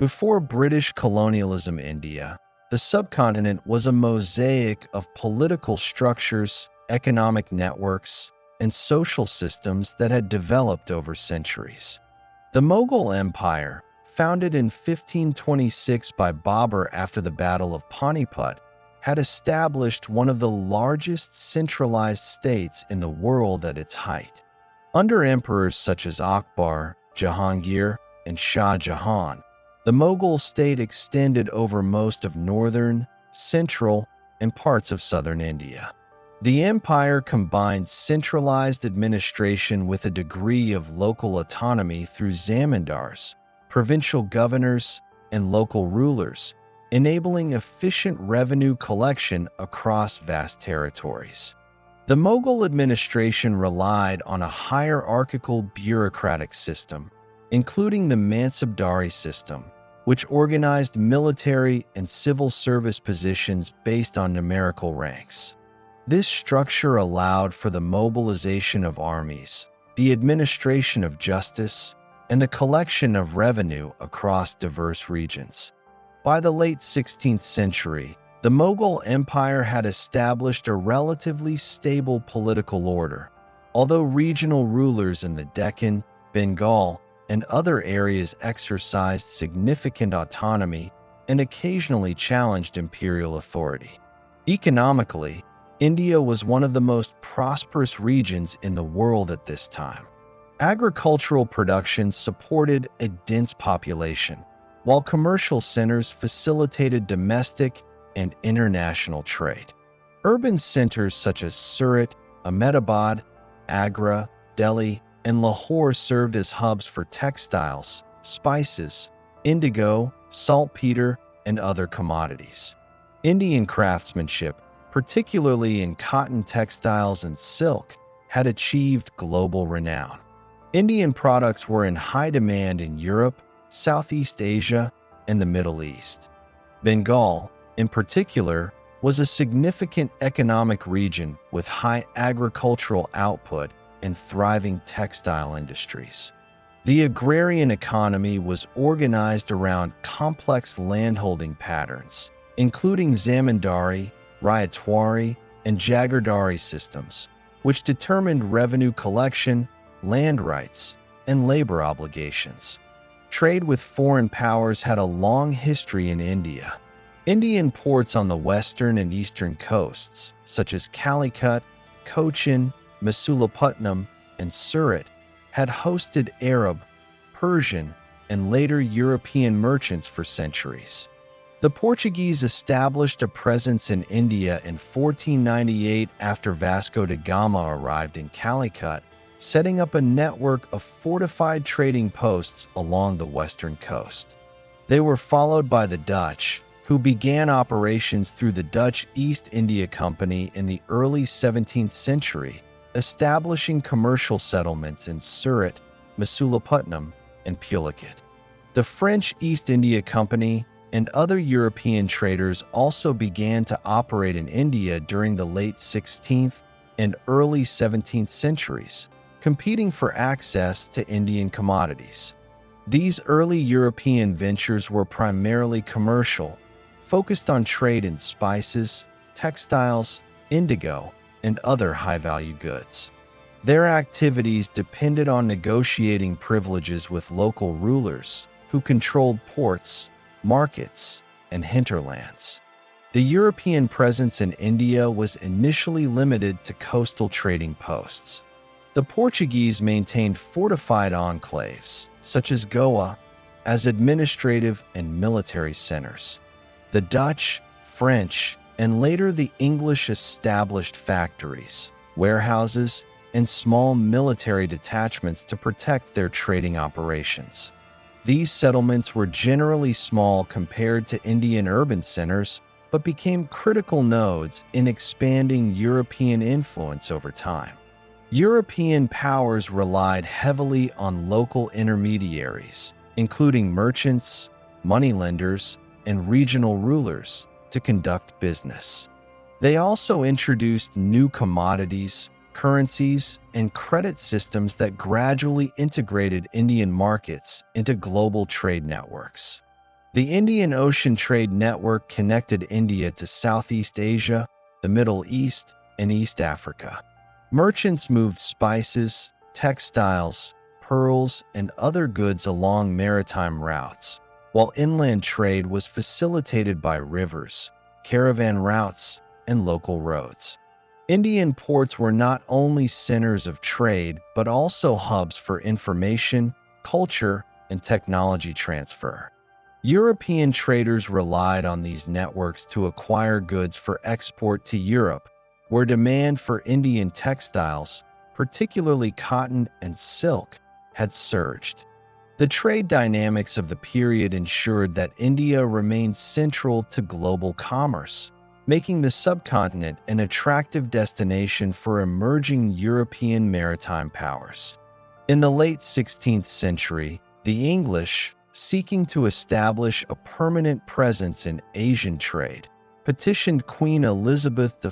Before British colonialism India, the subcontinent was a mosaic of political structures, economic networks, and social systems that had developed over centuries. The Mughal Empire, founded in 1526 by Babur after the Battle of Panipat, had established one of the largest centralized states in the world at its height. Under emperors such as Akbar, Jahangir, and Shah Jahan, the Mughal state extended over most of northern, central, and parts of southern India. The empire combined centralized administration with a degree of local autonomy through zamindars, provincial governors, and local rulers, enabling efficient revenue collection across vast territories. The Mughal administration relied on a hierarchical bureaucratic system, including the Mansabdari system, which organized military and civil service positions based on numerical ranks. This structure allowed for the mobilization of armies, the administration of justice, and the collection of revenue across diverse regions. By the late 16th century, the Mughal Empire had established a relatively stable political order, although regional rulers in the Deccan, Bengal, and other areas exercised significant autonomy and occasionally challenged imperial authority. Economically, India was one of the most prosperous regions in the world at this time. Agricultural production supported a dense population, while commercial centers facilitated domestic and international trade. Urban centers such as Surat, Ahmedabad, Agra, Delhi, and Lahore served as hubs for textiles, spices, indigo, saltpeter, and other commodities. Indian craftsmanship, particularly in cotton textiles and silk, had achieved global renown. Indian products were in high demand in Europe, Southeast Asia, and the Middle East. Bengal, in particular, was a significant economic region with high agricultural output and thriving textile industries. The agrarian economy was organized around complex landholding patterns, including zamindari, ryatwari, and jagirdari systems, which determined revenue collection, land rights, and labor obligations. Trade with foreign powers had a long history in India. Indian ports on the western and eastern coasts, such as Calicut, Cochin, Masulipatam, and Surat, had hosted Arab, Persian, and later European merchants for centuries. The Portuguese established a presence in India in 1498 after Vasco da Gama arrived in Calicut, setting up a network of fortified trading posts along the western coast. They were followed by the Dutch, who began operations through the Dutch East India Company in the early 17th century, establishing commercial settlements in Surat, Masulipatam, and Pulicat. The French East India Company and other European traders also began to operate in India during the late 16th and early 17th centuries, competing for access to Indian commodities. These early European ventures were primarily commercial, focused on trade in spices, textiles, indigo, and other high-value goods. Their activities depended on negotiating privileges with local rulers who controlled ports, markets, and hinterlands. The European presence in India was initially limited to coastal trading posts. The Portuguese maintained fortified enclaves, such as Goa, as administrative and military centers. The Dutch, French, and later the English established factories, warehouses, and small military detachments to protect their trading operations. These settlements were generally small compared to Indian urban centers, but became critical nodes in expanding European influence over time. European powers relied heavily on local intermediaries, including merchants, moneylenders, and regional rulers, to conduct business. They also introduced new commodities, currencies, and credit systems that gradually integrated Indian markets into global trade networks. The Indian Ocean Trade Network connected India to Southeast Asia, the Middle East, and East Africa. Merchants moved spices, textiles, pearls, and other goods along maritime routes, while inland trade was facilitated by rivers, caravan routes, and local roads. Indian ports were not only centers of trade but also hubs for information, culture, and technology transfer. European traders relied on these networks to acquire goods for export to Europe, where demand for Indian textiles, particularly cotton and silk, had surged. The trade dynamics of the period ensured that India remained central to global commerce, making the subcontinent an attractive destination for emerging European maritime powers. In the late 16th century, the English, seeking to establish a permanent presence in Asian trade, petitioned Queen Elizabeth I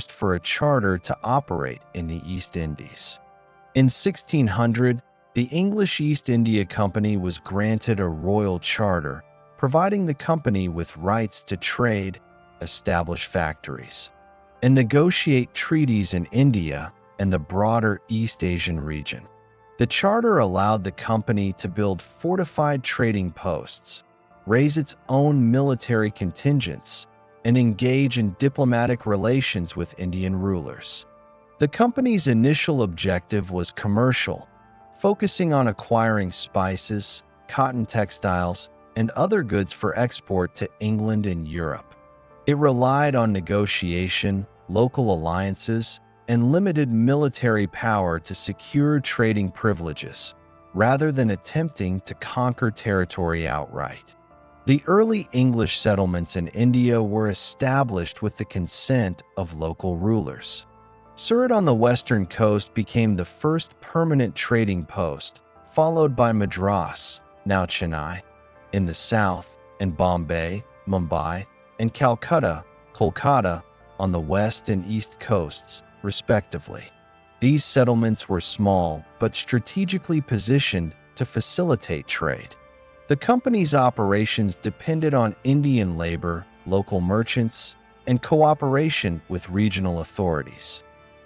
for a charter to operate in the East Indies. In 1600, the English East India Company was granted a royal charter, providing the company with rights to trade, establish factories, and negotiate treaties in India and the broader East Asian region. The charter allowed the company to build fortified trading posts, raise its own military contingents, and engage in diplomatic relations with Indian rulers. The company's initial objective was commercial, focusing on acquiring spices, cotton textiles, and other goods for export to England and Europe. It relied on negotiation, local alliances, and limited military power to secure trading privileges, rather than attempting to conquer territory outright. The early English settlements in India were established with the consent of local rulers. Surat on the western coast became the first permanent trading post, followed by Madras, now Chennai, in the south, and Bombay, Mumbai, and Calcutta, Kolkata, on the west and east coasts, respectively. These settlements were small but strategically positioned to facilitate trade. The company's operations depended on Indian labor, local merchants, and cooperation with regional authorities.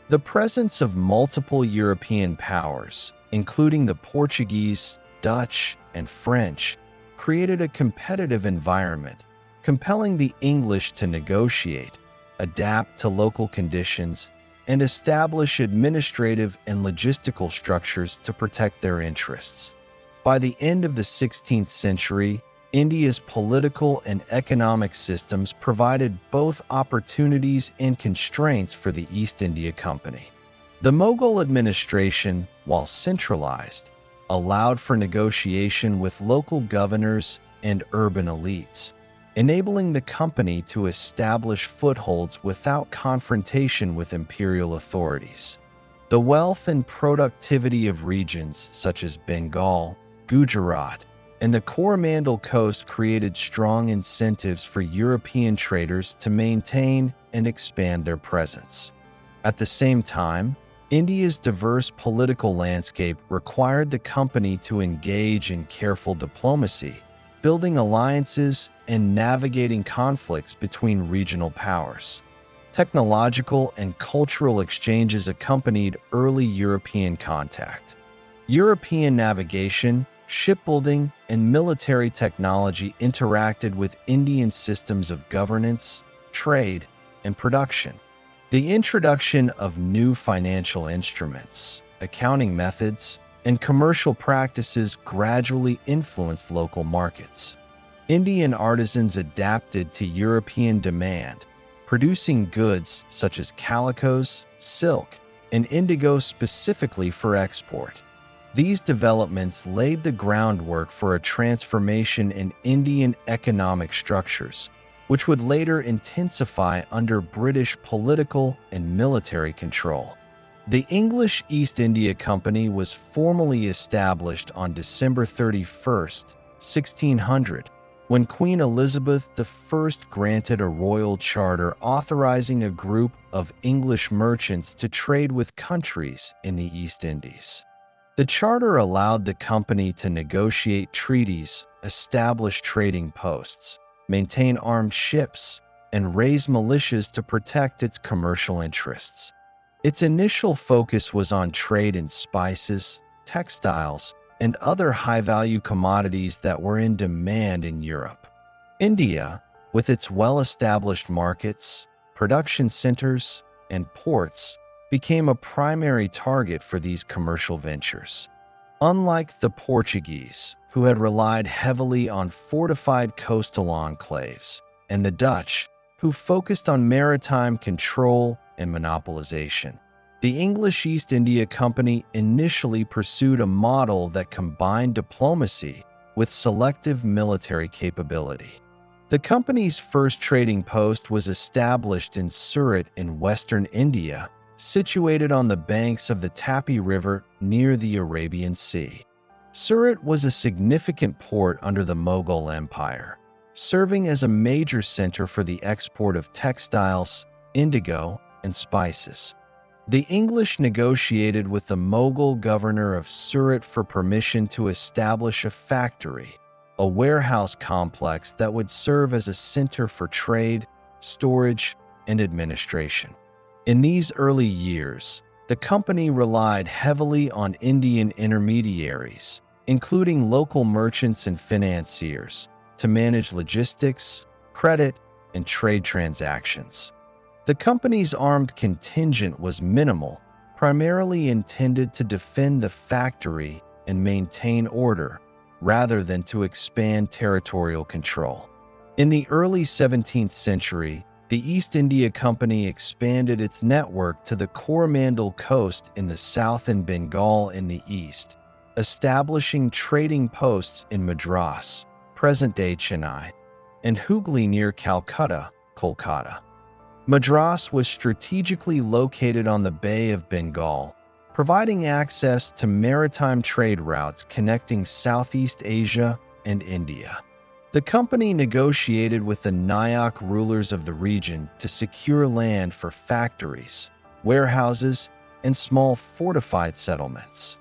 The presence of multiple European powers, including the Portuguese, Dutch, and French, created a competitive environment, compelling the English to negotiate, adapt to local conditions, and establish administrative and logistical structures to protect their interests. By the end of the 16th century, India's political and economic systems provided both opportunities and constraints for the East India Company. The Mughal administration, while centralized, allowed for negotiation with local governors and urban elites, enabling the company to establish footholds without confrontation with imperial authorities. The wealth and productivity of regions such as Bengal, Gujarat, and the Coromandel Coast created strong incentives for European traders to maintain and expand their presence. At the same time, India's diverse political landscape required the company to engage in careful diplomacy, building alliances and navigating conflicts between regional powers. Technological and cultural exchanges accompanied early European contact. European navigation, shipbuilding, and military technology interacted with Indian systems of governance, trade, and production. The introduction of new financial instruments, accounting methods, and commercial practices gradually influenced local markets. Indian artisans adapted to European demand, producing goods such as calicos, silk, and indigo specifically for export. These developments laid the groundwork for a transformation in Indian economic structures, which would later intensify under British political and military control. The English East India Company was formally established on December 31, 1600, when Queen Elizabeth I granted a royal charter authorizing a group of English merchants to trade with countries in the East Indies. The charter allowed the company to negotiate treaties, establish trading posts, maintain armed ships, and raise militias to protect its commercial interests. Its initial focus was on trade in spices, textiles, and other high-value commodities that were in demand in Europe. India, with its well-established markets, production centers, and ports, became a primary target for these commercial ventures. Unlike the Portuguese, who had relied heavily on fortified coastal enclaves, and the Dutch, who focused on maritime control and monopolization, the English East India Company initially pursued a model that combined diplomacy with selective military capability. The company's first trading post was established in Surat in western India, situated on the banks of the Tapi River near the Arabian Sea. Surat was a significant port under the Mughal Empire, serving as a major center for the export of textiles, indigo, and spices. The English negotiated with the Mughal governor of Surat for permission to establish a factory, a warehouse complex that would serve as a center for trade, storage, and administration. In these early years, the company relied heavily on Indian intermediaries, including local merchants and financiers, to manage logistics, credit, and trade transactions. The company's armed contingent was minimal, primarily intended to defend the factory and maintain order, rather than to expand territorial control. In the early 17th century, the East India Company expanded its network to the Coromandel coast in the south and Bengal in the east, establishing trading posts in Madras, present-day Chennai, and Hooghly near Calcutta, Kolkata. Madras was strategically located on the Bay of Bengal, providing access to maritime trade routes connecting Southeast Asia and India. The company negotiated with the Nayak rulers of the region to secure land for factories, warehouses, and small fortified settlements.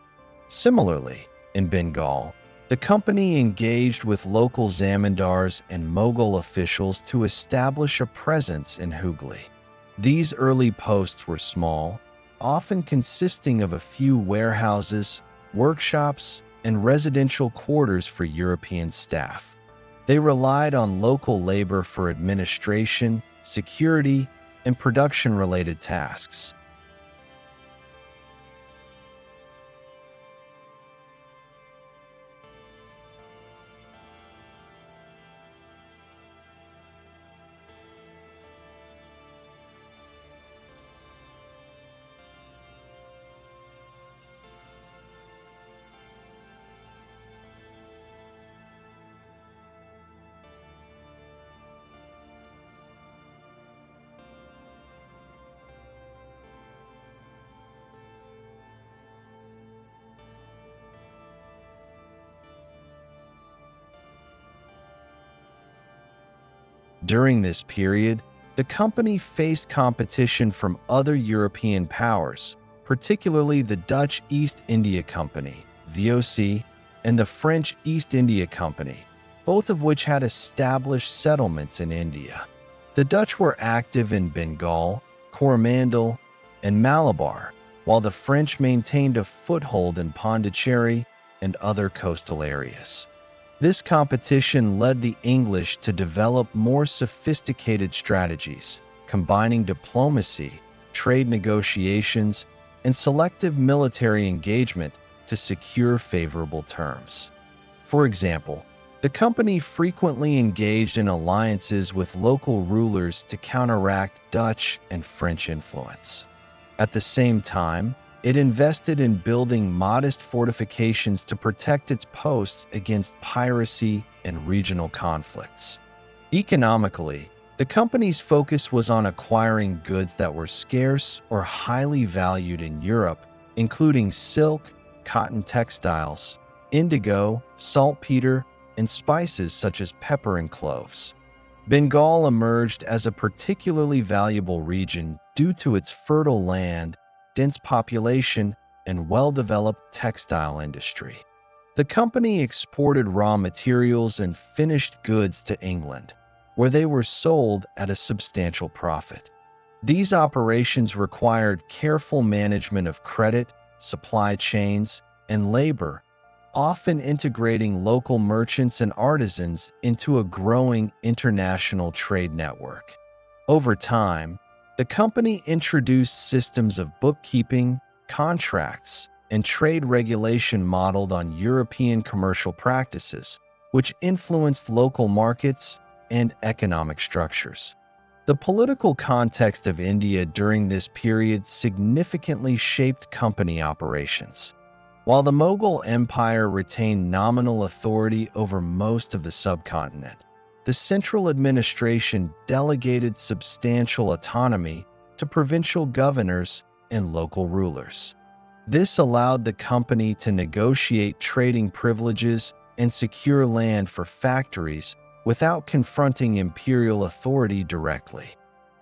Similarly, in Bengal, the company engaged with local zamindars and Mughal officials to establish a presence in Hooghly. These early posts were small, often consisting of a few warehouses, workshops, and residential quarters for European staff. They relied on local labor for administration, security, and production-related tasks. During this period, the company faced competition from other European powers, particularly the Dutch East India Company, VOC, and the French East India Company, both of which had established settlements in India. The Dutch were active in Bengal, Coromandel, and Malabar, while the French maintained a foothold in Pondicherry and other coastal areas. This competition led the English to develop more sophisticated strategies, combining diplomacy, trade negotiations, and selective military engagement to secure favorable terms. For example, the company frequently engaged in alliances with local rulers to counteract Dutch and French influence. At the same time, it invested in building modest fortifications to protect its posts against piracy and regional conflicts. Economically, the company's focus was on acquiring goods that were scarce or highly valued in Europe, including silk, cotton textiles, indigo, saltpeter, and spices such as pepper and cloves. Bengal emerged as a particularly valuable region due to its fertile land, dense population, and well-developed textile industry. The company exported raw materials and finished goods to England, where they were sold at a substantial profit. These operations required careful management of credit, supply chains, and labor, often integrating local merchants and artisans into a growing international trade network. Over time, the company introduced systems of bookkeeping, contracts, and trade regulation modeled on European commercial practices, which influenced local markets and economic structures. The political context of India during this period significantly shaped company operations. While the Mughal Empire retained nominal authority over most of the subcontinent, the central administration delegated substantial autonomy to provincial governors and local rulers. This allowed the company to negotiate trading privileges and secure land for factories without confronting imperial authority directly.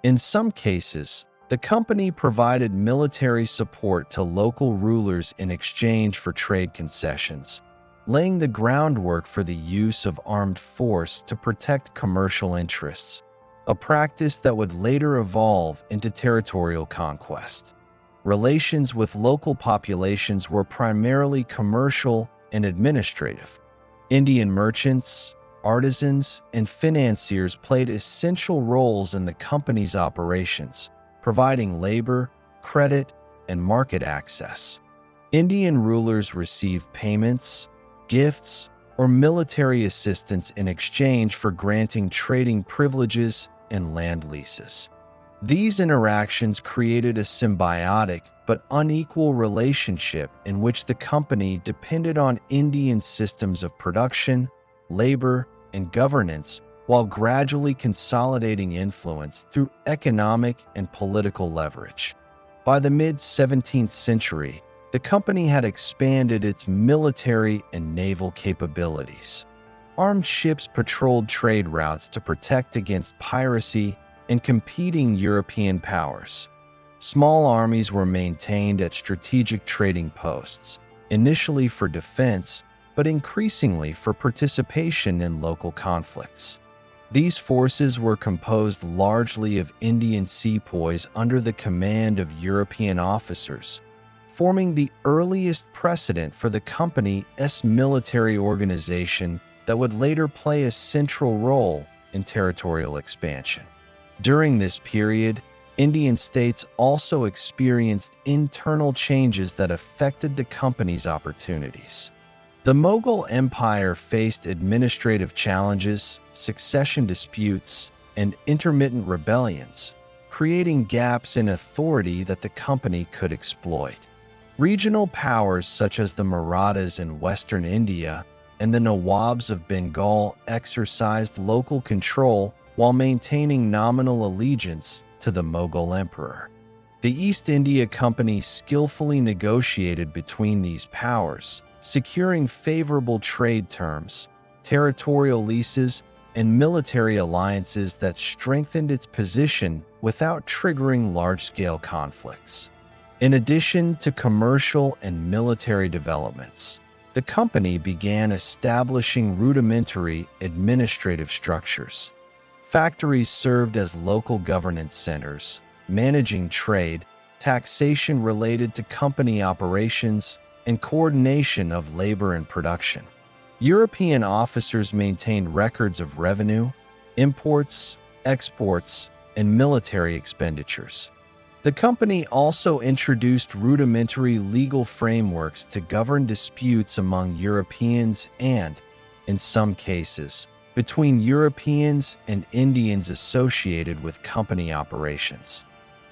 In some cases, the company provided military support to local rulers in exchange for trade concessions, laying the groundwork for the use of armed force to protect commercial interests, a practice that would later evolve into territorial conquest. Relations with local populations were primarily commercial and administrative. Indian merchants, artisans, and financiers played essential roles in the company's operations, providing labor, credit, and market access. Indian rulers received payments, gifts, or military assistance in exchange for granting trading privileges and land leases. These interactions created a symbiotic but unequal relationship in which the company depended on Indian systems of production, labor, and governance while gradually consolidating influence through economic and political leverage. By the mid-17th century, the company had expanded its military and naval capabilities. Armed ships patrolled trade routes to protect against piracy and competing European powers. Small armies were maintained at strategic trading posts, initially for defense, but increasingly for participation in local conflicts. These forces were composed largely of Indian sepoys under the command of European officers, forming the earliest precedent for the company's military organization that would later play a central role in territorial expansion. During this period, Indian states also experienced internal changes that affected the company's opportunities. The Mughal Empire faced administrative challenges, succession disputes, and intermittent rebellions, creating gaps in authority that the company could exploit. Regional powers such as the Marathas in western India and the Nawabs of Bengal exercised local control while maintaining nominal allegiance to the Mughal emperor. The East India Company skillfully negotiated between these powers, securing favorable trade terms, territorial leases, and military alliances that strengthened its position without triggering large-scale conflicts. In addition to commercial and military developments, the company began establishing rudimentary administrative structures. Factories served as local governance centers, managing trade, taxation related to company operations, and coordination of labor and production. European officers maintained records of revenue, imports, exports, and military expenditures. The company also introduced rudimentary legal frameworks to govern disputes among Europeans and, in some cases, between Europeans and Indians associated with company operations.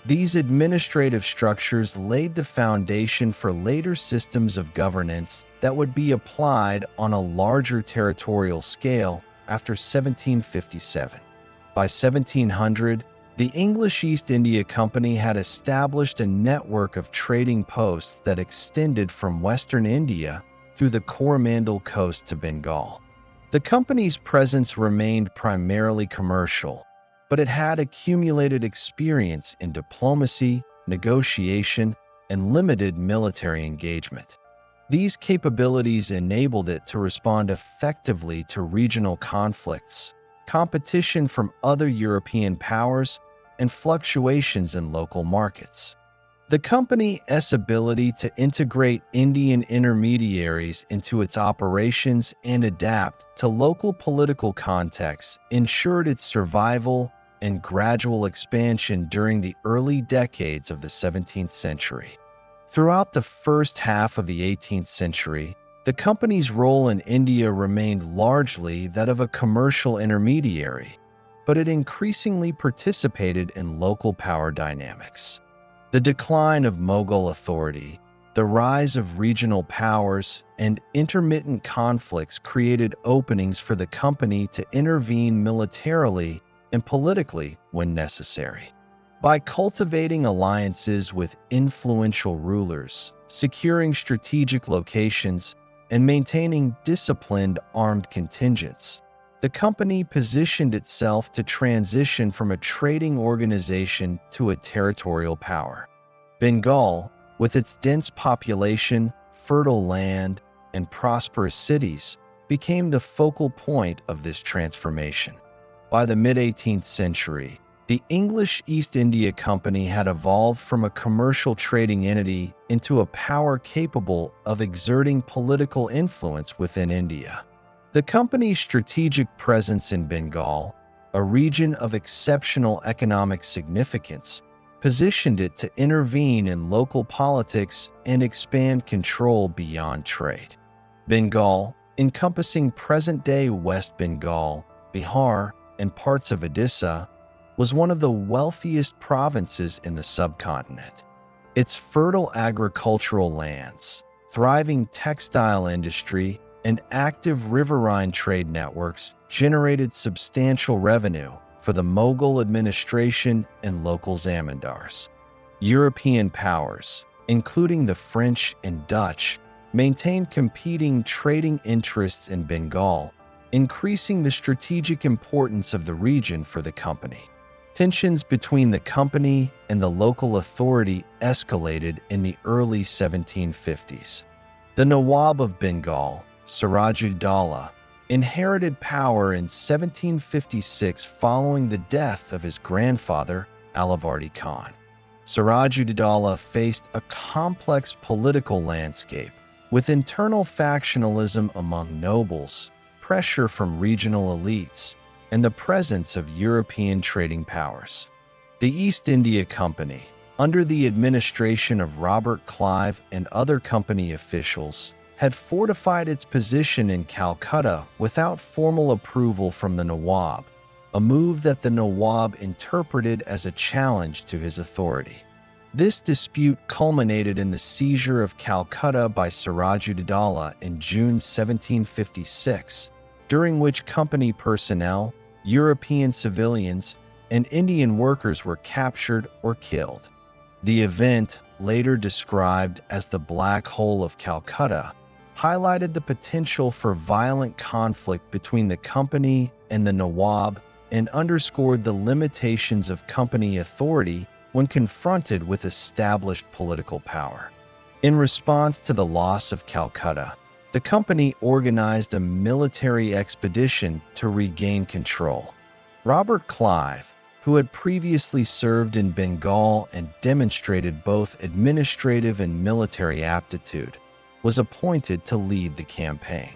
These administrative structures laid the foundation for later systems of governance that would be applied on a larger territorial scale after 1757. By 1700, the English East India Company had established a network of trading posts that extended from western India through the Coromandel coast to Bengal. The company's presence remained primarily commercial, but it had accumulated experience in diplomacy, negotiation, and limited military engagement. These capabilities enabled it to respond effectively to regional conflicts, competition from other European powers, and fluctuations in local markets. The company's ability to integrate Indian intermediaries into its operations and adapt to local political contexts ensured its survival and gradual expansion during the early decades of the 17th century. Throughout the first half of the 18th century, the company's role in India remained largely that of a commercial intermediary, but it increasingly participated in local power dynamics. The decline of Mughal authority, the rise of regional powers, and intermittent conflicts created openings for the company to intervene militarily and politically when necessary. By cultivating alliances with influential rulers, securing strategic locations, and maintaining disciplined armed contingents, the company positioned itself to transition from a trading organization to a territorial power. Bengal, with its dense population, fertile land, and prosperous cities, became the focal point of this transformation. By the mid-18th century, the English East India Company had evolved from a commercial trading entity into a power capable of exerting political influence within India. The company's strategic presence in Bengal, a region of exceptional economic significance, positioned it to intervene in local politics and expand control beyond trade. Bengal, encompassing present-day West Bengal, Bihar, and parts of Odisha, was one of the wealthiest provinces in the subcontinent. Its fertile agricultural lands, thriving textile industry, and active riverine trade networks generated substantial revenue for the Mughal administration and local zamindars. European powers, including the French and Dutch, maintained competing trading interests in Bengal, increasing the strategic importance of the region for the company. Tensions between the company and the local authority escalated in the early 1750s. The Nawab of Bengal, Siraj-ud-Daulah, inherited power in 1756 following the death of his grandfather, Alivardi Khan. Siraj-ud-Daulah faced a complex political landscape, with internal factionalism among nobles, pressure from regional elites, and the presence of European trading powers. The East India Company, under the administration of Robert Clive and other company officials, had fortified its position in Calcutta without formal approval from the Nawab, a move that the Nawab interpreted as a challenge to his authority. This dispute culminated in the seizure of Calcutta by Siraj-ud-Daulah in June 1756, during which company personnel, European civilians, and Indian workers were captured or killed. The event, later described as the Black Hole of Calcutta, highlighted the potential for violent conflict between the company and the Nawab and underscored the limitations of company authority when confronted with established political power. In response to the loss of Calcutta, the company organized a military expedition to regain control. Robert Clive, who had previously served in Bengal and demonstrated both administrative and military aptitude, was appointed to lead the campaign.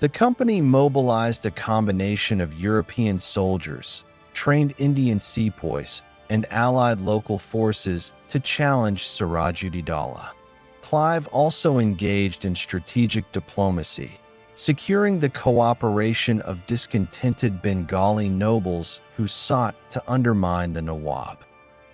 The company mobilized a combination of European soldiers, trained Indian sepoys, and allied local forces to challenge Siraj-ud-Daulah. Clive also engaged in strategic diplomacy, securing the cooperation of discontented Bengali nobles who sought to undermine the Nawab.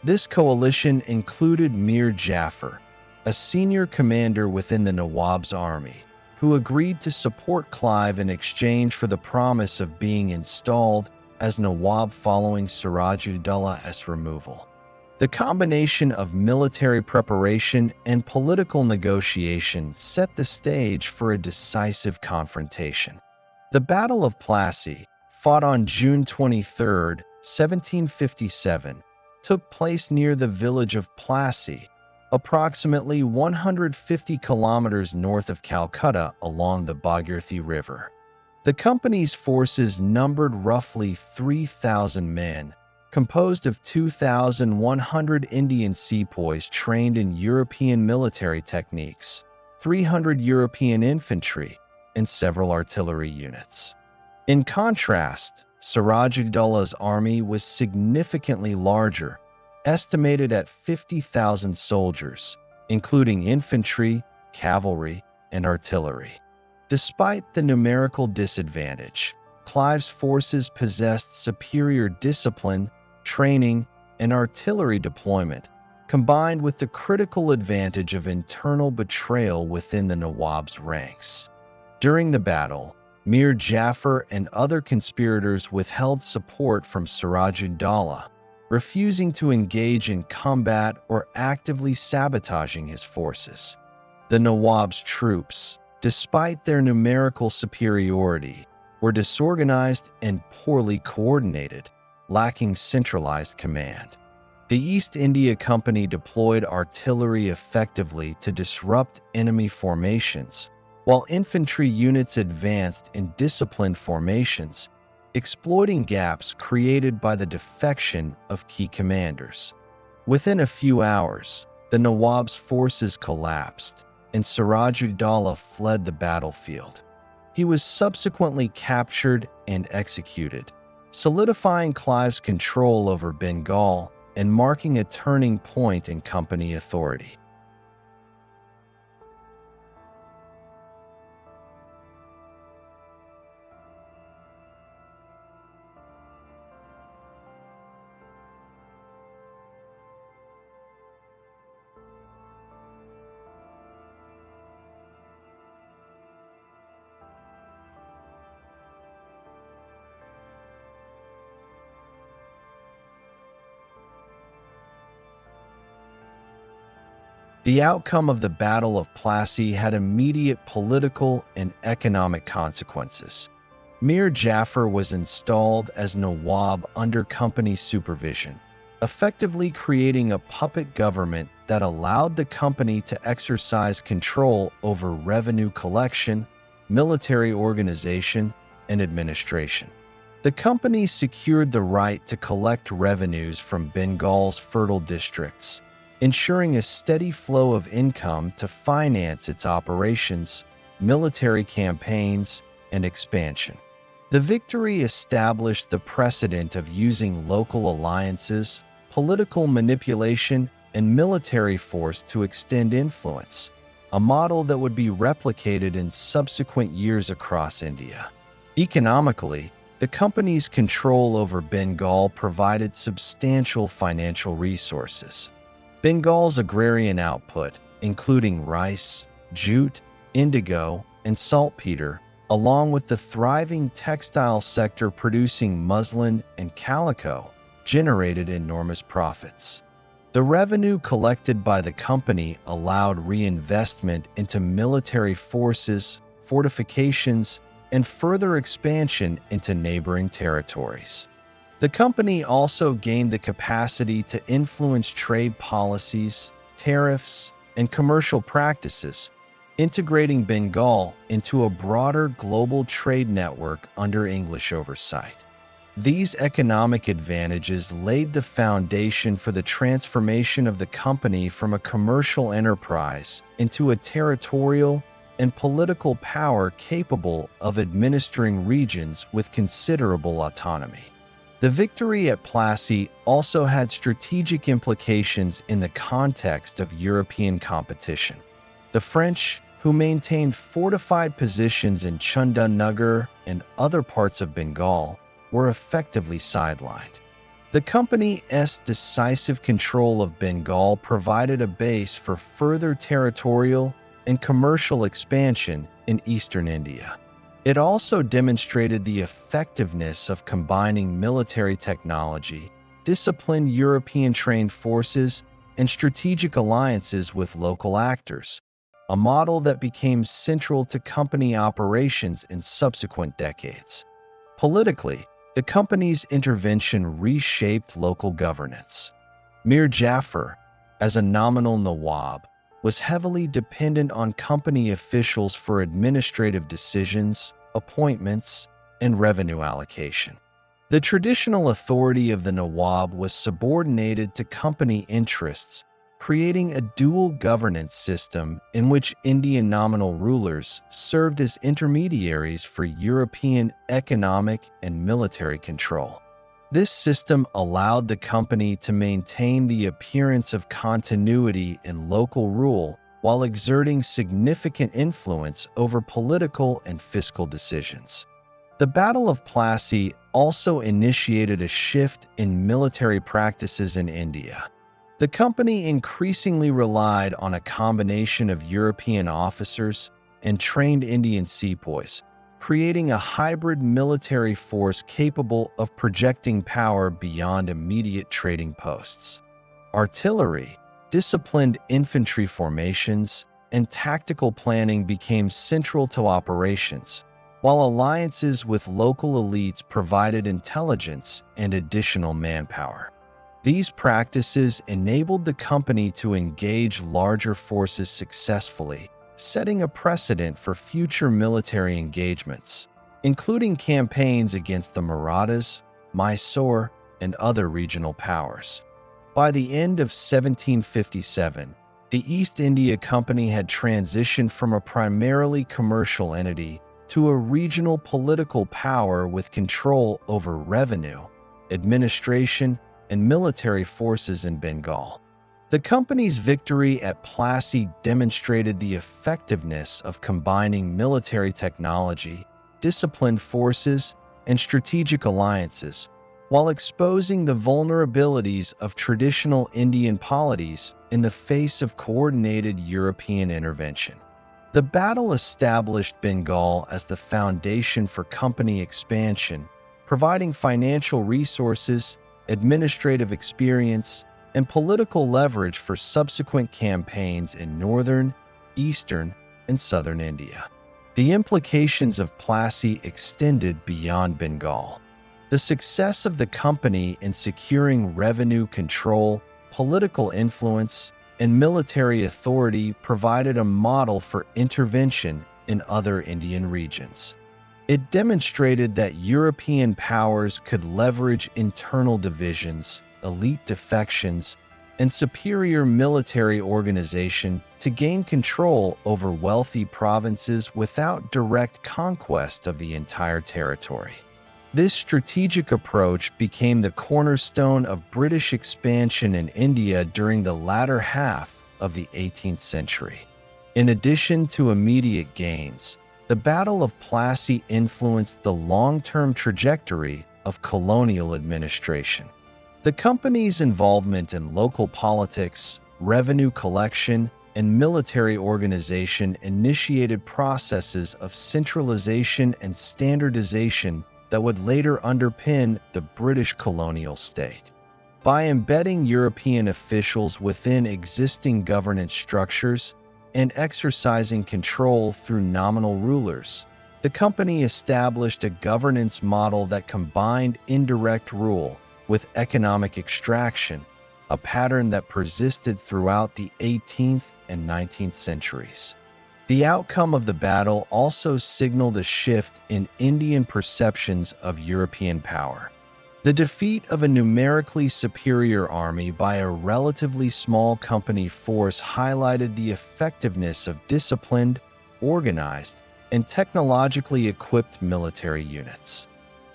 This coalition included Mir Jafar, a senior commander within the Nawab's army, who agreed to support Clive in exchange for the promise of being installed as Nawab following Siraj-ud-Daulah's removal. The combination of military preparation and political negotiation set the stage for a decisive confrontation. The Battle of Plassey, fought on June 23, 1757, took place near the village of Plassey, approximately 150 kilometers north of Calcutta along the Bhagirathi River. The company's forces numbered roughly 3,000 men, composed of 2,100 Indian sepoys trained in European military techniques, 300 European infantry, and several artillery units. In contrast, Siraj-ud-Dowlah's army was significantly larger, estimated at 50,000 soldiers, including infantry, cavalry, and artillery. Despite the numerical disadvantage, Clive's forces possessed superior discipline, training, and artillery deployment, combined with the critical advantage of internal betrayal within the Nawab's ranks. During the battle, Mir Jafar and other conspirators withheld support from Siraj-ud-Dowlah, refusing to engage in combat or actively sabotaging his forces. The Nawab's troops, despite their numerical superiority, were disorganized and poorly coordinated, lacking centralized command. The East India Company deployed artillery effectively to disrupt enemy formations, while infantry units advanced in disciplined formations, exploiting gaps created by the defection of key commanders. Within a few hours, the Nawab's forces collapsed, and Siraj-ud-Dowlah fled the battlefield. He was subsequently captured and executed, solidifying Clive's control over Bengal and marking a turning point in company authority. The outcome of the Battle of Plassey had immediate political and economic consequences. Mir Jafar was installed as Nawab under company supervision, effectively creating a puppet government that allowed the company to exercise control over revenue collection, military organization, and administration. The company secured the right to collect revenues from Bengal's fertile districts, ensuring a steady flow of income to finance its operations, military campaigns, and expansion. The victory established the precedent of using local alliances, political manipulation, and military force to extend influence, a model that would be replicated in subsequent years across India. Economically, the company's control over Bengal provided substantial financial resources. Bengal's agrarian output, including rice, jute, indigo, and saltpeter, along with the thriving textile sector producing muslin and calico, generated enormous profits. The revenue collected by the company allowed reinvestment into military forces, fortifications, and further expansion into neighboring territories. The company also gained the capacity to influence trade policies, tariffs, and commercial practices, integrating Bengal into a broader global trade network under English oversight. These economic advantages laid the foundation for the transformation of the company from a commercial enterprise into a territorial and political power capable of administering regions with considerable autonomy. The victory at Plassey also had strategic implications in the context of European competition. The French, who maintained fortified positions in Chundannagar and other parts of Bengal, were effectively sidelined. The company's decisive control of Bengal provided a base for further territorial and commercial expansion in eastern India. It also demonstrated the effectiveness of combining military technology, disciplined European-trained forces, and strategic alliances with local actors, a model that became central to company operations in subsequent decades. Politically, the company's intervention reshaped local governance. Mir Jafar, as a nominal Nawab, was heavily dependent on company officials for administrative decisions, appointments, and revenue allocation. The traditional authority of the Nawab was subordinated to company interests, creating a dual governance system in which Indian nominal rulers served as intermediaries for European economic and military control. This system allowed the company to maintain the appearance of continuity in local rule while exerting significant influence over political and fiscal decisions. The Battle of Plassey also initiated a shift in military practices in India. The company increasingly relied on a combination of European officers and trained Indian sepoys, creating a hybrid military force capable of projecting power beyond immediate trading posts. Artillery, disciplined infantry formations, and tactical planning became central to operations, while alliances with local elites provided intelligence and additional manpower. These practices enabled the company to engage larger forces successfully, setting a precedent for future military engagements, including campaigns against the Marathas, Mysore, and other regional powers. By the end of 1757, the East India Company had transitioned from a primarily commercial entity to a regional political power with control over revenue, administration, and military forces in Bengal. The company's victory at Plassey demonstrated the effectiveness of combining military technology, disciplined forces, and strategic alliances, while exposing the vulnerabilities of traditional Indian polities in the face of coordinated European intervention. The battle established Bengal as the foundation for company expansion, providing financial resources, administrative experience, and political leverage for subsequent campaigns in northern, eastern, and southern India. The implications of Plassey extended beyond Bengal. The success of the company in securing revenue control, political influence, and military authority provided a model for intervention in other Indian regions. It demonstrated that European powers could leverage internal divisions, elite defections, and superior military organization to gain control over wealthy provinces without direct conquest of the entire territory. This strategic approach became the cornerstone of British expansion in India during the latter half of the 18th century. In addition to immediate gains, the Battle of Plassey influenced the long-term trajectory of colonial administration. The company's involvement in local politics, revenue collection, and military organization initiated processes of centralization and standardization that would later underpin the British colonial state. By embedding European officials within existing governance structures and exercising control through nominal rulers, the company established a governance model that combined indirect rule with economic extraction, a pattern that persisted throughout the 18th and 19th centuries. The outcome of the battle also signaled a shift in Indian perceptions of European power. The defeat of a numerically superior army by a relatively small company force highlighted the effectiveness of disciplined, organized, and technologically equipped military units.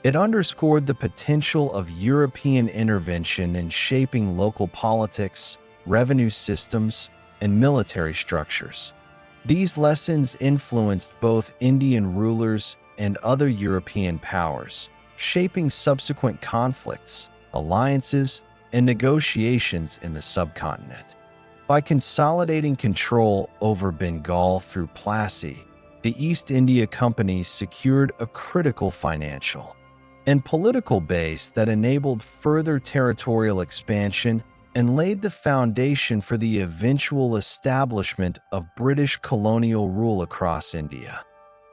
It underscored the potential of European intervention in shaping local politics, revenue systems, and military structures. These lessons influenced both Indian rulers and other European powers, shaping subsequent conflicts, alliances, and negotiations in the subcontinent. By consolidating control over Bengal through Plassey, the East India Company secured a critical financial and political base that enabled further territorial expansion and laid the foundation for the eventual establishment of British colonial rule across India.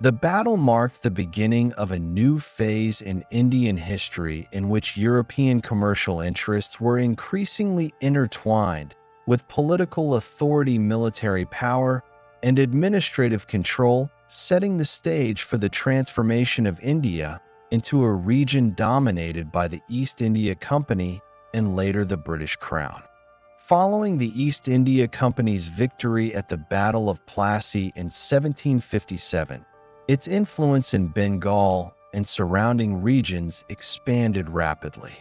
The battle marked the beginning of a new phase in Indian history in which European commercial interests were increasingly intertwined with political authority, military power, and administrative control setting the stage for the transformation of India into a region dominated by the East India Company and later the British Crown. Following the East India Company's victory at the Battle of Plassey in 1757, its influence in Bengal and surrounding regions expanded rapidly.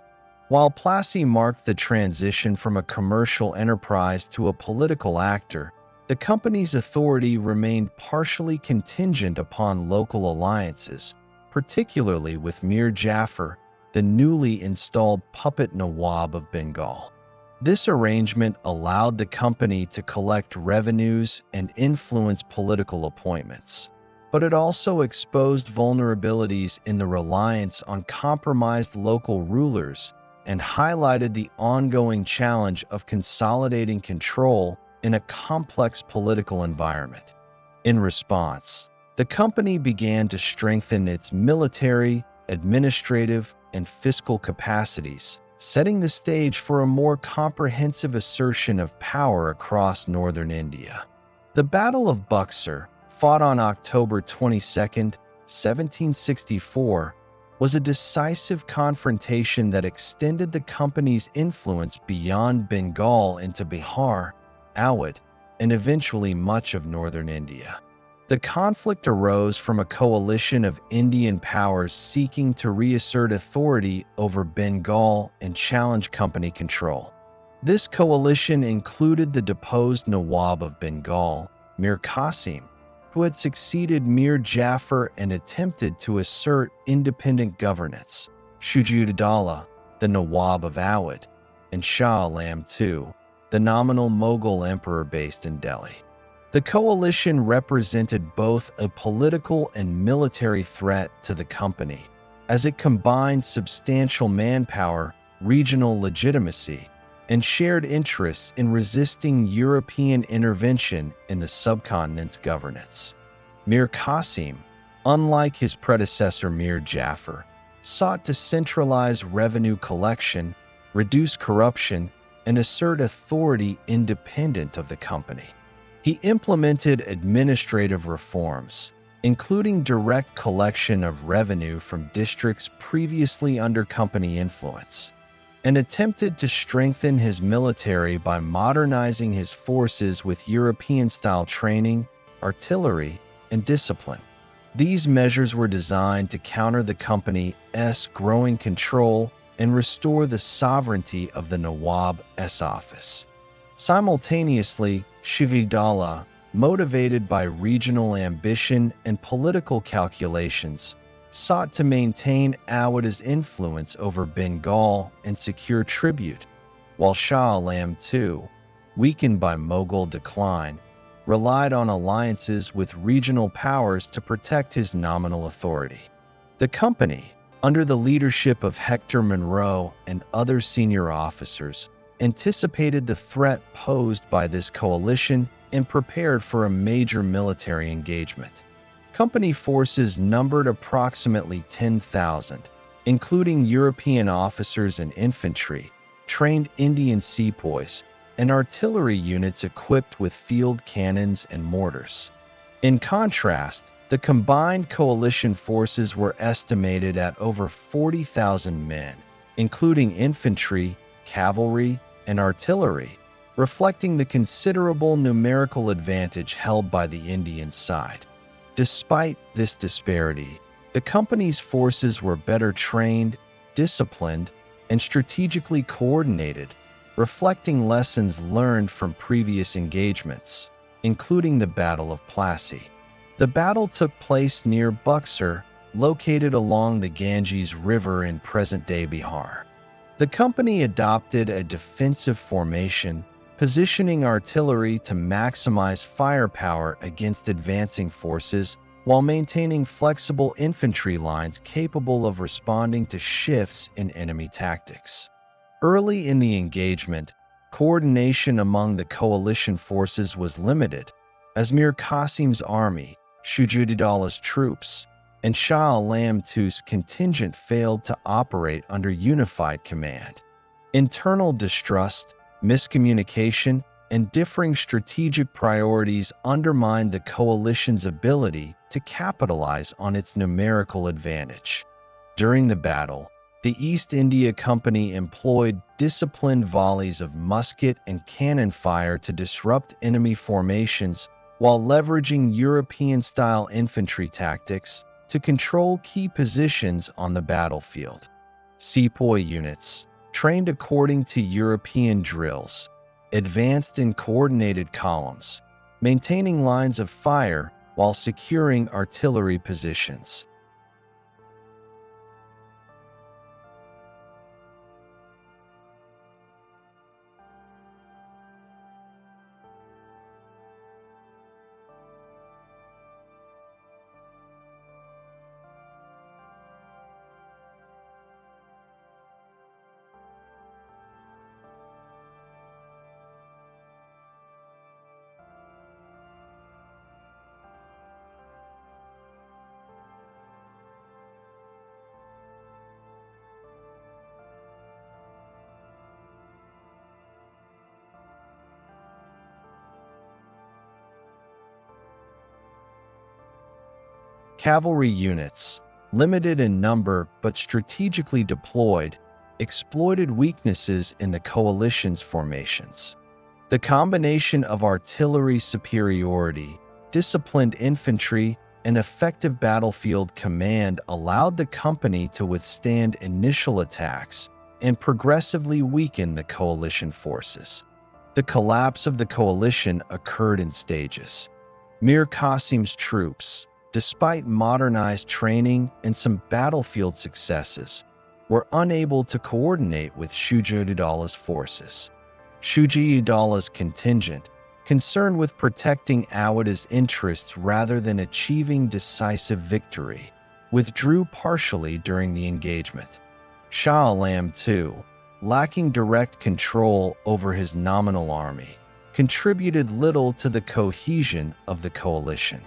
While Plassey marked the transition from a commercial enterprise to a political actor, the company's authority remained partially contingent upon local alliances, particularly with Mir Jafar, the newly installed puppet Nawab of Bengal. This arrangement allowed the company to collect revenues and influence political appointments, but it also exposed vulnerabilities in the reliance on compromised local rulers and highlighted the ongoing challenge of consolidating control in a complex political environment. In response, the company began to strengthen its military, administrative, and fiscal capacities, setting the stage for a more comprehensive assertion of power across northern India. The Battle of Buxar, fought on October 22, 1764, was a decisive confrontation that extended the company's influence beyond Bengal into Bihar, Awadh, and eventually much of northern India. The conflict arose from a coalition of Indian powers seeking to reassert authority over Bengal and challenge company control. This coalition included the deposed Nawab of Bengal, Mir Qasim, who had succeeded Mir Jafar and attempted to assert independent governance, Shuja-ud-Dawla, the Nawab of Awadh, and Shah Alam II, the nominal Mughal emperor based in Delhi. The coalition represented both a political and military threat to the company, as it combined substantial manpower, regional legitimacy, and shared interests in resisting European intervention in the subcontinent's governance. Mir Qasim, unlike his predecessor Mir Jafar, sought to centralize revenue collection, reduce corruption, and assert authority independent of the company. He implemented administrative reforms, including direct collection of revenue from districts previously under company influence, and attempted to strengthen his military by modernizing his forces with European-style training, artillery, and discipline. These measures were designed to counter the company's growing control and restore the sovereignty of the Nawab's office. Simultaneously, Shuja-ud-Dawla, motivated by regional ambition and political calculations, sought to maintain Awadh's influence over Bengal and secure tribute, while Shah Alam II, weakened by Mughal decline, relied on alliances with regional powers to protect his nominal authority. The company, under the leadership of Hector Munro and other senior officers, anticipated the threat posed by this coalition and prepared for a major military engagement. Company forces numbered approximately 10,000, including European officers and infantry, trained Indian sepoys, and artillery units equipped with field cannons and mortars. In contrast, the combined coalition forces were estimated at over 40,000 men, including infantry, cavalry, and artillery, reflecting the considerable numerical advantage held by the Indian side. Despite this disparity, the company's forces were better trained, disciplined, and strategically coordinated, reflecting lessons learned from previous engagements, including the Battle of Plassey. The battle took place near Buxar, located along the Ganges River in present-day Bihar. The company adopted a defensive formation, positioning artillery to maximize firepower against advancing forces while maintaining flexible infantry lines capable of responding to shifts in enemy tactics. Early in the engagement, coordination among the coalition forces was limited, as Mir Qasim's army, Shuja-ud-Dawla's troops, and Shah Alam II's contingent failed to operate under unified command. Internal distrust, miscommunication, and differing strategic priorities undermined the coalition's ability to capitalize on its numerical advantage. During the battle, the East India Company employed disciplined volleys of musket and cannon fire to disrupt enemy formations while leveraging European-style infantry tactics to control key positions on the battlefield. Sepoy units, trained according to European drills, advanced in coordinated columns, maintaining lines of fire while securing artillery positions. Cavalry units, limited in number but strategically deployed, exploited weaknesses in the coalition's formations. The combination of artillery superiority, disciplined infantry, and effective battlefield command allowed the company to withstand initial attacks and progressively weaken the coalition forces. The collapse of the coalition occurred in stages. Mir Qasim's troops, despite modernized training and some battlefield successes, were unable to coordinate with Shuja-ud-Dawla's forces. Shuja-ud-Dawla's contingent, concerned with protecting Awada's interests rather than achieving decisive victory, withdrew partially during the engagement. Shah Alam II, lacking direct control over his nominal army, contributed little to the cohesion of the coalition.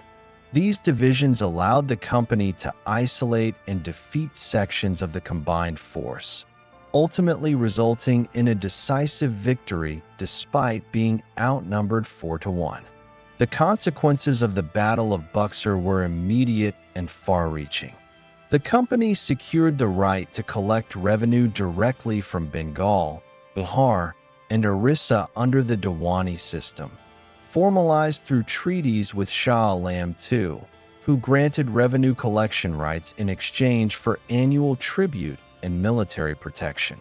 These divisions allowed the company to isolate and defeat sections of the combined force, ultimately resulting in a decisive victory despite being outnumbered 4-1. The consequences of the Battle of Buxar were immediate and far-reaching. The company secured the right to collect revenue directly from Bengal, Bihar, and Orissa under the Diwani system, formalized through treaties with Shah Alam II, who granted revenue collection rights in exchange for annual tribute and military protection.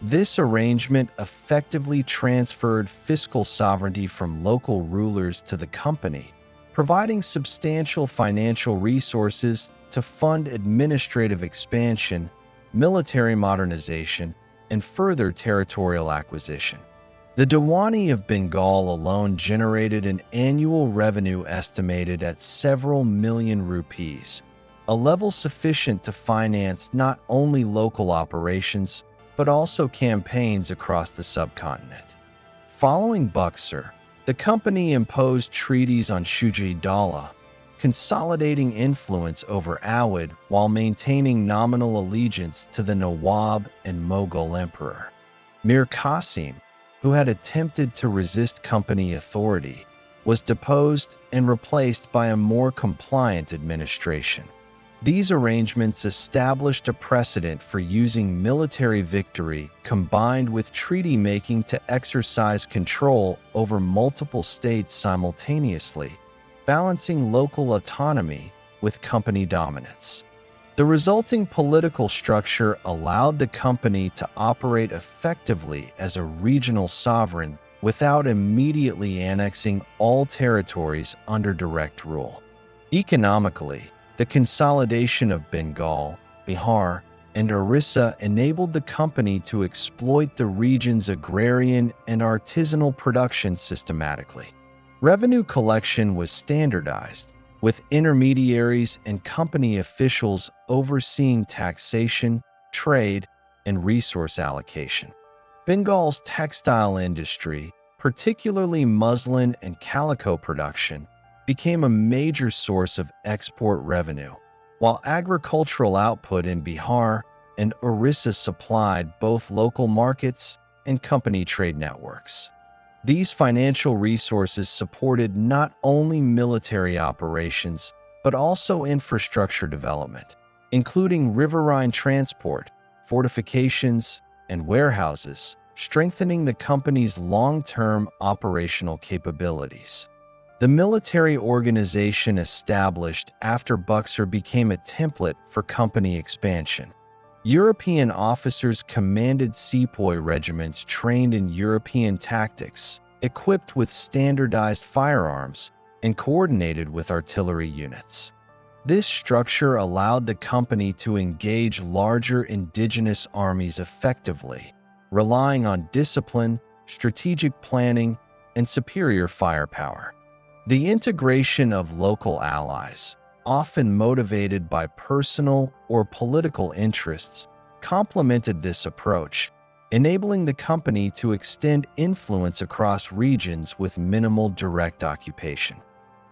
This arrangement effectively transferred fiscal sovereignty from local rulers to the company, providing substantial financial resources to fund administrative expansion, military modernization, and further territorial acquisition. The Diwani of Bengal alone generated an annual revenue estimated at several million rupees, a level sufficient to finance not only local operations, but also campaigns across the subcontinent. Following Buxar, the company imposed treaties on Shuja-ud-Dawla, consolidating influence over Awadh while maintaining nominal allegiance to the Nawab and Mughal emperor. Mir Qasim, who had attempted to resist company authority, was deposed and replaced by a more compliant administration. These arrangements established a precedent for using military victory combined with treaty-making to exercise control over multiple states simultaneously, balancing local autonomy with company dominance. The resulting political structure allowed the company to operate effectively as a regional sovereign without immediately annexing all territories under direct rule. Economically, the consolidation of Bengal, Bihar, and Orissa enabled the company to exploit the region's agrarian and artisanal production systematically. Revenue collection was standardized, with intermediaries and company officials overseeing taxation, trade, and resource allocation. Bengal's textile industry, particularly muslin and calico production, became a major source of export revenue, while agricultural output in Bihar and Orissa supplied both local markets and company trade networks. These financial resources supported not only military operations, but also infrastructure development, including riverine transport, fortifications, and warehouses, strengthening the company's long-term operational capabilities. The military organization established after Buxar became a template for company expansion. European officers commanded sepoy regiments trained in European tactics, equipped with standardized firearms, and coordinated with artillery units. This structure allowed the company to engage larger indigenous armies effectively, relying on discipline, strategic planning, and superior firepower. The integration of local allies, often motivated by personal or political interests, complemented this approach, enabling the company to extend influence across regions with minimal direct occupation.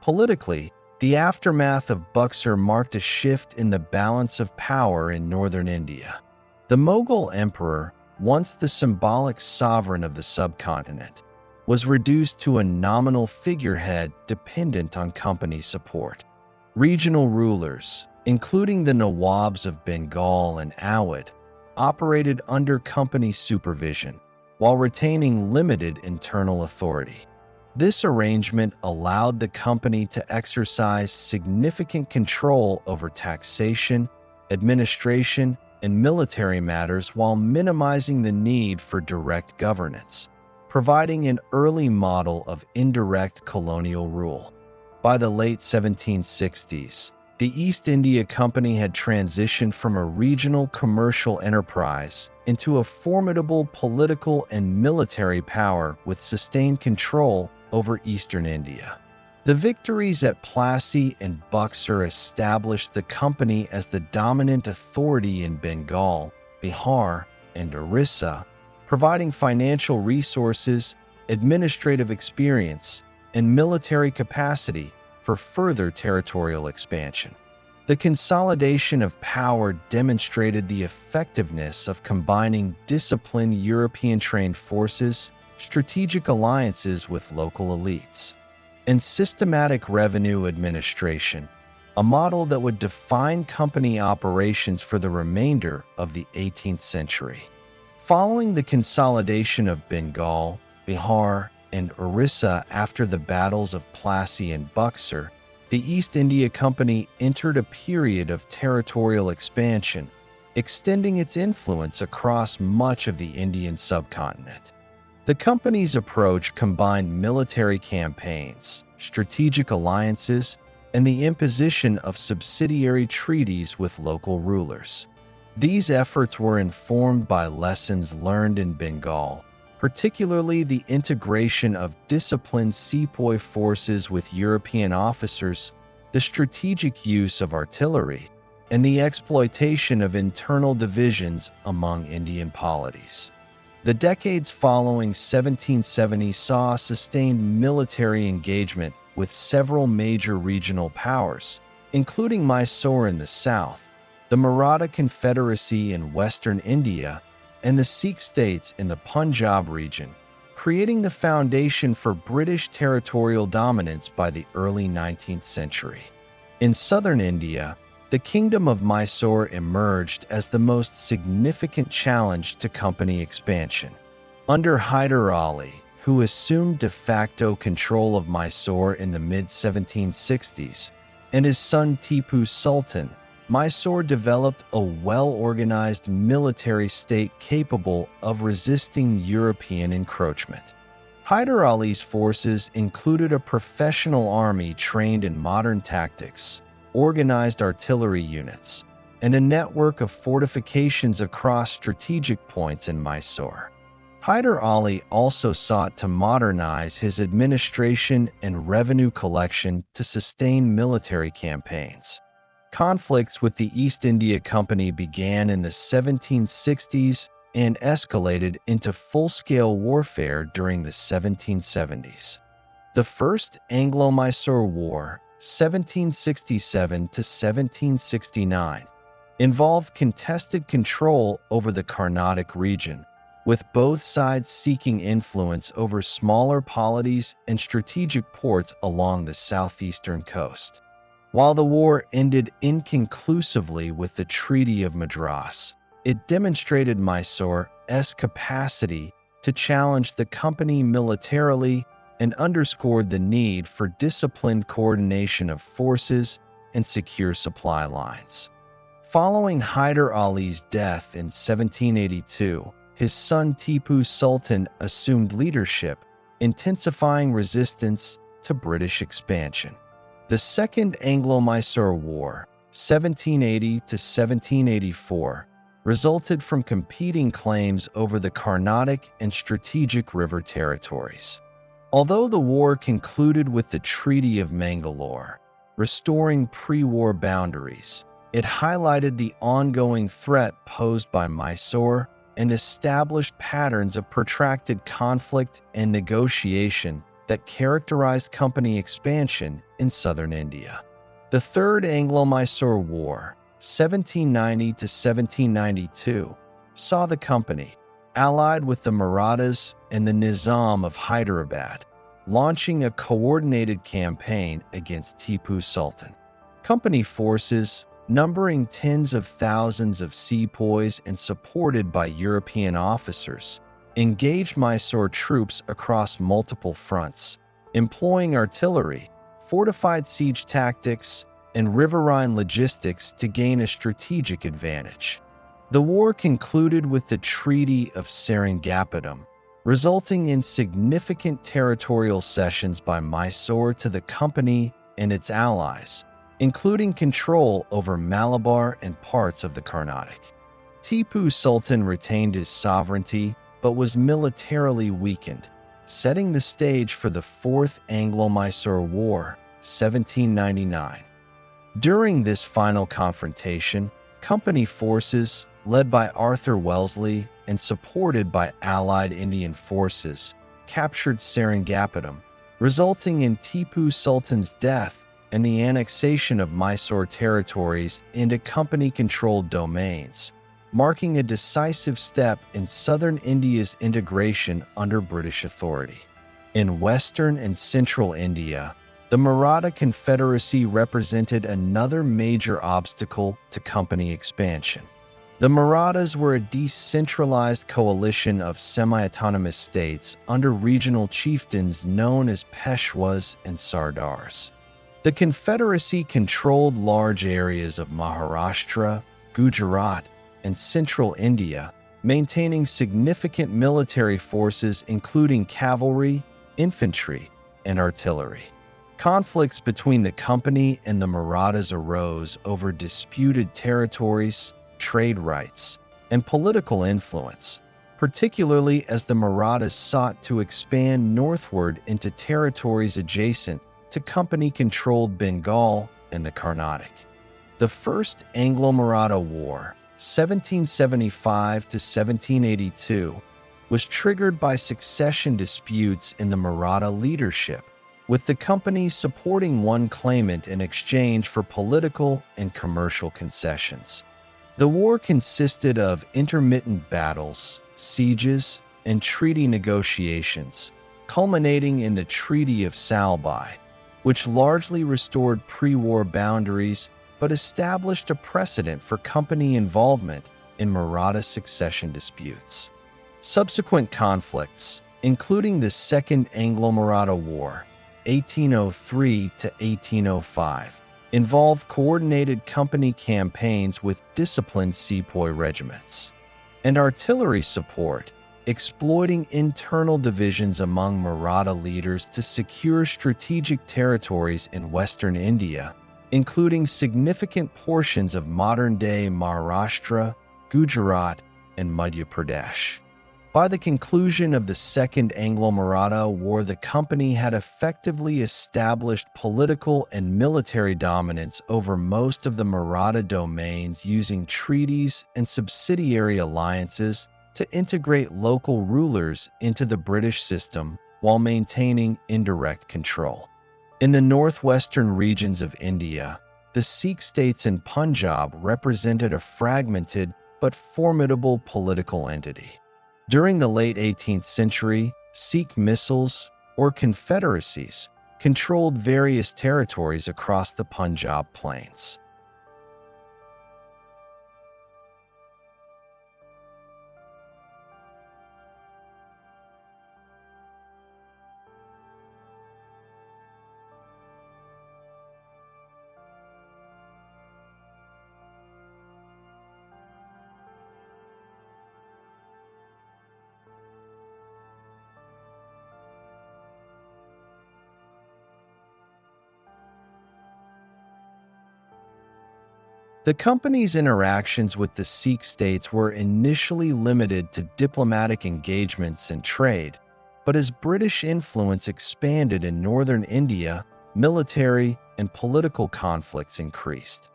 Politically, the aftermath of Buxar marked a shift in the balance of power in northern India. The Mughal emperor, once the symbolic sovereign of the subcontinent, was reduced to a nominal figurehead dependent on company support. Regional rulers, including the Nawabs of Bengal and Awadh, operated under company supervision while retaining limited internal authority. This arrangement allowed the company to exercise significant control over taxation, administration, and military matters while minimizing the need for direct governance, providing an early model of indirect colonial rule. By the late 1760s, the East India Company had transitioned from a regional commercial enterprise into a formidable political and military power with sustained control over eastern India. The victories at Plassey and Buxar established the company as the dominant authority in Bengal, Bihar, and Orissa, providing financial resources, administrative experience, and military capacity for further territorial expansion. The consolidation of power demonstrated the effectiveness of combining disciplined European-trained forces, strategic alliances with local elites, and systematic revenue administration, a model that would define company operations for the remainder of the 18th century. Following the consolidation of Bengal, Bihar, and Orissa after the battles of Plassey and Buxar, the East India Company entered a period of territorial expansion, extending its influence across much of the Indian subcontinent. The company's approach combined military campaigns, strategic alliances, and the imposition of subsidiary treaties with local rulers. These efforts were informed by lessons learned in Bengal, particularly the integration of disciplined sepoy forces with European officers, the strategic use of artillery, and the exploitation of internal divisions among Indian polities. The decades following 1770 saw sustained military engagement with several major regional powers, including Mysore in the south, the Maratha Confederacy in western India, and the Sikh states in the Punjab region, creating the foundation for British territorial dominance by the early 19th century. In southern India, the Kingdom of Mysore emerged as the most significant challenge to company expansion. Under Hyder Ali, who assumed de facto control of Mysore in the mid-1760s, and his son Tipu Sultan, Mysore developed a well-organized military state capable of resisting European encroachment. Hyder Ali's forces included a professional army trained in modern tactics, organized artillery units, and a network of fortifications across strategic points in Mysore. Hyder Ali also sought to modernize his administration and revenue collection to sustain military campaigns. Conflicts with the East India Company began in the 1760s and escalated into full-scale warfare during the 1770s. The First Anglo-Mysore War, 1767 to 1769, involved contested control over the Carnatic region, with both sides seeking influence over smaller polities and strategic ports along the southeastern coast. While the war ended inconclusively with the Treaty of Madras, it demonstrated Mysore's capacity to challenge the company militarily and underscored the need for disciplined coordination of forces and secure supply lines. Following Hyder Ali's death in 1782, his son Tipu Sultan assumed leadership, intensifying resistance to British expansion. The Second Anglo-Mysore War, 1780 to 1784, resulted from competing claims over the Carnatic and strategic river territories. Although the war concluded with the Treaty of Mangalore, restoring pre-war boundaries, it highlighted the ongoing threat posed by Mysore and established patterns of protracted conflict and negotiation that characterized company expansion in southern India. The Third Anglo-Mysore War, 1790 to 1792, saw the company, allied with the Marathas and the Nizam of Hyderabad, launching a coordinated campaign against Tipu Sultan. Company forces, numbering tens of thousands of sepoys and supported by European officers, engaged Mysore troops across multiple fronts, employing artillery, fortified siege tactics, and riverine logistics to gain a strategic advantage. The war concluded with the Treaty of Seringapatam, resulting in significant territorial cessions by Mysore to the company and its allies, including control over Malabar and parts of the Carnatic. Tipu Sultan retained his sovereignty but was militarily weakened, setting the stage for the Fourth Anglo-Mysore War, 1799. During this final confrontation, company forces, led by Arthur Wellesley and supported by allied Indian forces, captured Seringapatam, resulting in Tipu Sultan's death and the annexation of Mysore territories into company-controlled domains, marking a decisive step in southern India's integration under British authority. In western and central India, the Maratha Confederacy represented another major obstacle to company expansion. The Marathas were a decentralized coalition of semi-autonomous states under regional chieftains known as Peshwas and Sardars. The Confederacy controlled large areas of Maharashtra, Gujarat, and central India, maintaining significant military forces including cavalry, infantry, and artillery. Conflicts between the company and the Marathas arose over disputed territories, trade rights, and political influence, particularly as the Marathas sought to expand northward into territories adjacent to company-controlled Bengal and the Carnatic. The First Anglo-Maratha War, 1775 to 1782, was triggered by succession disputes in the Maratha leadership, with the company supporting one claimant in exchange for political and commercial concessions. The war consisted of intermittent battles, sieges, and treaty negotiations, culminating in the Treaty of Salbai, which largely restored pre-war boundaries but established a precedent for company involvement in Maratha succession disputes. Subsequent conflicts, including the Second Anglo-Maratha War, 1803 to 1805, involved coordinated company campaigns with disciplined sepoy regiments, and artillery support, exploiting internal divisions among Maratha leaders to secure strategic territories in western India, including significant portions of modern-day Maharashtra, Gujarat, and Madhya Pradesh. By the conclusion of the Second Anglo-Maratha War, the company had effectively established political and military dominance over most of the Maratha domains, using treaties and subsidiary alliances to integrate local rulers into the British system while maintaining indirect control. In the northwestern regions of India, the Sikh states in Punjab represented a fragmented but formidable political entity. During the late 18th century, Sikh missals, or confederacies, controlled various territories across the Punjab plains. The company's interactions with the Sikh states were initially limited to diplomatic engagements and trade, but as British influence expanded in northern India, military and political conflicts increased.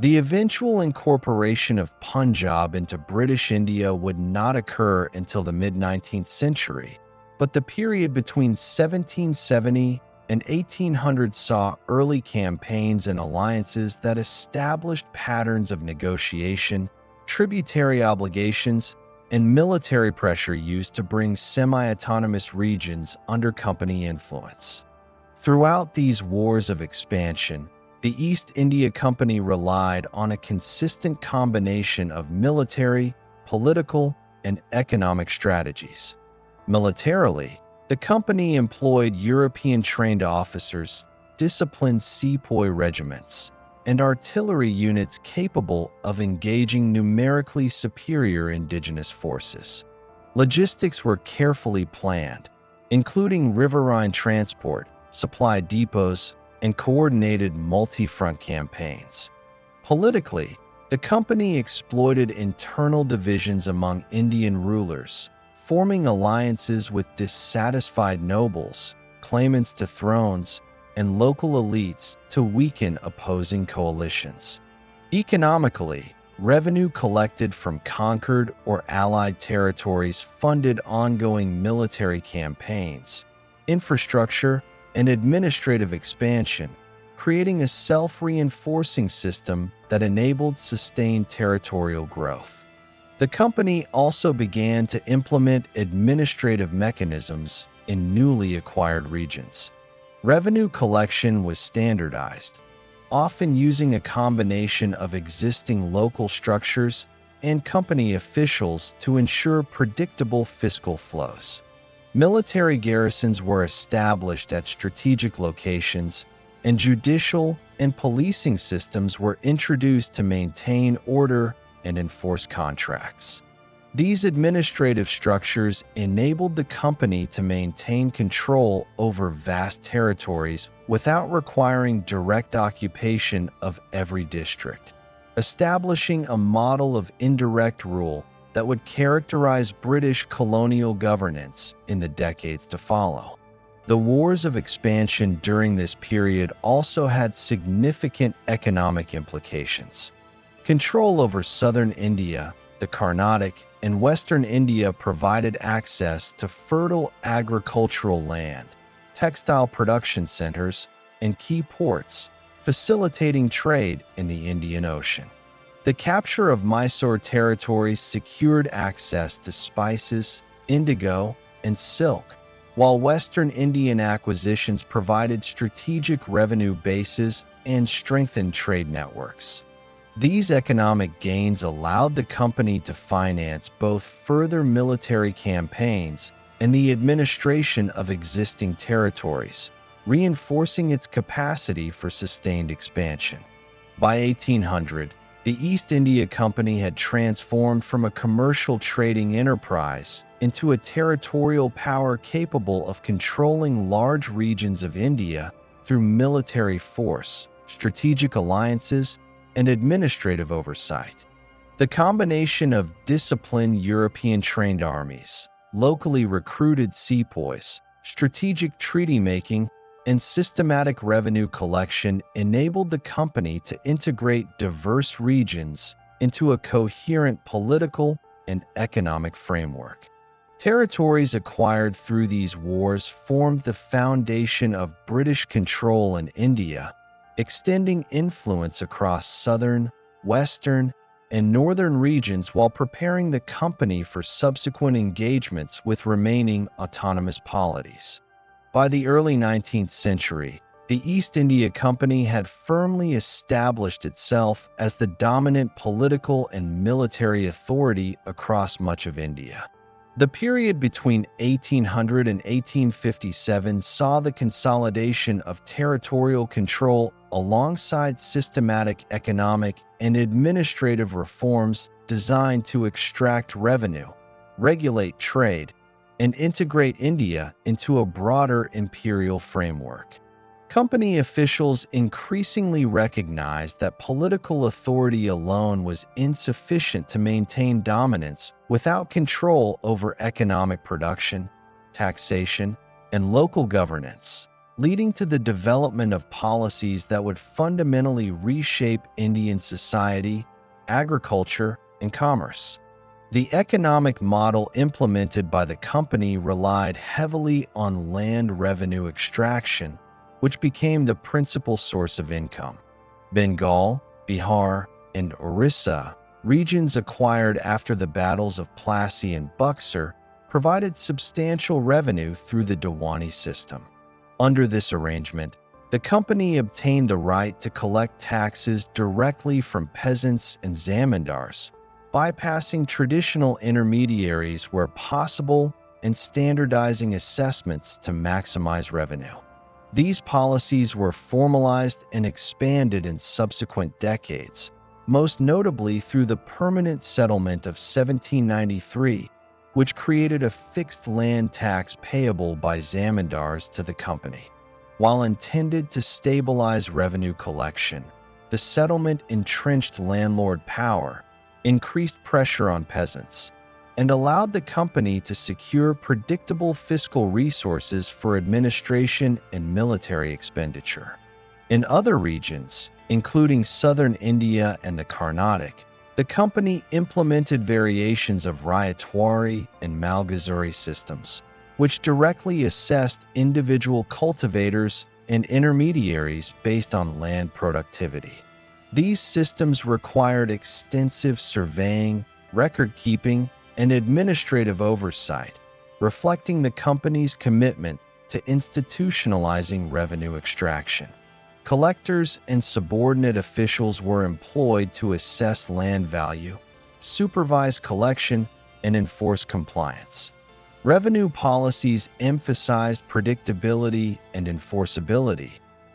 The eventual incorporation of Punjab into British India would not occur until the mid-19th century, but the period between 1770 and 1800 saw early campaigns and alliances that established patterns of negotiation, tributary obligations, and military pressure used to bring semi-autonomous regions under company influence. Throughout these wars of expansion, the East India Company relied on a consistent combination of military, political, and economic strategies. Militarily, the company employed European-trained officers, disciplined sepoy regiments, and artillery units capable of engaging numerically superior indigenous forces. Logistics were carefully planned, including riverine transport, supply depots, and coordinated multi-front campaigns. Politically, the company exploited internal divisions among Indian rulers, forming alliances with dissatisfied nobles, claimants to thrones, and local elites to weaken opposing coalitions. Economically, revenue collected from conquered or allied territories funded ongoing military campaigns, infrastructure, and administrative expansion, creating a self-reinforcing system that enabled sustained territorial growth. The company also began to implement administrative mechanisms in newly acquired regions. Revenue collection was standardized, often using a combination of existing local structures and company officials to ensure predictable fiscal flows. Military garrisons were established at strategic locations, and judicial and policing systems were introduced to maintain order and enforce contracts. These administrative structures enabled the company to maintain control over vast territories without requiring direct occupation of every district, establishing a model of indirect rule that would characterize British colonial governance in the decades to follow. The wars of expansion during this period also had significant economic implications. Control over southern India, the Carnatic, and western India provided access to fertile agricultural land, textile production centers, and key ports, facilitating trade in the Indian Ocean. The capture of Mysore territories secured access to spices, indigo, and silk, while Western Indian acquisitions provided strategic revenue bases and strengthened trade networks. These economic gains allowed the company to finance both further military campaigns and the administration of existing territories, reinforcing its capacity for sustained expansion. By 1800, the East India Company had transformed from a commercial trading enterprise into a territorial power capable of controlling large regions of India through military force, strategic alliances, and administrative oversight. The combination of disciplined European-trained armies, locally recruited sepoys, strategic treaty-making, and systematic revenue collection enabled the company to integrate diverse regions into a coherent political and economic framework. Territories acquired through these wars formed the foundation of British control in India, extending influence across southern, western, and northern regions while preparing the company for subsequent engagements with remaining autonomous polities. By the early 19th century, the East India Company had firmly established itself as the dominant political and military authority across much of India. The period between 1800 and 1857 saw the consolidation of territorial control alongside systematic economic and administrative reforms designed to extract revenue, regulate trade, and integrate India into a broader imperial framework. Company officials increasingly recognized that political authority alone was insufficient to maintain dominance without control over economic production, taxation, and local governance, leading to the development of policies that would fundamentally reshape Indian society, agriculture, and commerce. The economic model implemented by the company relied heavily on land revenue extraction, which became the principal source of income. Bengal, Bihar, and Orissa, regions acquired after the battles of Plassey and Buxar, provided substantial revenue through the Diwani system. Under this arrangement, the company obtained the right to collect taxes directly from peasants and zamindars, bypassing traditional intermediaries where possible and standardizing assessments to maximize revenue. These policies were formalized and expanded in subsequent decades, most notably through the Permanent Settlement of 1793, which created a fixed land tax payable by zamindars to the company. While intended to stabilize revenue collection, the settlement entrenched landlord power, increased pressure on peasants, and allowed the company to secure predictable fiscal resources for administration and military expenditure. In other regions, including southern India and the Carnatic, the company implemented variations of Ryotwari and Malguzari systems, which directly assessed individual cultivators and intermediaries based on land productivity. These systems required extensive surveying, record-keeping, and administrative oversight, reflecting the company's commitment to institutionalizing revenue extraction. Collectors and subordinate officials were employed to assess land value, supervise collection, and enforce compliance. Revenue policies emphasized predictability and enforceability,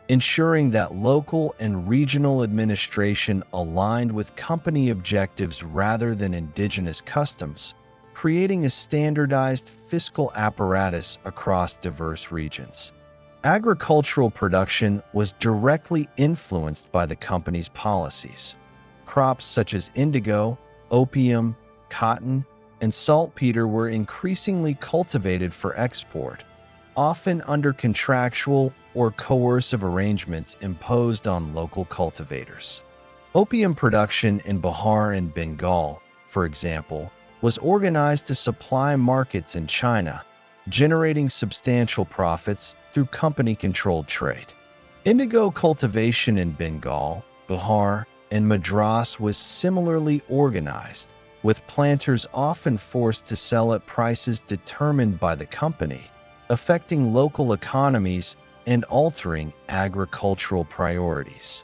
ensuring that local and regional administration aligned with company objectives rather than indigenous customs, creating a standardized fiscal apparatus across diverse regions. Agricultural production was directly influenced by the company's policies. Crops such as indigo, opium, cotton, and saltpeter were increasingly cultivated for export, often under contractual or coercive arrangements imposed on local cultivators. Opium production in Bihar and Bengal, for example, was organized to supply markets in China, generating substantial profits through company-controlled trade. Indigo cultivation in Bengal, Bihar, and Madras was similarly organized, with planters often forced to sell at prices determined by the company, affecting local economies and altering agricultural priorities.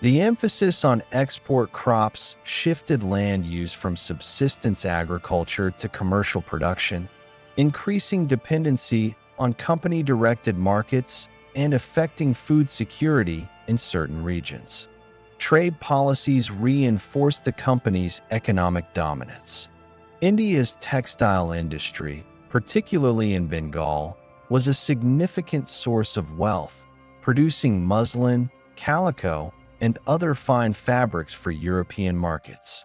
The emphasis on export crops shifted land use from subsistence agriculture to commercial production, increasing dependency on company-directed markets and affecting food security in certain regions. Trade policies reinforced the company's economic dominance. India's textile industry, particularly in Bengal, was a significant source of wealth, producing muslin, calico, and other fine fabrics for European markets.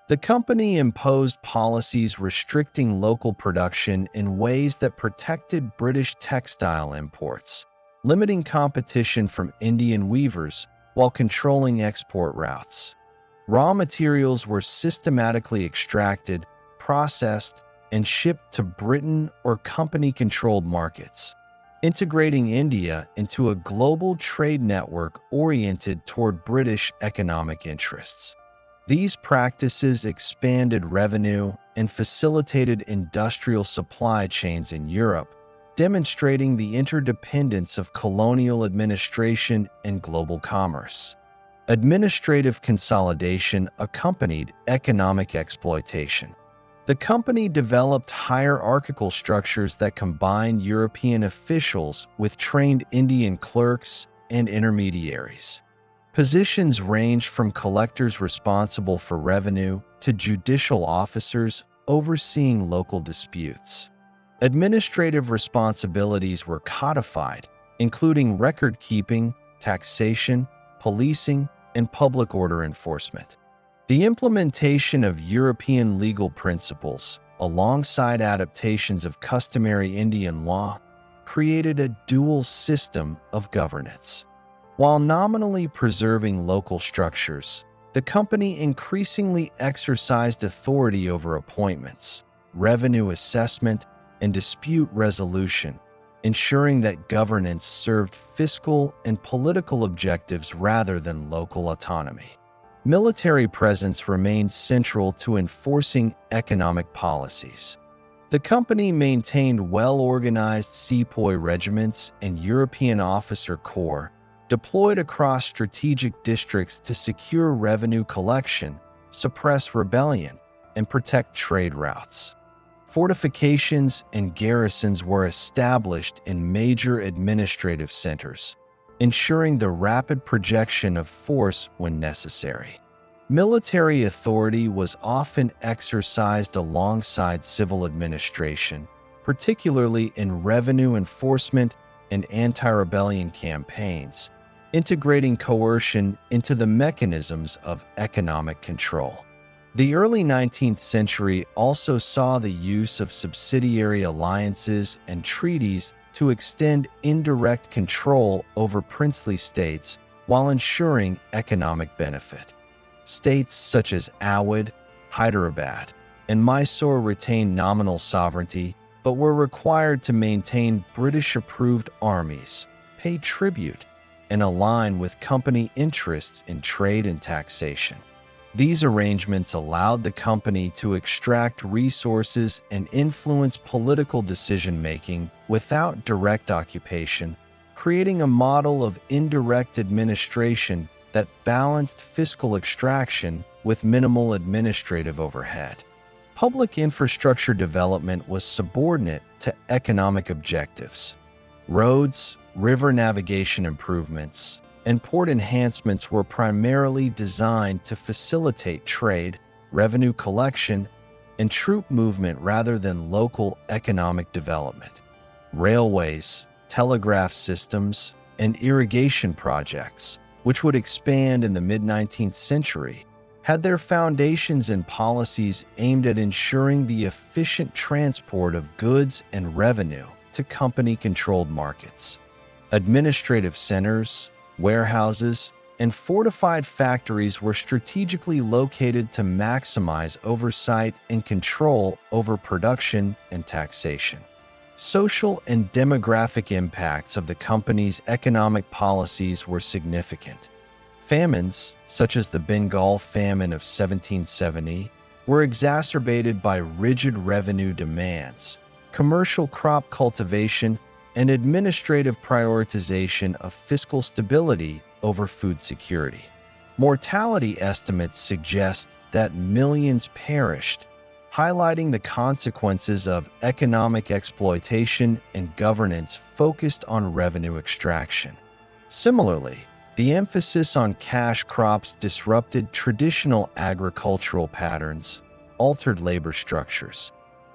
The company imposed policies restricting local production in ways that protected British textile imports, limiting competition from Indian weavers while controlling export routes. Raw materials were systematically extracted, processed, and shipped to Britain or company-controlled markets, integrating India into a global trade network oriented toward British economic interests. These practices expanded revenue and facilitated industrial supply chains in Europe, demonstrating the interdependence of colonial administration and global commerce. Administrative consolidation accompanied economic exploitation. The company developed hierarchical structures that combined European officials with trained Indian clerks and intermediaries. Positions ranged from collectors responsible for revenue to judicial officers overseeing local disputes. Administrative responsibilities were codified, including record-keeping, taxation, policing, and public order enforcement. The implementation of European legal principles, alongside adaptations of customary Indian law, created a dual system of governance. While nominally preserving local structures, the company increasingly exercised authority over appointments, revenue assessment, and dispute resolution, ensuring that governance served fiscal and political objectives rather than local autonomy. Military presence remained central to enforcing economic policies. The company maintained well-organized sepoy regiments and European officer corps deployed across strategic districts to secure revenue collection, suppress rebellion, and protect trade routes. Fortifications and garrisons were established in major administrative centers, ensuring the rapid projection of force when necessary. Military authority was often exercised alongside civil administration, particularly in revenue enforcement and anti-rebellion campaigns, integrating coercion into the mechanisms of economic control. The early 19th century also saw the use of subsidiary alliances and treaties to extend indirect control over princely states while ensuring economic benefit. States such as Awadh, Hyderabad, and Mysore retained nominal sovereignty but were required to maintain British-approved armies, pay tribute, and align with company interests in trade and taxation. These arrangements allowed the company to extract resources and influence political decision-making without direct occupation, creating a model of indirect administration that balanced fiscal extraction with minimal administrative overhead. Public infrastructure development was subordinate to economic objectives. Roads, river navigation improvements, and port enhancements were primarily designed to facilitate trade, revenue collection, and troop movement rather than local economic development. Railways, telegraph systems, and irrigation projects, which would expand in the mid-19th century, had their foundations in policies aimed at ensuring the efficient transport of goods and revenue to company-controlled markets. Administrative centers, warehouses, and fortified factories were strategically located to maximize oversight and control over production and taxation. Social and demographic impacts of the company's economic policies were significant. Famines, such as the Bengal famine of 1770, were exacerbated by rigid revenue demands, commercial crop cultivation, and administrative prioritization of fiscal stability over food security. Mortality estimates suggest that millions perished, highlighting the consequences of economic exploitation and governance focused on revenue extraction. Similarly, the emphasis on cash crops disrupted traditional agricultural patterns, altered labor structures,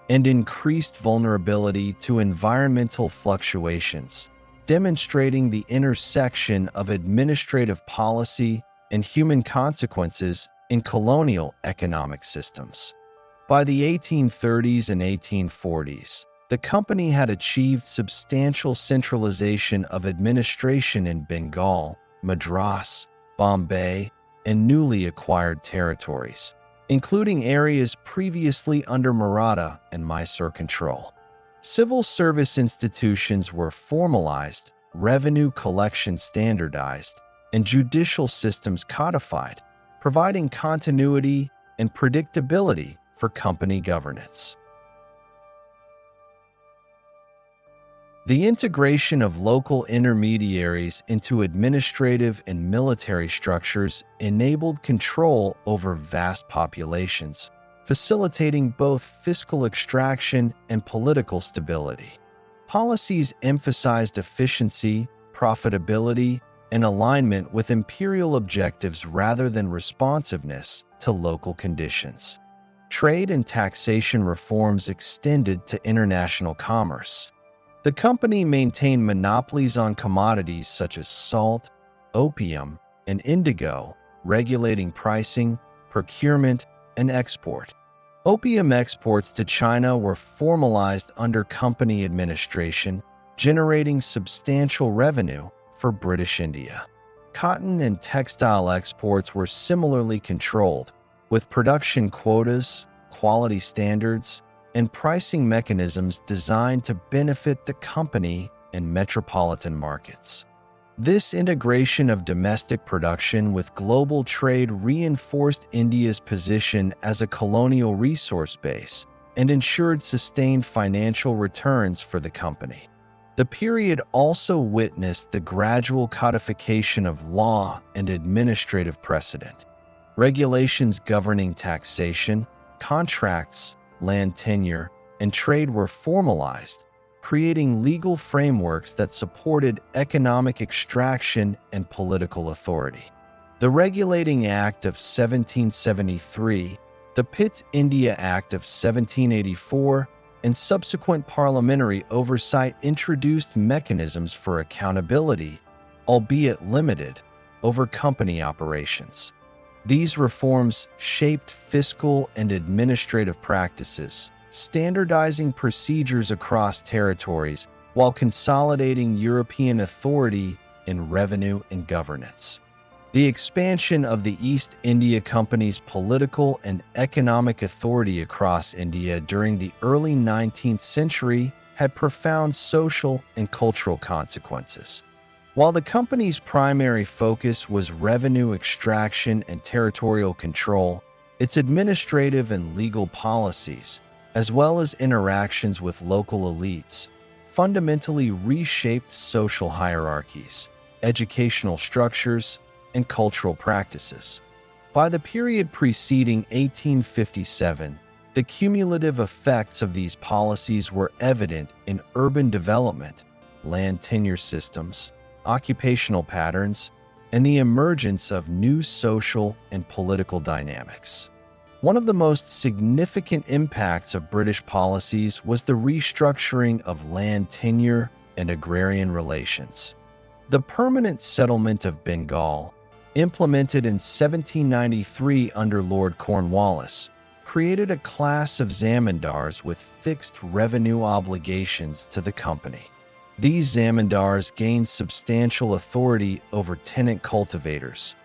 and increased vulnerability to environmental fluctuations, demonstrating the intersection of administrative policy and human consequences in colonial economic systems. By the 1830s and 1840s, the company had achieved substantial centralization of administration in Bengal, Madras, Bombay, and newly acquired territories, including areas previously under Maratha and Mysore control. Civil service institutions were formalized, revenue collection standardized, and judicial systems codified, providing continuity and predictability for company governance. The integration of local intermediaries into administrative and military structures enabled control over vast populations, facilitating both fiscal extraction and political stability. Policies emphasized efficiency, profitability, and alignment with imperial objectives rather than responsiveness to local conditions. Trade and taxation reforms extended to international commerce. The company maintained monopolies on commodities such as salt, opium, and indigo, regulating pricing, procurement, and export. Opium exports to China were formalized under company administration, generating substantial revenue for British India. Cotton and textile exports were similarly controlled, with production quotas, quality standards, and pricing mechanisms designed to benefit the company in metropolitan markets. This integration of domestic production with global trade reinforced India's position as a colonial resource base and ensured sustained financial returns for the company. The period also witnessed the gradual codification of law and administrative precedent. Regulations governing taxation, contracts, land tenure, and trade were formalized, creating legal frameworks that supported economic extraction and political authority. The Regulating Act of 1773, the Pitt's India Act of 1784, and subsequent parliamentary oversight introduced mechanisms for accountability, albeit limited, over company operations. These reforms shaped fiscal and administrative practices, standardizing procedures across territories while consolidating European authority in revenue and governance. The expansion of the East India Company's political and economic authority across India during the early 19th century had profound social and cultural consequences. While the company's primary focus was revenue extraction and territorial control, its administrative and legal policies, as well as interactions with local elites, fundamentally reshaped social hierarchies, educational structures, and cultural practices. By the period preceding 1857, the cumulative effects of these policies were evident in urban development, land tenure systems, occupational patterns, and the emergence of new social and political dynamics. One of the most significant impacts of British policies was the restructuring of land tenure and agrarian relations. The permanent settlement of Bengal, implemented in 1793 under Lord Cornwallis, created a class of zamindars with fixed revenue obligations to the company. These zamindars gained substantial authority over tenant cultivators,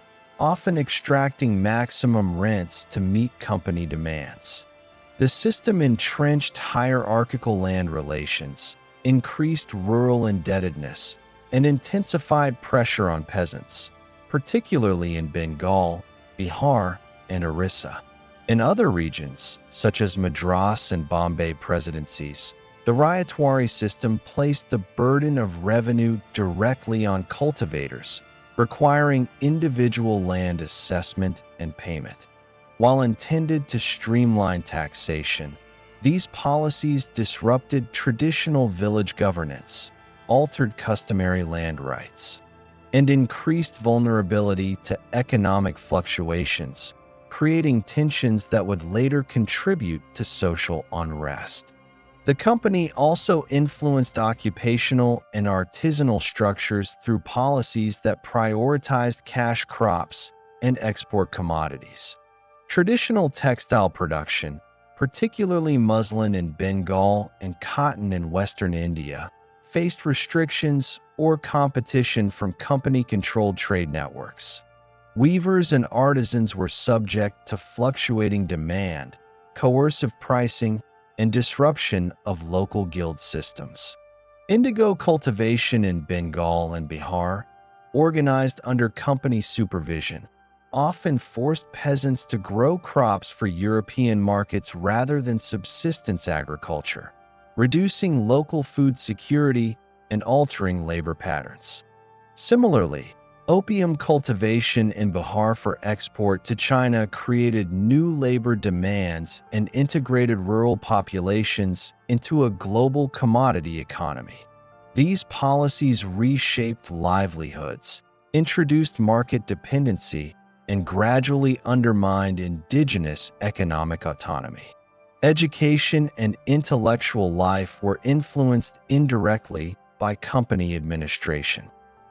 often extracting maximum rents to meet company demands. The system entrenched hierarchical land relations, increased rural indebtedness, and intensified pressure on peasants, particularly in Bengal, Bihar, and Orissa. In other regions, such as Madras and Bombay presidencies, the Ryotwari system placed the burden of revenue directly on cultivators, requiring individual land assessment and payment. While intended to streamline taxation, these policies disrupted traditional village governance, altered customary land rights, and increased vulnerability to economic fluctuations, creating tensions that would later contribute to social unrest. The company also influenced occupational and artisanal structures through policies that prioritized cash crops and export commodities. Traditional textile production, particularly muslin in Bengal and cotton in Western India, faced restrictions or competition from company-controlled trade networks. Weavers and artisans were subject to fluctuating demand, coercive pricing, and disruption of local guild systems. Indigo cultivation in Bengal and Bihar, organized under company supervision, often forced peasants to grow crops for European markets rather than subsistence agriculture, reducing local food security and altering labor patterns. Similarly, opium cultivation in Bihar for export to China created new labor demands and integrated rural populations into a global commodity economy. These policies reshaped livelihoods, introduced market dependency, and gradually undermined indigenous economic autonomy. Education and intellectual life were influenced indirectly by company administration.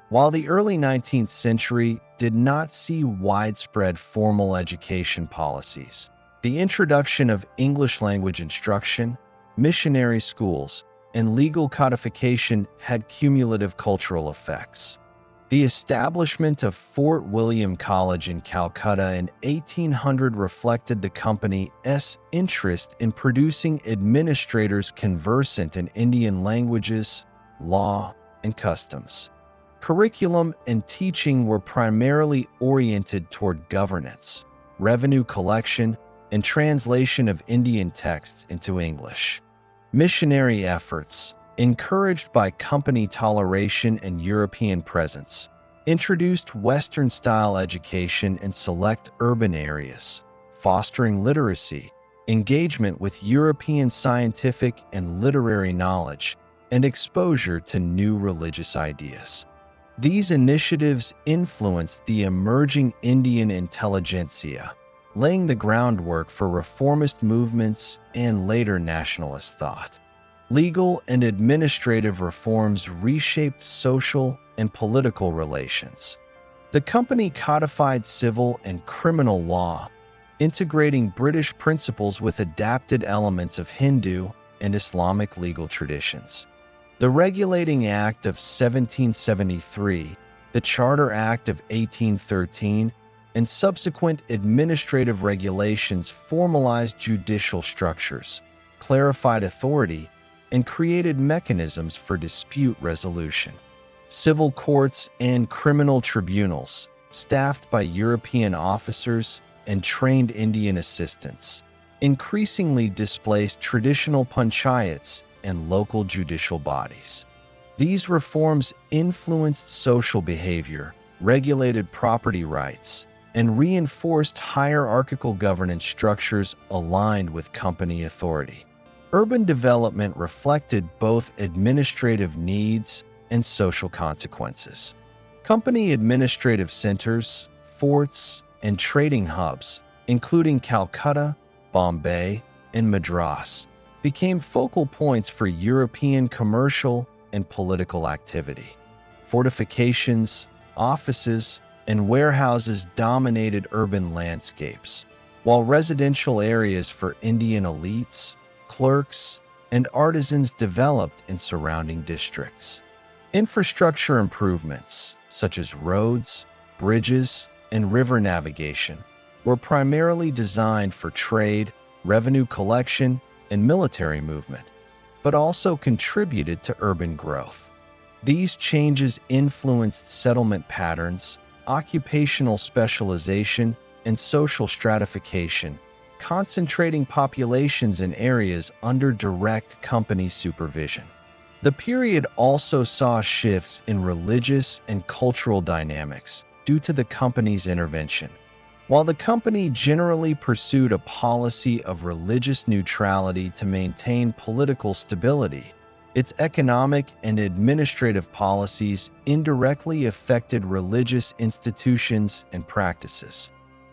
While the early 19th century did not see widespread formal education policies, the introduction of English language instruction, missionary schools, and legal codification had cumulative cultural effects. The establishment of Fort William College in Calcutta in 1800 reflected the company's interest in producing administrators conversant in Indian languages, law, and customs. Curriculum and teaching were primarily oriented toward governance, revenue collection, and translation of Indian texts into English. Missionary efforts, encouraged by company toleration and European presence, introduced Western-style education in select urban areas, fostering literacy, engagement with European scientific and literary knowledge, and exposure to new religious ideas. These initiatives influenced the emerging Indian intelligentsia, laying the groundwork for reformist movements and later nationalist thought. Legal and administrative reforms reshaped social and political relations. The company codified civil and criminal law, integrating British principles with adapted elements of Hindu and Islamic legal traditions. The Regulating Act of 1773, the Charter Act of 1813, and subsequent administrative regulations formalized judicial structures, clarified authority, and created mechanisms for dispute resolution. Civil courts and criminal tribunals, staffed by European officers and trained Indian assistants, increasingly displaced traditional panchayats and local judicial bodies. These reforms influenced social behavior, regulated property rights, and reinforced hierarchical governance structures aligned with company authority. Urban development reflected both administrative needs and social consequences. Company administrative centers, forts, and trading hubs, including Calcutta, Bombay, and Madras, became focal points for European commercial and political activity. Fortifications, offices, and warehouses dominated urban landscapes, while residential areas for Indian elites, clerks, and artisans developed in surrounding districts. Infrastructure improvements, such as roads, bridges, and river navigation, were primarily designed for trade, revenue collection, and military movement, but also contributed to urban growth. These changes influenced settlement patterns, occupational specialization, and social stratification, concentrating populations in areas under direct company supervision. The period also saw shifts in religious and cultural dynamics due to the company's intervention. While the company generally pursued a policy of religious neutrality to maintain political stability, its economic and administrative policies indirectly affected religious institutions and practices.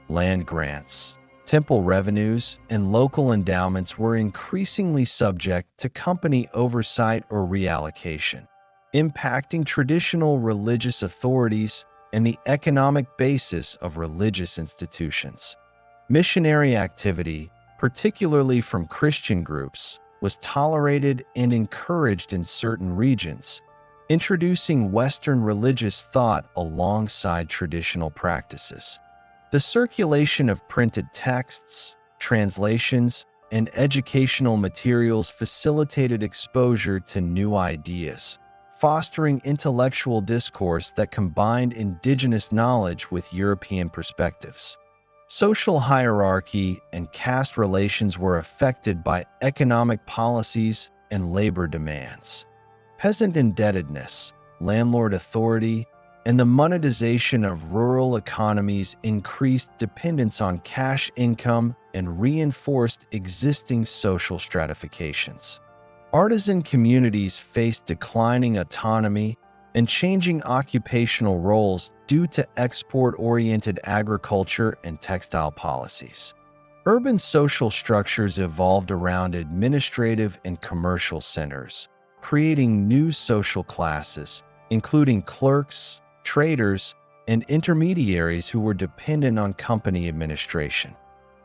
Land grants, temple revenues, and local endowments were increasingly subject to company oversight or reallocation, impacting traditional religious authorities and the economic basis of religious institutions. Missionary activity, particularly from Christian groups, was tolerated and encouraged in certain regions, introducing Western religious thought alongside traditional practices. The circulation of printed texts, translations, and educational materials facilitated exposure to new ideas, fostering intellectual discourse that combined indigenous knowledge with European perspectives. Social hierarchy and caste relations were affected by economic policies and labor demands. Peasant indebtedness, landlord authority, and the monetization of rural economies increased dependence on cash income and reinforced existing social stratifications. Artisan communities faced declining autonomy and changing occupational roles due to export-oriented agriculture and textile policies. Urban social structures evolved around administrative and commercial centers, creating new social classes, including clerks, traders, and intermediaries who were dependent on company administration.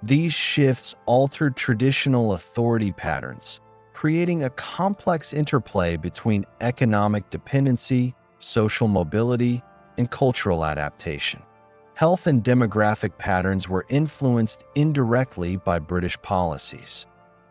These shifts altered traditional authority patterns, creating a complex interplay between economic dependency, social mobility, and cultural adaptation. Health and demographic patterns were influenced indirectly by British policies.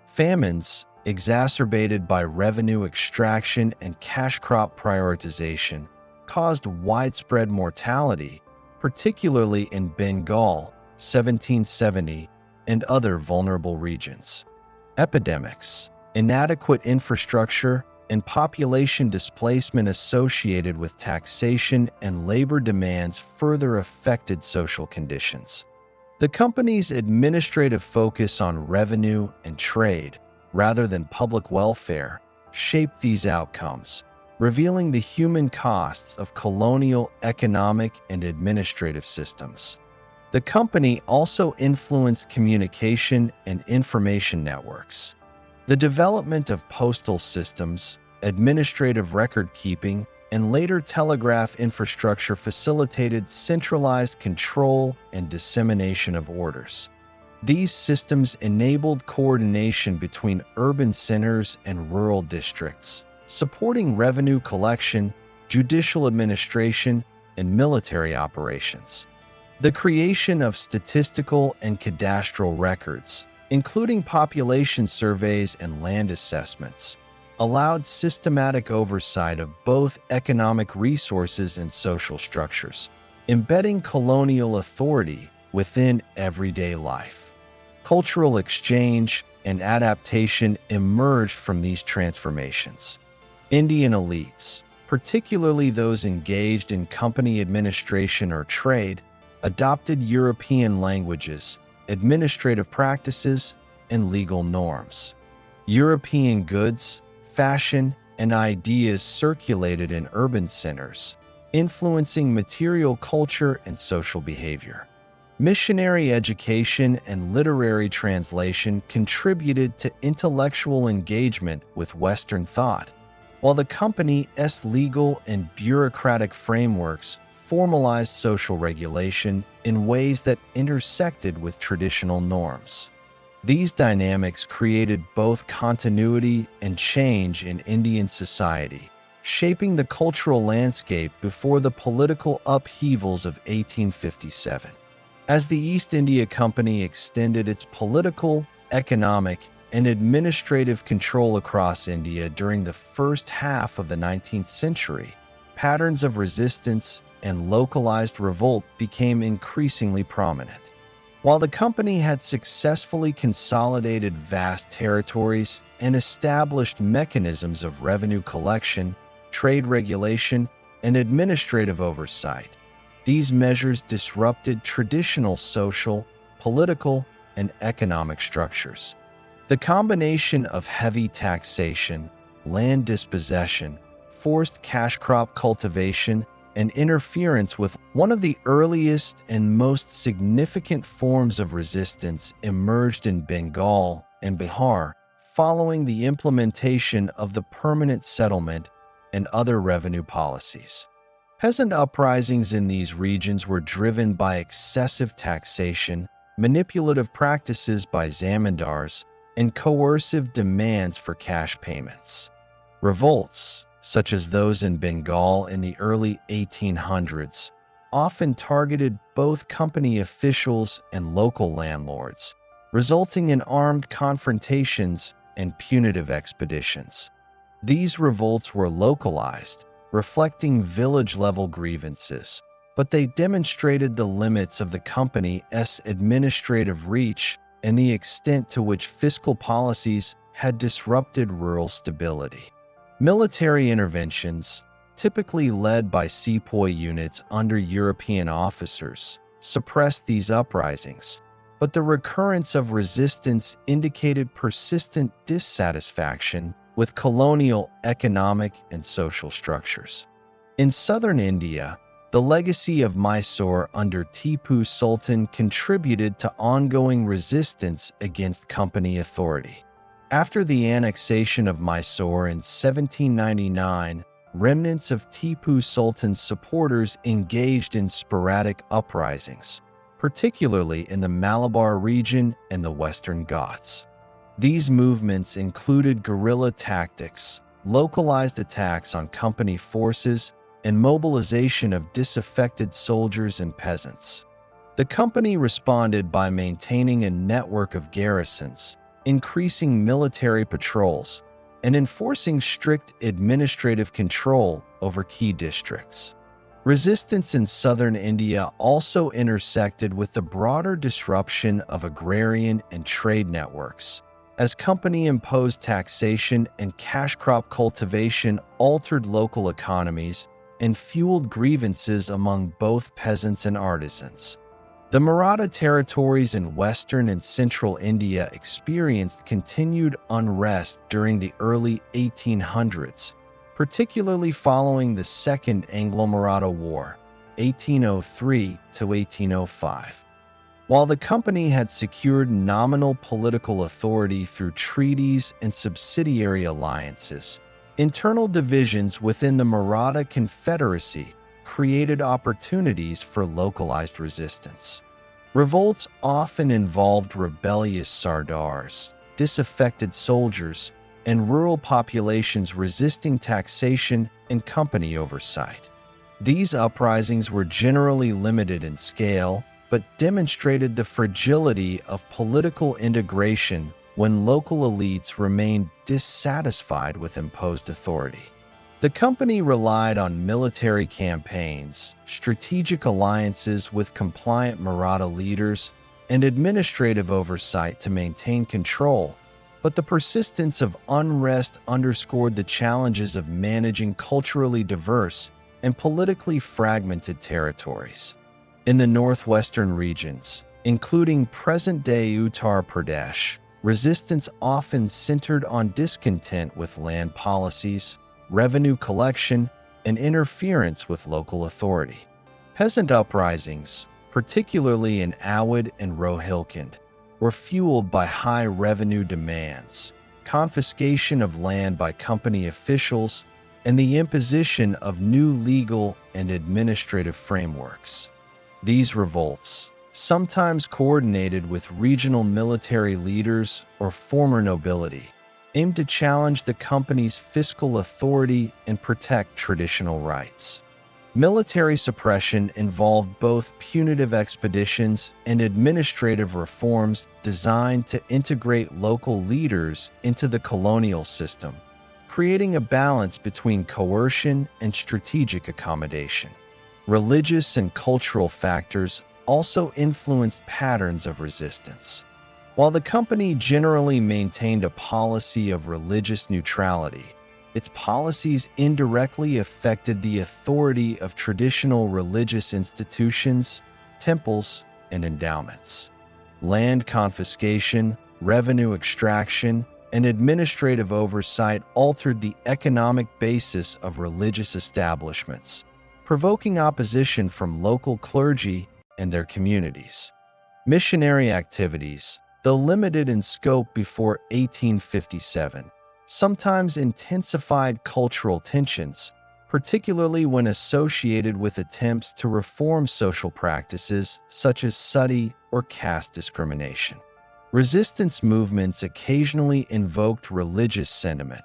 Famines, exacerbated by revenue extraction and cash crop prioritization, caused widespread mortality, particularly in Bengal, 1770, and other vulnerable regions. Epidemics, inadequate infrastructure, and population displacement associated with taxation and labor demands further affected social conditions. The company's administrative focus on revenue and trade, rather than public welfare, shaped these outcomes, revealing the human costs of colonial economic and administrative systems. The company also influenced communication and information networks. The development of postal systems, administrative record-keeping, and later telegraph infrastructure facilitated centralized control and dissemination of orders. These systems enabled coordination between urban centers and rural districts, supporting revenue collection, judicial administration, and military operations. The creation of statistical and cadastral records, including population surveys and land assessments, allowed systematic oversight of both economic resources and social structures, embedding colonial authority within everyday life. Cultural exchange and adaptation emerged from these transformations. Indian elites, particularly those engaged in company administration or trade, adopted European languages, administrative practices, and legal norms. European goods, fashion, and ideas circulated in urban centers, influencing material culture and social behavior. Missionary education and literary translation contributed to intellectual engagement with Western thought, while the company's legal and bureaucratic frameworks formalized social regulation in ways that intersected with traditional norms. These dynamics created both continuity and change in Indian society, shaping the cultural landscape before the political upheavals of 1857. As the East India Company extended its political, economic, and administrative control across India during the first half of the 19th century, patterns of resistance and localized revolt became increasingly prominent. While the company had successfully consolidated vast territories and established mechanisms of revenue collection, trade regulation, and administrative oversight, these measures disrupted traditional social, political, and economic structures. The combination of heavy taxation, land dispossession, forced cash crop cultivation, and interference with one of the earliest and most significant forms of resistance emerged in Bengal and Bihar following the implementation of the permanent settlement and other revenue policies. Peasant uprisings in these regions were driven by excessive taxation, manipulative practices by zamindars, and coercive demands for cash payments. Revolts, such as those in Bengal in the early 1800s, often targeted both company officials and local landlords, resulting in armed confrontations and punitive expeditions. These revolts were localized, reflecting village-level grievances, but they demonstrated the limits of the company's administrative reach and the extent to which fiscal policies had disrupted rural stability. Military interventions, typically led by sepoy units under European officers, suppressed these uprisings, but the recurrence of resistance indicated persistent dissatisfaction with colonial economic and social structures. In southern India, the legacy of Mysore under Tipu Sultan contributed to ongoing resistance against company authority. After the annexation of Mysore in 1799, remnants of Tipu Sultan's supporters engaged in sporadic uprisings, particularly in the Malabar region and the Western Ghats. These movements included guerrilla tactics, localized attacks on company forces, and mobilization of disaffected soldiers and peasants. The company responded by maintaining a network of garrisons, increasing military patrols, and enforcing strict administrative control over key districts. Resistance in southern India also intersected with the broader disruption of agrarian and trade networks, as company-imposed taxation and cash crop cultivation altered local economies and fueled grievances among both peasants and artisans. The Maratha territories in western and central India experienced continued unrest during the early 1800s, particularly following the Second Anglo-Maratha War, 1803 to 1805. While the company had secured nominal political authority through treaties and subsidiary alliances, internal divisions within the Maratha Confederacy created opportunities for localized resistance. Revolts often involved rebellious sardars, disaffected soldiers, and rural populations resisting taxation and company oversight. These uprisings were generally limited in scale, but demonstrated the fragility of political integration when local elites remained dissatisfied with imposed authority. The company relied on military campaigns, strategic alliances with compliant Maratha leaders, and administrative oversight to maintain control, but the persistence of unrest underscored the challenges of managing culturally diverse and politically fragmented territories. In the northwestern regions, including present-day Uttar Pradesh, resistance often centered on discontent with land policies, revenue collection, and interference with local authority. Peasant uprisings, particularly in Awadh and Rohilkhand, were fueled by high revenue demands, confiscation of land by company officials, and the imposition of new legal and administrative frameworks. These revolts, sometimes coordinated with regional military leaders or former nobility, aimed to challenge the company's fiscal authority and protect traditional rights. Military suppression involved both punitive expeditions and administrative reforms designed to integrate local leaders into the colonial system, creating a balance between coercion and strategic accommodation. Religious and cultural factors also influenced patterns of resistance. While the company generally maintained a policy of religious neutrality, its policies indirectly affected the authority of traditional religious institutions, temples, and endowments. Land confiscation, revenue extraction, and administrative oversight altered the economic basis of religious establishments, provoking opposition from local clergy and their communities. Missionary activities, though limited in scope before 1857, sometimes intensified cultural tensions, particularly when associated with attempts to reform social practices such as sati or caste discrimination. Resistance movements occasionally invoked religious sentiment,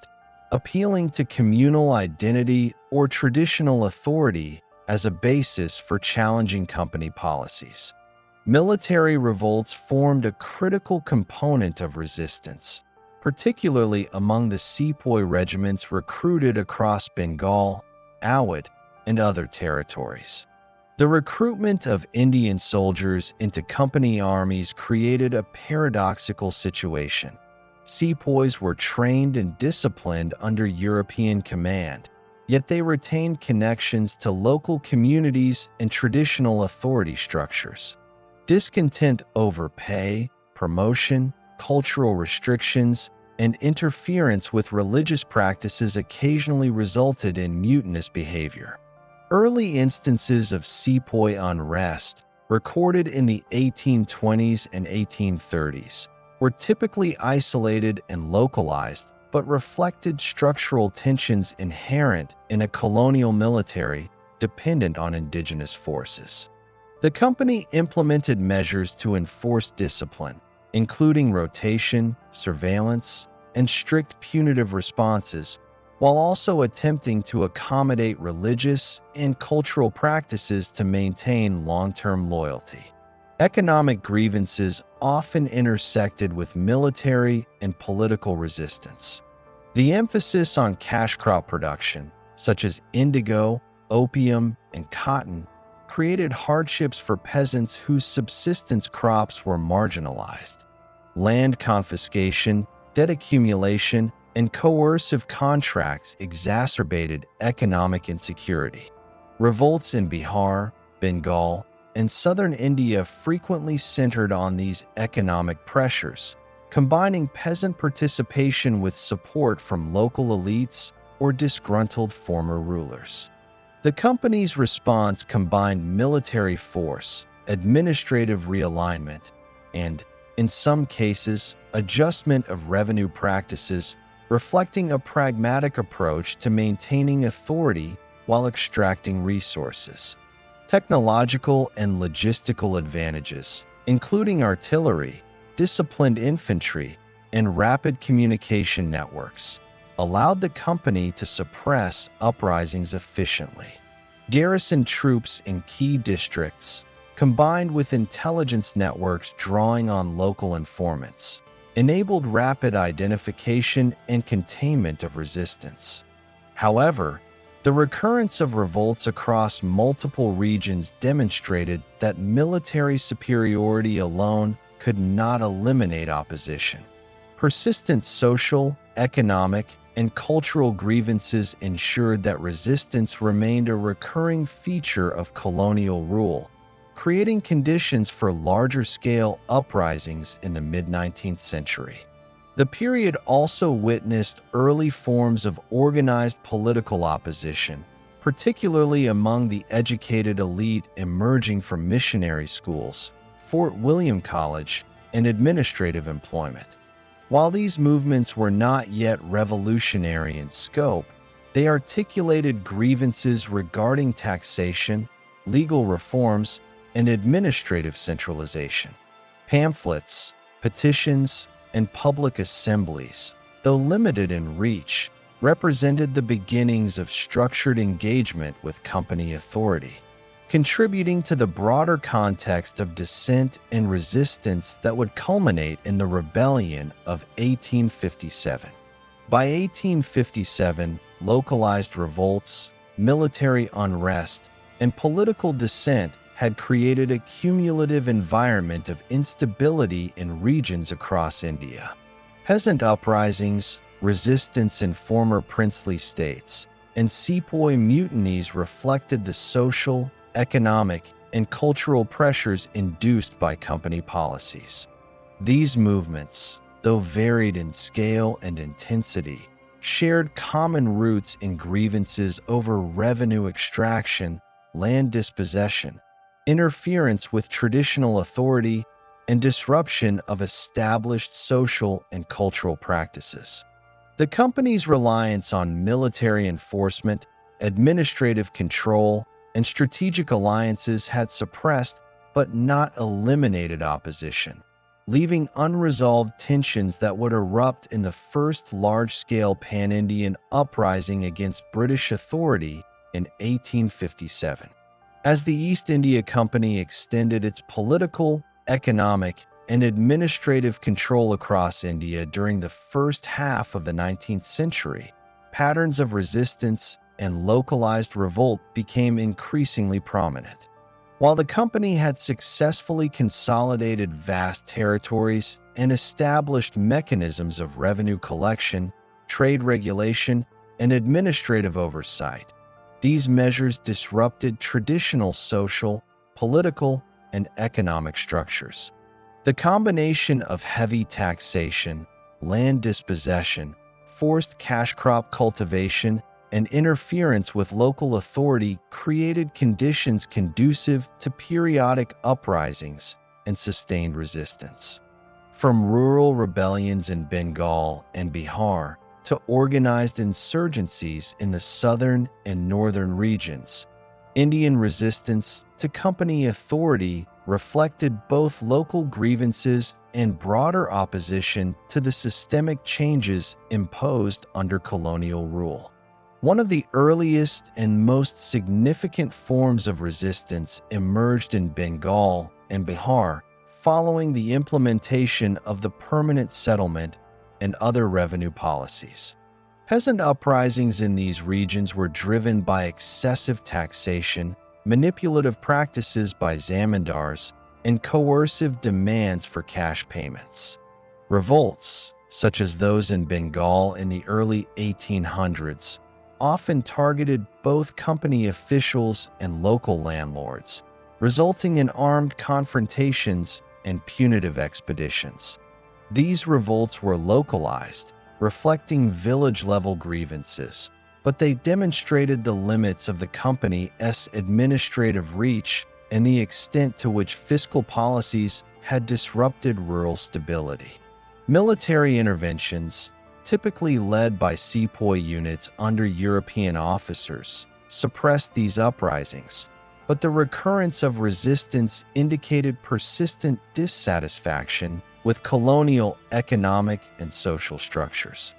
appealing to communal identity or traditional authority as a basis for challenging company policies. Military revolts formed a critical component of resistance, particularly among the sepoy regiments recruited across Bengal, Awadh and other territories. The recruitment of Indian soldiers into company armies created a paradoxical situation. Sepoys were trained and disciplined under European command, yet they retained connections to local communities and traditional authority structures. Discontent over pay, promotion, cultural restrictions, and interference with religious practices occasionally resulted in mutinous behavior. Early instances of sepoy unrest, recorded in the 1820s and 1830s, were typically isolated and localized, but reflected structural tensions inherent in a colonial military dependent on indigenous forces. The company implemented measures to enforce discipline, including rotation, surveillance, and strict punitive responses, while also attempting to accommodate religious and cultural practices to maintain long-term loyalty. Economic grievances often intersected with military and political resistance. The emphasis on cash crop production, such as indigo, opium, and cotton, created hardships for peasants whose subsistence crops were marginalized. Land confiscation, debt accumulation, and coercive contracts exacerbated economic insecurity. Revolts in Bihar, Bengal, and southern India frequently centered on these economic pressures, combining peasant participation with support from local elites or disgruntled former rulers. The company's response combined military force, administrative realignment, and, in some cases, adjustment of revenue practices, reflecting a pragmatic approach to maintaining authority while extracting resources. Technological and logistical advantages, including artillery, disciplined infantry, and rapid communication networks, allowed the company to suppress uprisings efficiently. Garrison troops in key districts, combined with intelligence networks drawing on local informants, enabled rapid identification and containment of resistance. However, the recurrence of revolts across multiple regions demonstrated that military superiority alone could not eliminate opposition. Persistent social, economic, and cultural grievances ensured that resistance remained a recurring feature of colonial rule, creating conditions for larger-scale uprisings in the mid-19th century. The period also witnessed early forms of organized political opposition, particularly among the educated elite emerging from missionary schools, Fort William College, and administrative employment. While these movements were not yet revolutionary in scope, they articulated grievances regarding taxation, legal reforms, and administrative centralization. Pamphlets, petitions, and public assemblies, though limited in reach, represented the beginnings of structured engagement with company authority, contributing to the broader context of dissent and resistance that would culminate in the Rebellion of 1857. By 1857, localized revolts, military unrest, and political dissent had created a cumulative environment of instability in regions across India. Peasant uprisings, resistance in former princely states, and sepoy mutinies reflected the social, economic, and cultural pressures induced by company policies. These movements, though varied in scale and intensity, shared common roots in grievances over revenue extraction, land dispossession, interference with traditional authority, and disruption of established social and cultural practices. The company's reliance on military enforcement, administrative control, and strategic alliances had suppressed but not eliminated opposition, leaving unresolved tensions that would erupt in the first large-scale pan-Indian uprising against British authority in 1857. As the East India Company extended its political, economic, and administrative control across India during the first half of the 19th century, patterns of resistance, and localized revolt became increasingly prominent. While the company had successfully consolidated vast territories and established mechanisms of revenue collection, trade regulation, and administrative oversight, these measures disrupted traditional social, political, and economic structures. The combination of heavy taxation, land dispossession, forced cash crop cultivation, and interference with local authority created conditions conducive to periodic uprisings and sustained resistance. From rural rebellions in Bengal and Bihar to organized insurgencies in the southern and northern regions, Indian resistance to company authority reflected both local grievances and broader opposition to the systemic changes imposed under colonial rule. One of the earliest and most significant forms of resistance emerged in Bengal and Bihar following the implementation of the permanent settlement and other revenue policies. Peasant uprisings in these regions were driven by excessive taxation, manipulative practices by zamindars, and coercive demands for cash payments. Revolts, such as those in Bengal in the early 1800s, often targeted both company officials and local landlords, resulting in armed confrontations and punitive expeditions. These revolts were localized, reflecting village-level grievances, but they demonstrated the limits of the company's administrative reach and the extent to which fiscal policies had disrupted rural stability. Military interventions, typically led by sepoy units under European officers, suppressed these uprisings, but the recurrence of resistance indicated persistent dissatisfaction with colonial economic and social structures.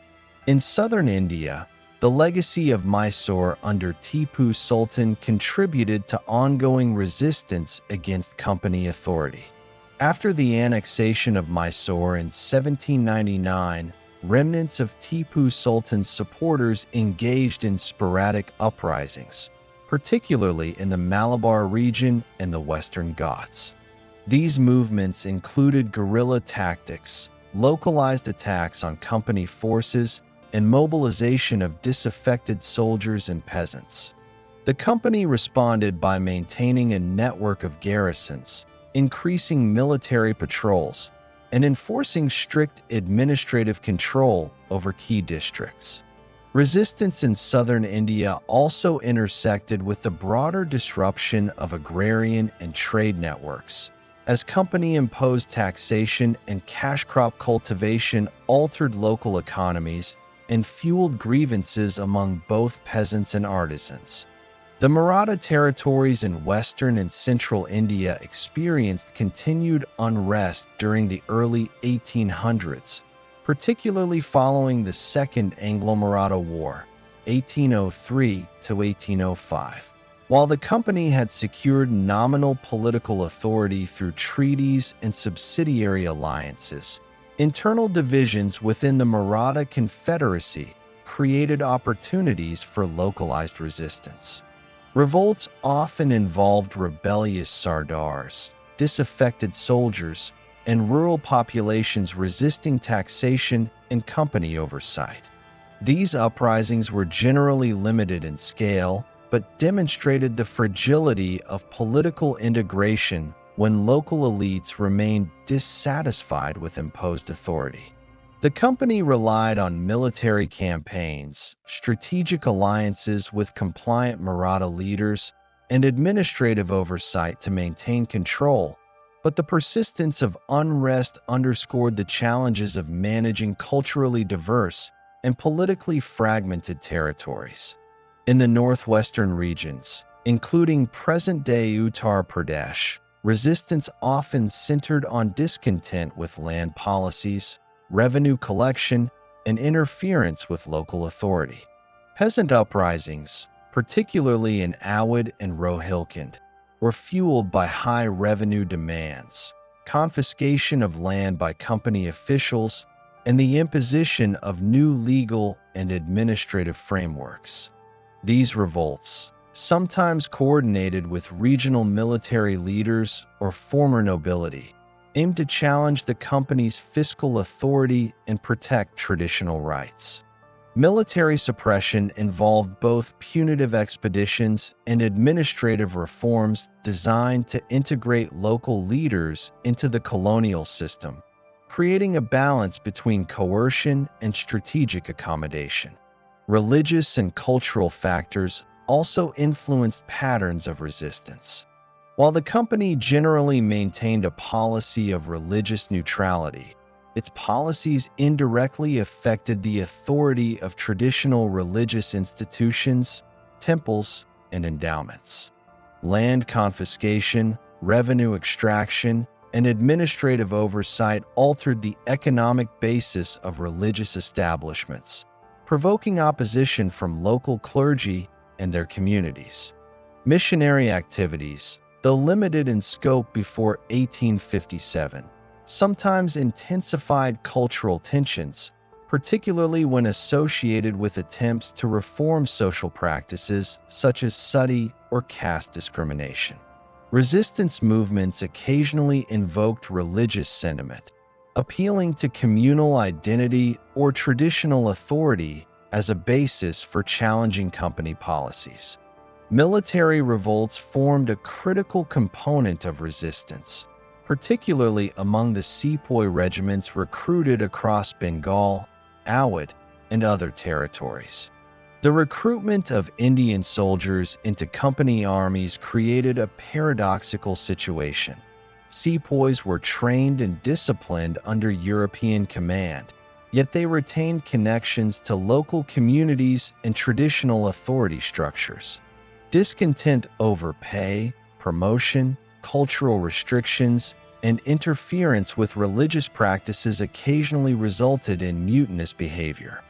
In southern India, the legacy of Mysore under Tipu Sultan contributed to ongoing resistance against company authority. After the annexation of Mysore in 1799, remnants of Tipu Sultan's supporters engaged in sporadic uprisings, particularly in the Malabar region and the Western Ghats. These movements included guerrilla tactics, localized attacks on company forces, and mobilization of disaffected soldiers and peasants. The company responded by maintaining a network of garrisons, increasing military patrols, and enforcing strict administrative control over key districts. Resistance in southern India also intersected with the broader disruption of agrarian and trade networks, as company-imposed taxation and cash crop cultivation altered local economies and fueled grievances among both peasants and artisans. The Maratha territories in western and central India experienced continued unrest during the early 1800s, particularly following the Second Anglo-Maratha War, 1803 to 1805. While the company had secured nominal political authority through treaties and subsidiary alliances, internal divisions within the Maratha Confederacy created opportunities for localized resistance. Revolts often involved rebellious sardars, disaffected soldiers, and rural populations resisting taxation and company oversight. These uprisings were generally limited in scale, but demonstrated the fragility of political integration when local elites remained dissatisfied with imposed authority. The company relied on military campaigns, strategic alliances with compliant Maratha leaders, and administrative oversight to maintain control, but the persistence of unrest underscored the challenges of managing culturally diverse and politically fragmented territories. In the northwestern regions, including present-day Uttar Pradesh, resistance often centered on discontent with land policies, revenue collection, and interference with local authority. Peasant uprisings, particularly in Awadh and Rohilkhand, were fueled by high revenue demands, confiscation of land by company officials, and the imposition of new legal and administrative frameworks. These revolts, sometimes coordinated with regional military leaders or former nobility, aimed to challenge the company's fiscal authority and protect traditional rights. Military suppression involved both punitive expeditions and administrative reforms designed to integrate local leaders into the colonial system, creating a balance between coercion and strategic accommodation. Religious and cultural factors also influenced patterns of resistance. While the company generally maintained a policy of religious neutrality, its policies indirectly affected the authority of traditional religious institutions, temples, and endowments. Land confiscation, revenue extraction, and administrative oversight altered the economic basis of religious establishments, provoking opposition from local clergy and their communities. Missionary activities, though limited in scope before 1857, sometimes intensified cultural tensions, particularly when associated with attempts to reform social practices such as sati or caste discrimination. Resistance movements occasionally invoked religious sentiment, appealing to communal identity or traditional authority as a basis for challenging company policies. Military revolts formed a critical component of resistance, particularly among the sepoy regiments recruited across Bengal, Awadh, and other territories. The recruitment of Indian soldiers into company armies created a paradoxical situation. Sepoys were trained and disciplined under European command, yet they retained connections to local communities and traditional authority structures. Discontent over pay, promotion, cultural restrictions, and interference with religious practices occasionally resulted in mutinous behavior.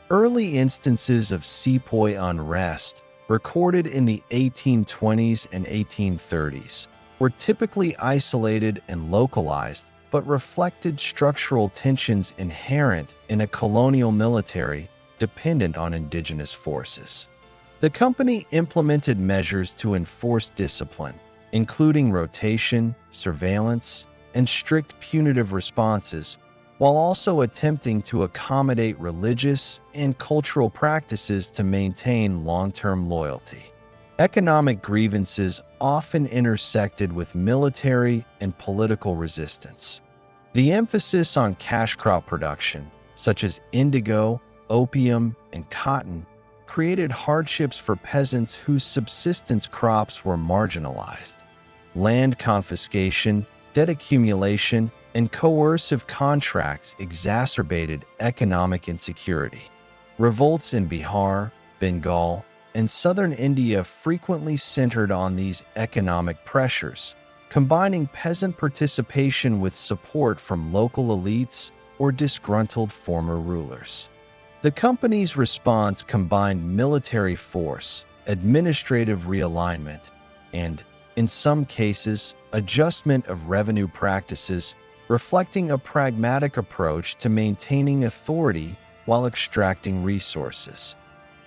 Early instances of sepoy unrest, recorded in the 1820s and 1830s, were typically isolated and localized, but reflected structural tensions inherent in a colonial military dependent on indigenous forces. The company implemented measures to enforce discipline, including rotation, surveillance, and strict punitive responses, while also attempting to accommodate religious and cultural practices to maintain long-term loyalty. Economic grievances often intersected with military and political resistance. The emphasis on cash crop production, such as indigo, opium, and cotton, created hardships for peasants whose subsistence crops were marginalized. Land confiscation, debt accumulation, and coercive contracts exacerbated economic insecurity. Revolts in Bihar, Bengal, and southern India frequently centered on these economic pressures, combining peasant participation with support from local elites or disgruntled former rulers. The company's response combined military force, administrative realignment, and, in some cases, adjustment of revenue practices, reflecting a pragmatic approach to maintaining authority while extracting resources.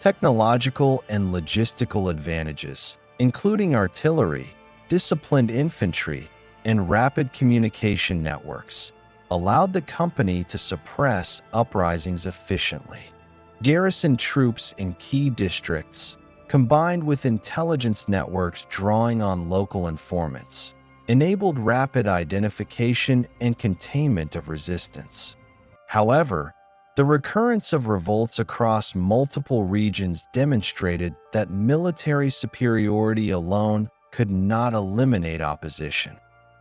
Technological and logistical advantages, including artillery, disciplined infantry, and rapid communication networks, allowed the company to suppress uprisings efficiently. Garrison troops in key districts, combined with intelligence networks drawing on local informants, enabled rapid identification and containment of resistance. However, the recurrence of revolts across multiple regions demonstrated that military superiority alone could not eliminate opposition.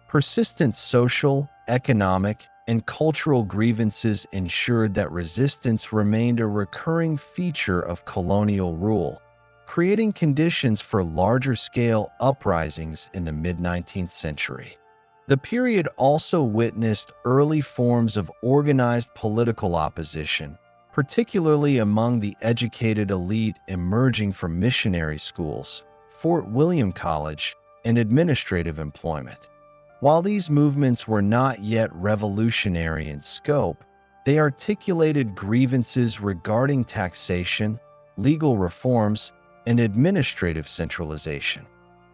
Persistent social, economic, and cultural grievances ensured that resistance remained a recurring feature of colonial rule, creating conditions for larger-scale uprisings in the mid-19th century. The period also witnessed early forms of organized political opposition, particularly among the educated elite emerging from missionary schools, Fort William College, and administrative employment. While these movements were not yet revolutionary in scope, they articulated grievances regarding taxation, legal reforms, and administrative centralization.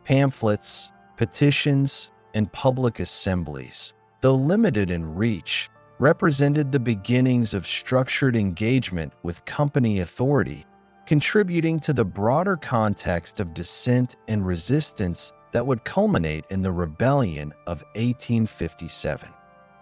Pamphlets, petitions, and public assemblies, though limited in reach, represented the beginnings of structured engagement with company authority, contributing to the broader context of dissent and resistance that would culminate in the Rebellion of 1857.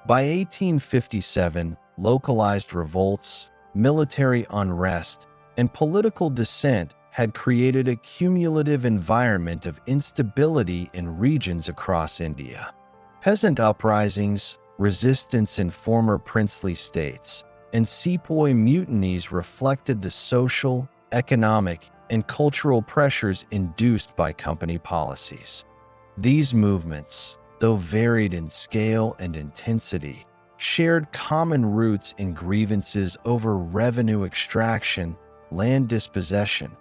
By 1857, localized revolts, military unrest, and political dissent had created a cumulative environment of instability in regions across India. Peasant uprisings, resistance in former princely states, and sepoy mutinies reflected the social, economic, and cultural pressures induced by company policies. These movements, though varied in scale and intensity, shared common roots in grievances over revenue extraction, land dispossession,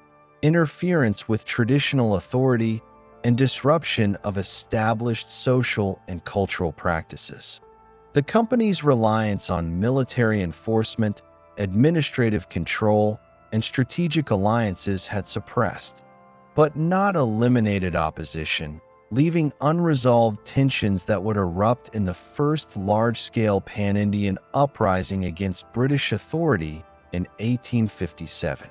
interference with traditional authority, and disruption of established social and cultural practices. The company's reliance on military enforcement, administrative control, and strategic alliances had suppressed, but not eliminated opposition, leaving unresolved tensions that would erupt in the first large-scale pan-Indian uprising against British authority in 1857.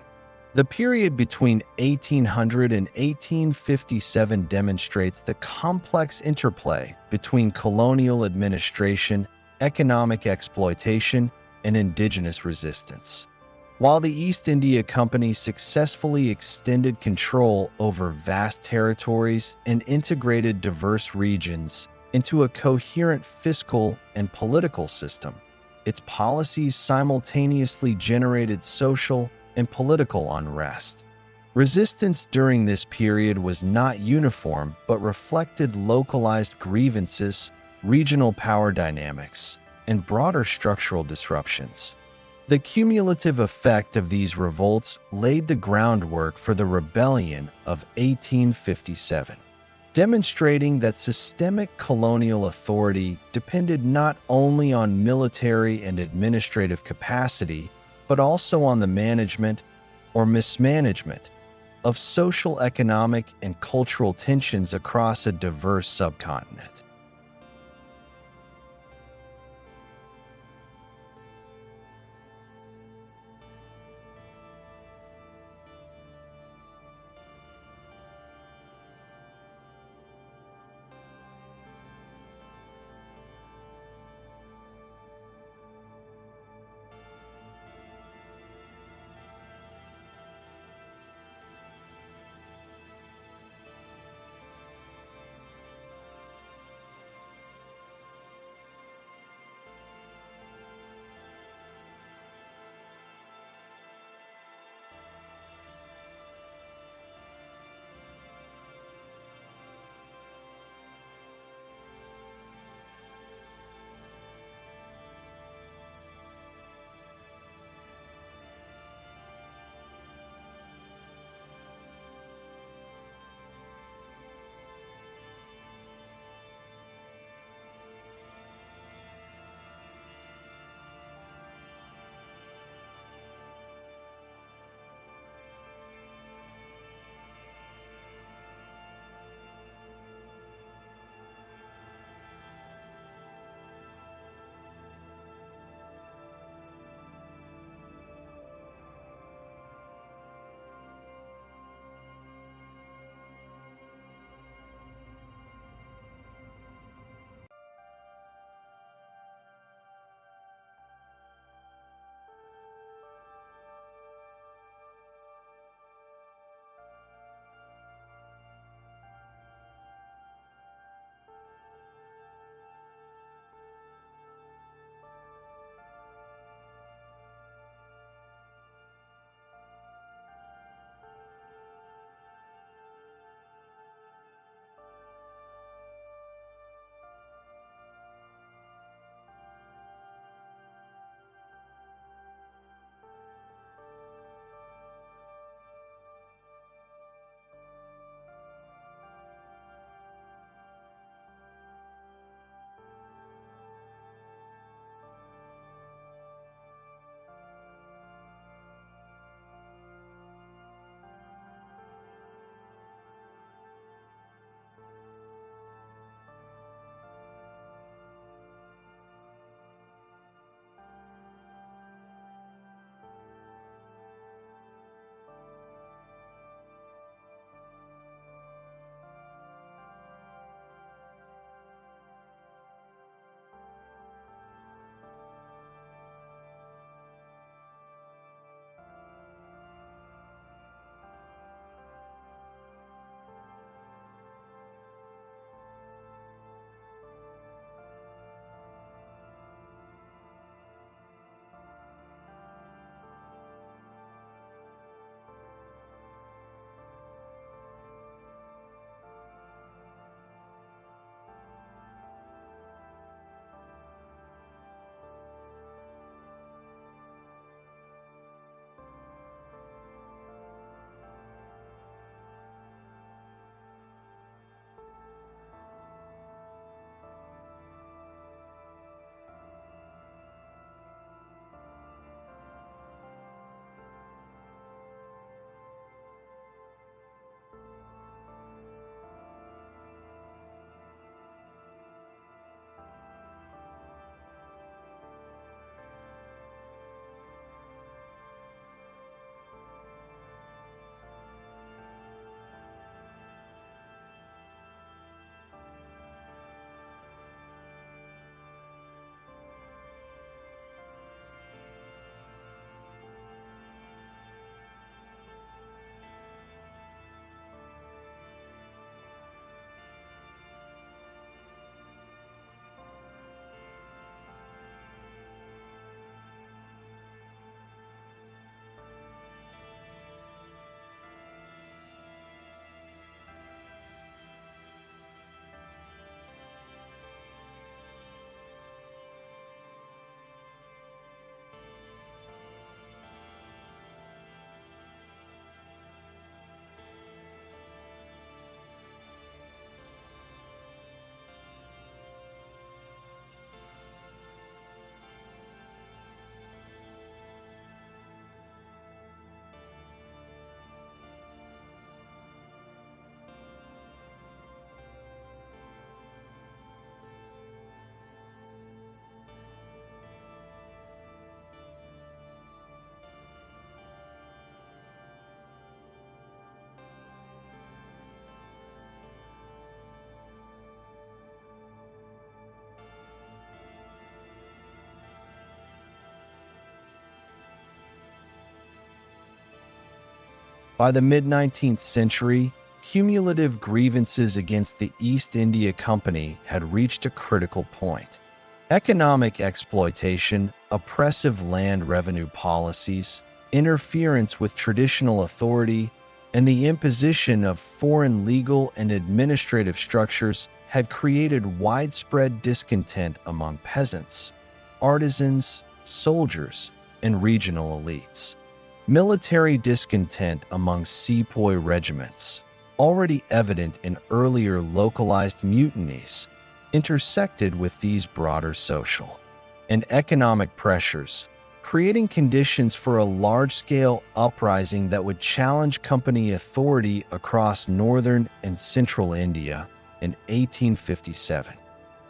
The period between 1800 and 1857 demonstrates the complex interplay between colonial administration, economic exploitation, and indigenous resistance. While the East India Company successfully extended control over vast territories and integrated diverse regions into a coherent fiscal and political system, its policies simultaneously generated social and political unrest. Resistance during this period was not uniform but reflected localized grievances, regional power dynamics, and broader structural disruptions. The cumulative effect of these revolts laid the groundwork for the Rebellion of 1857, demonstrating that systemic colonial authority depended not only on military and administrative capacity, but also on the management or mismanagement of social, economic, and cultural tensions across a diverse subcontinent. By the mid-19th century, cumulative grievances against the East India Company had reached a critical point. Economic exploitation, oppressive land revenue policies, interference with traditional authority, and the imposition of foreign legal and administrative structures had created widespread discontent among peasants, artisans, soldiers, and regional elites. Military discontent among sepoy regiments, already evident in earlier localized mutinies, intersected with these broader social and economic pressures, creating conditions for a large-scale uprising that would challenge company authority across northern and central India in 1857.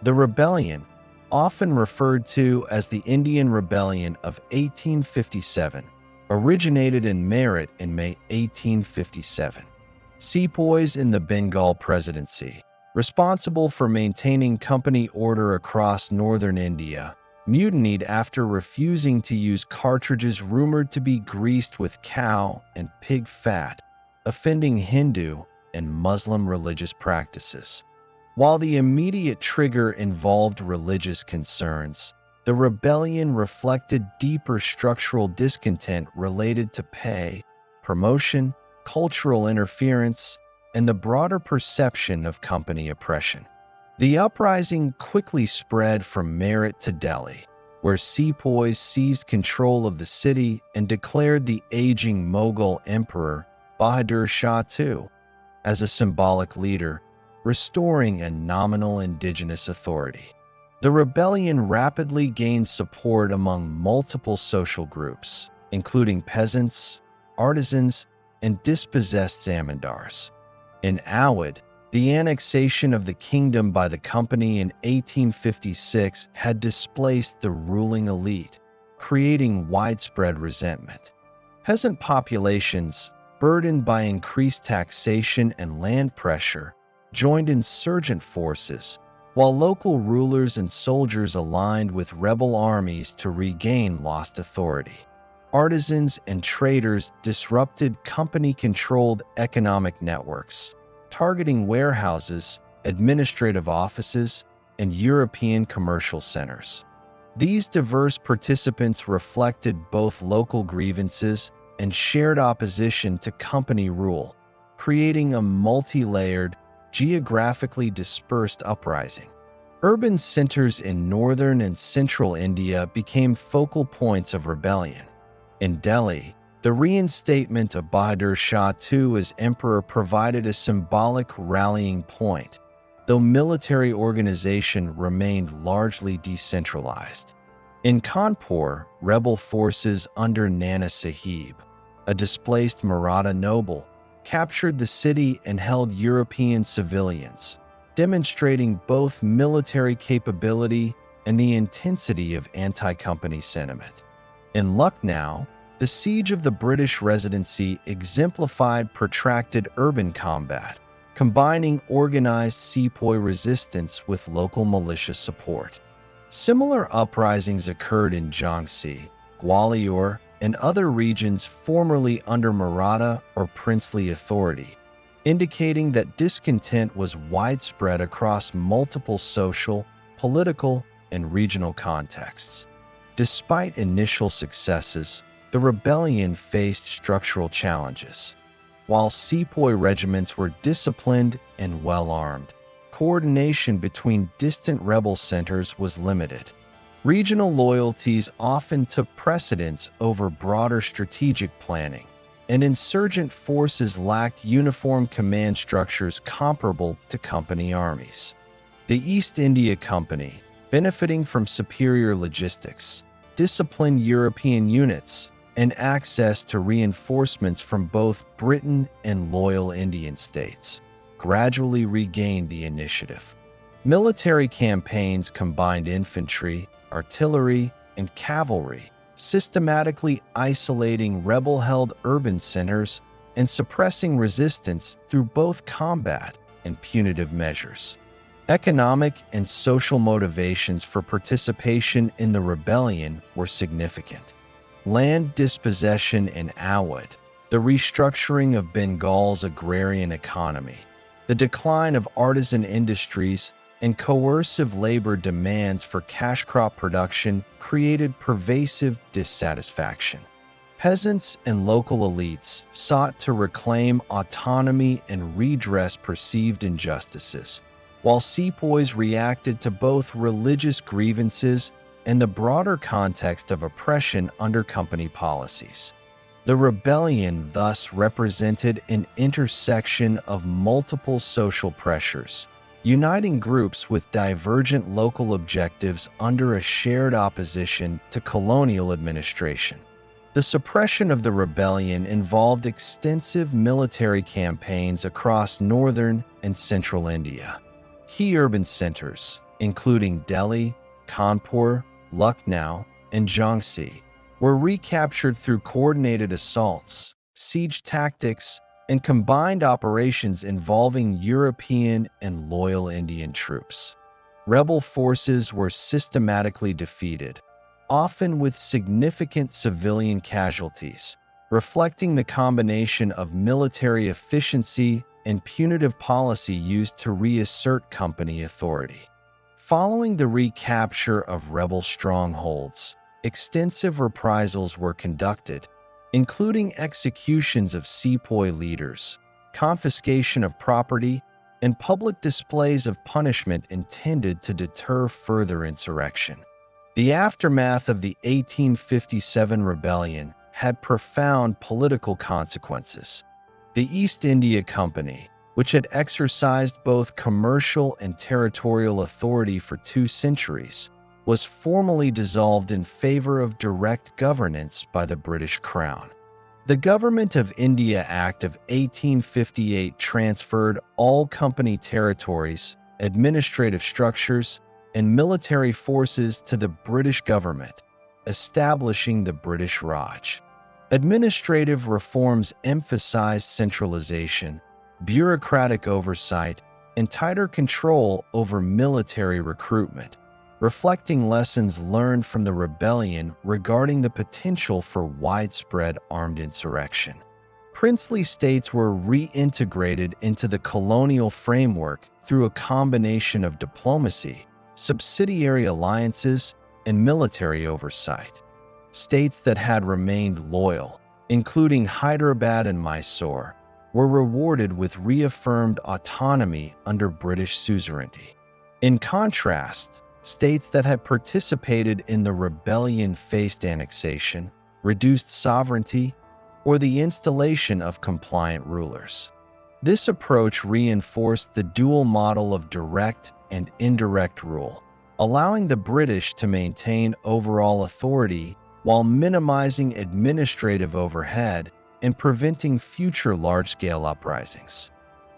The rebellion, often referred to as the Indian Rebellion of 1857, originated in Meerut in May 1857. Sepoys in the Bengal Presidency, responsible for maintaining company order across northern India, mutinied after refusing to use cartridges rumored to be greased with cow and pig fat, offending Hindu and Muslim religious practices. While the immediate trigger involved religious concerns, the rebellion reflected deeper structural discontent related to pay, promotion, cultural interference, and the broader perception of company oppression. The uprising quickly spread from Meerut to Delhi, where sepoys seized control of the city and declared the aging Mughal emperor Bahadur Shah II as a symbolic leader, restoring a nominal indigenous authority. The rebellion rapidly gained support among multiple social groups, including peasants, artisans, and dispossessed zamindars. In Awadh, the annexation of the kingdom by the company in 1856 had displaced the ruling elite, creating widespread resentment. Peasant populations, burdened by increased taxation and land pressure, joined insurgent forces, while local rulers and soldiers aligned with rebel armies to regain lost authority. Artisans and traders disrupted company-controlled economic networks, targeting warehouses, administrative offices, and European commercial centers. These diverse participants reflected both local grievances and shared opposition to company rule, creating a multi-layered, geographically dispersed uprising. Urban centers in northern and central India became focal points of rebellion. In Delhi, the reinstatement of Bahadur Shah II as emperor provided a symbolic rallying point, though military organization remained largely decentralized. In Kanpur, rebel forces under Nana Sahib, a displaced Maratha noble, captured the city and held European civilians, demonstrating both military capability and the intensity of anti-company sentiment. In Lucknow, the siege of the British Residency exemplified protracted urban combat, combining organized sepoy resistance with local militia support. Similar uprisings occurred in Jhansi, Gwalior, and other regions formerly under Maratha or princely authority, indicating that discontent was widespread across multiple social, political, and regional contexts. Despite initial successes, the rebellion faced structural challenges. While sepoy regiments were disciplined and well-armed, coordination between distant rebel centers was limited. Regional loyalties often took precedence over broader strategic planning, and insurgent forces lacked uniform command structures comparable to company armies. The East India Company, benefiting from superior logistics, disciplined European units, and access to reinforcements from both Britain and loyal Indian states, gradually regained the initiative. Military campaigns combined infantry, artillery, and cavalry, systematically isolating rebel-held urban centers and suppressing resistance through both combat and punitive measures. Economic and social motivations for participation in the rebellion were significant. Land dispossession in Awadh, the restructuring of Bengal's agrarian economy, the decline of artisan industries, and coercive labor demands for cash crop production created pervasive dissatisfaction. Peasants and local elites sought to reclaim autonomy and redress perceived injustices, while sepoys reacted to both religious grievances and the broader context of oppression under company policies. The rebellion thus represented an intersection of multiple social pressures, uniting groups with divergent local objectives under a shared opposition to colonial administration. The suppression of the rebellion involved extensive military campaigns across northern and central India. Key urban centers, including Delhi, Kanpur, Lucknow, and Jhansi, were recaptured through coordinated assaults, siege tactics, and combined operations involving European and loyal Indian troops. Rebel forces were systematically defeated, often with significant civilian casualties, reflecting the combination of military efficiency and punitive policy used to reassert company authority. Following the recapture of rebel strongholds, extensive reprisals were conducted, including executions of sepoy leaders, confiscation of property, and public displays of punishment intended to deter further insurrection. The aftermath of the 1857 rebellion had profound political consequences. The East India Company, which had exercised both commercial and territorial authority for 2 centuries, was formally dissolved in favor of direct governance by the British Crown. The Government of India Act of 1858 transferred all company territories, administrative structures, and military forces to the British government, establishing the British Raj. Administrative reforms emphasized centralization, bureaucratic oversight, and tighter control over military recruitment, reflecting lessons learned from the rebellion regarding the potential for widespread armed insurrection. Princely states were reintegrated into the colonial framework through a combination of diplomacy, subsidiary alliances, and military oversight. States that had remained loyal, including Hyderabad and Mysore, were rewarded with reaffirmed autonomy under British suzerainty. In contrast, states that had participated in the rebellion faced annexation, reduced sovereignty, or the installation of compliant rulers. This approach reinforced the dual model of direct and indirect rule, allowing the British to maintain overall authority while minimizing administrative overhead and preventing future large-scale uprisings.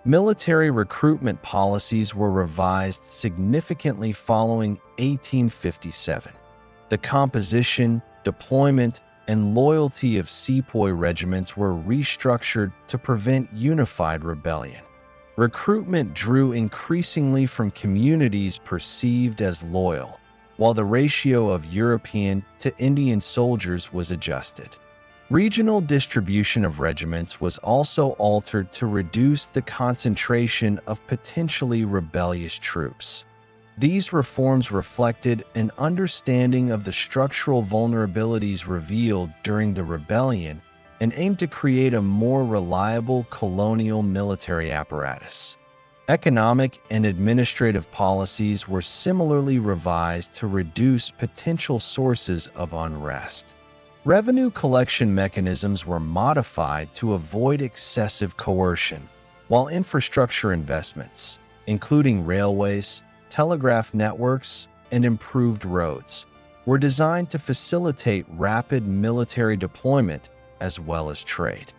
Military recruitment policies were revised significantly following 1857. The composition, deployment, and loyalty of sepoy regiments were restructured to prevent unified rebellion. Recruitment drew increasingly from communities perceived as loyal, while the ratio of European to Indian soldiers was adjusted. Regional distribution of regiments was also altered to reduce the concentration of potentially rebellious troops. These reforms reflected an understanding of the structural vulnerabilities revealed during the rebellion and aimed to create a more reliable colonial military apparatus. Economic and administrative policies were similarly revised to reduce potential sources of unrest. Revenue collection mechanisms were modified to avoid excessive coercion, while infrastructure investments, including railways, telegraph networks, and improved roads, were designed to facilitate rapid military deployment as well as trade.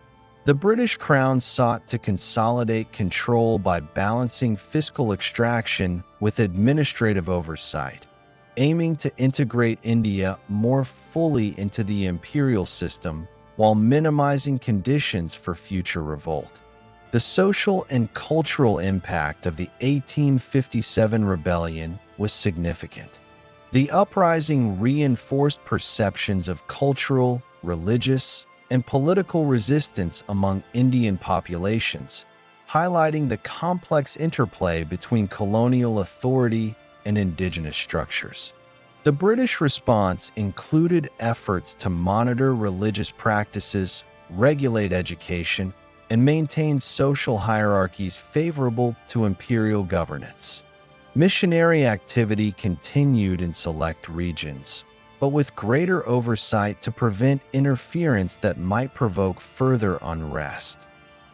The British Crown sought to consolidate control by balancing fiscal extraction with administrative oversight, aiming to integrate India more fully into the imperial system while minimizing conditions for future revolt. The social and cultural impact of the 1857 rebellion was significant. The uprising reinforced perceptions of cultural, religious, and political resistance among Indian populations, highlighting the complex interplay between colonial authority and indigenous structures. The British response included efforts to monitor religious practices, regulate education, and maintain social hierarchies favorable to imperial governance. Missionary activity continued in select regions, but with greater oversight to prevent interference that might provoke further unrest.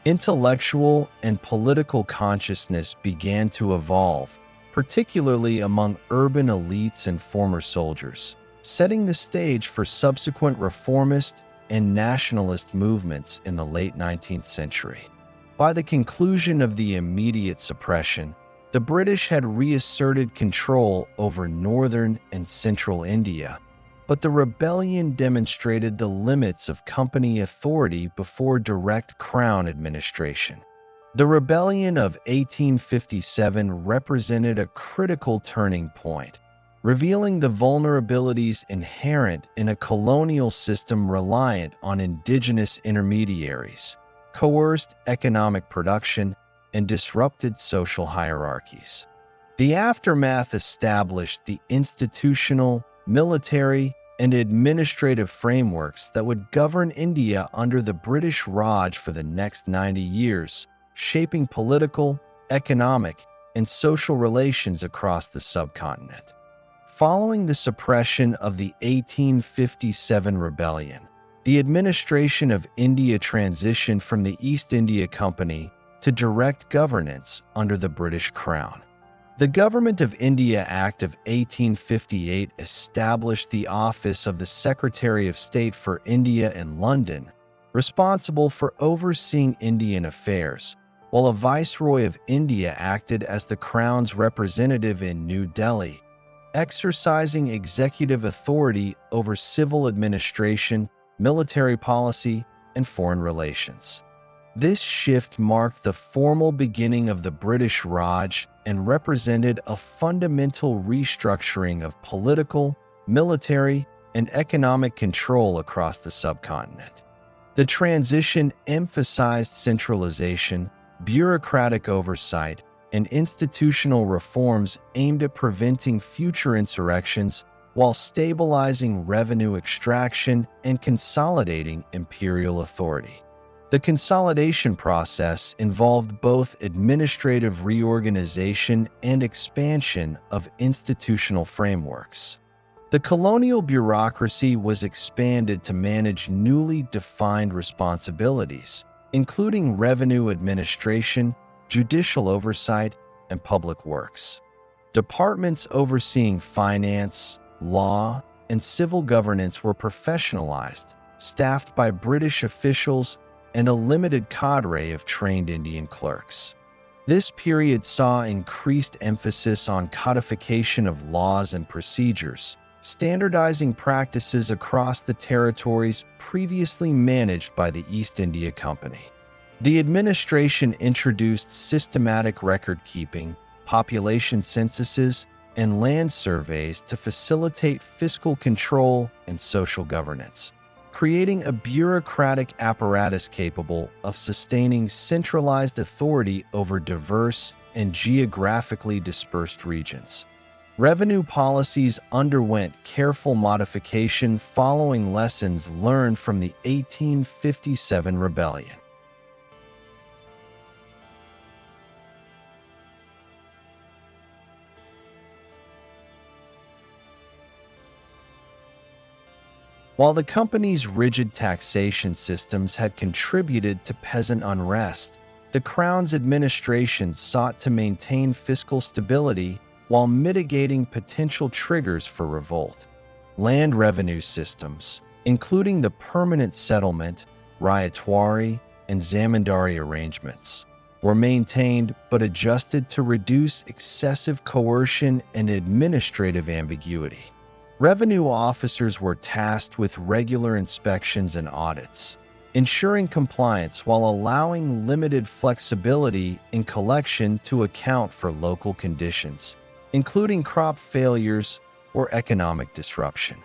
Intellectual and political consciousness began to evolve, particularly among urban elites and former soldiers, setting the stage for subsequent reformist and nationalist movements in the late 19th century. By the conclusion of the immediate suppression, the British had reasserted control over northern and central India, but the rebellion demonstrated the limits of company authority before direct crown administration. The rebellion of 1857 represented a critical turning point, revealing the vulnerabilities inherent in a colonial system reliant on indigenous intermediaries, coerced economic production, and disrupted social hierarchies. The aftermath established the institutional, military, and administrative frameworks that would govern India under the British Raj for the next 90 years, shaping political, economic, and social relations across the subcontinent. Following the suppression of the 1857 rebellion, the administration of India transitioned from the East India Company to direct governance under the British Crown. The Government of India Act of 1858 established the office of the Secretary of State for India in London, responsible for overseeing Indian affairs, while a Viceroy of India acted as the Crown's representative in New Delhi, exercising executive authority over civil administration, military policy, and foreign relations. This shift marked the formal beginning of the British Raj and represented a fundamental restructuring of political, military, and economic control across the subcontinent. The transition emphasized centralization, bureaucratic oversight, and institutional reforms aimed at preventing future insurrections while stabilizing revenue extraction and consolidating imperial authority. The consolidation process involved both administrative reorganization and expansion of institutional frameworks. The colonial bureaucracy was expanded to manage newly defined responsibilities, including revenue administration, judicial oversight, and public works. Departments overseeing finance, law, and civil governance were professionalized, staffed by British officials and a limited cadre of trained Indian clerks. This period saw increased emphasis on codification of laws and procedures, standardizing practices across the territories previously managed by the East India Company. The administration introduced systematic record-keeping, population censuses, and land surveys to facilitate fiscal control and social governance, creating a bureaucratic apparatus capable of sustaining centralized authority over diverse and geographically dispersed regions. Revenue policies underwent careful modification following lessons learned from the 1857 rebellion. While the company's rigid taxation systems had contributed to peasant unrest, the Crown's administration sought to maintain fiscal stability while mitigating potential triggers for revolt. Land revenue systems, including the permanent settlement, riotuari, and zamindari arrangements, were maintained but adjusted to reduce excessive coercion and administrative ambiguity. Revenue officers were tasked with regular inspections and audits, ensuring compliance while allowing limited flexibility in collection to account for local conditions, including crop failures or economic disruption.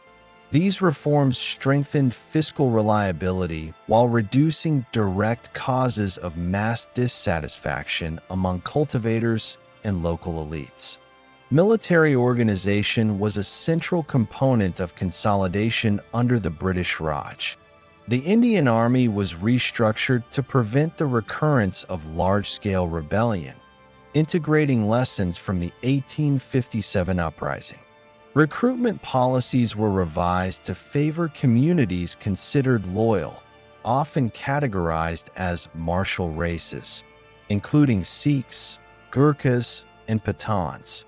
These reforms strengthened fiscal reliability while reducing direct causes of mass dissatisfaction among cultivators and local elites. Military organization was a central component of consolidation under the British Raj. The Indian Army was restructured to prevent the recurrence of large-scale rebellion, integrating lessons from the 1857 uprising. Recruitment policies were revised to favor communities considered loyal, often categorized as martial races, including Sikhs, Gurkhas, and Pathans.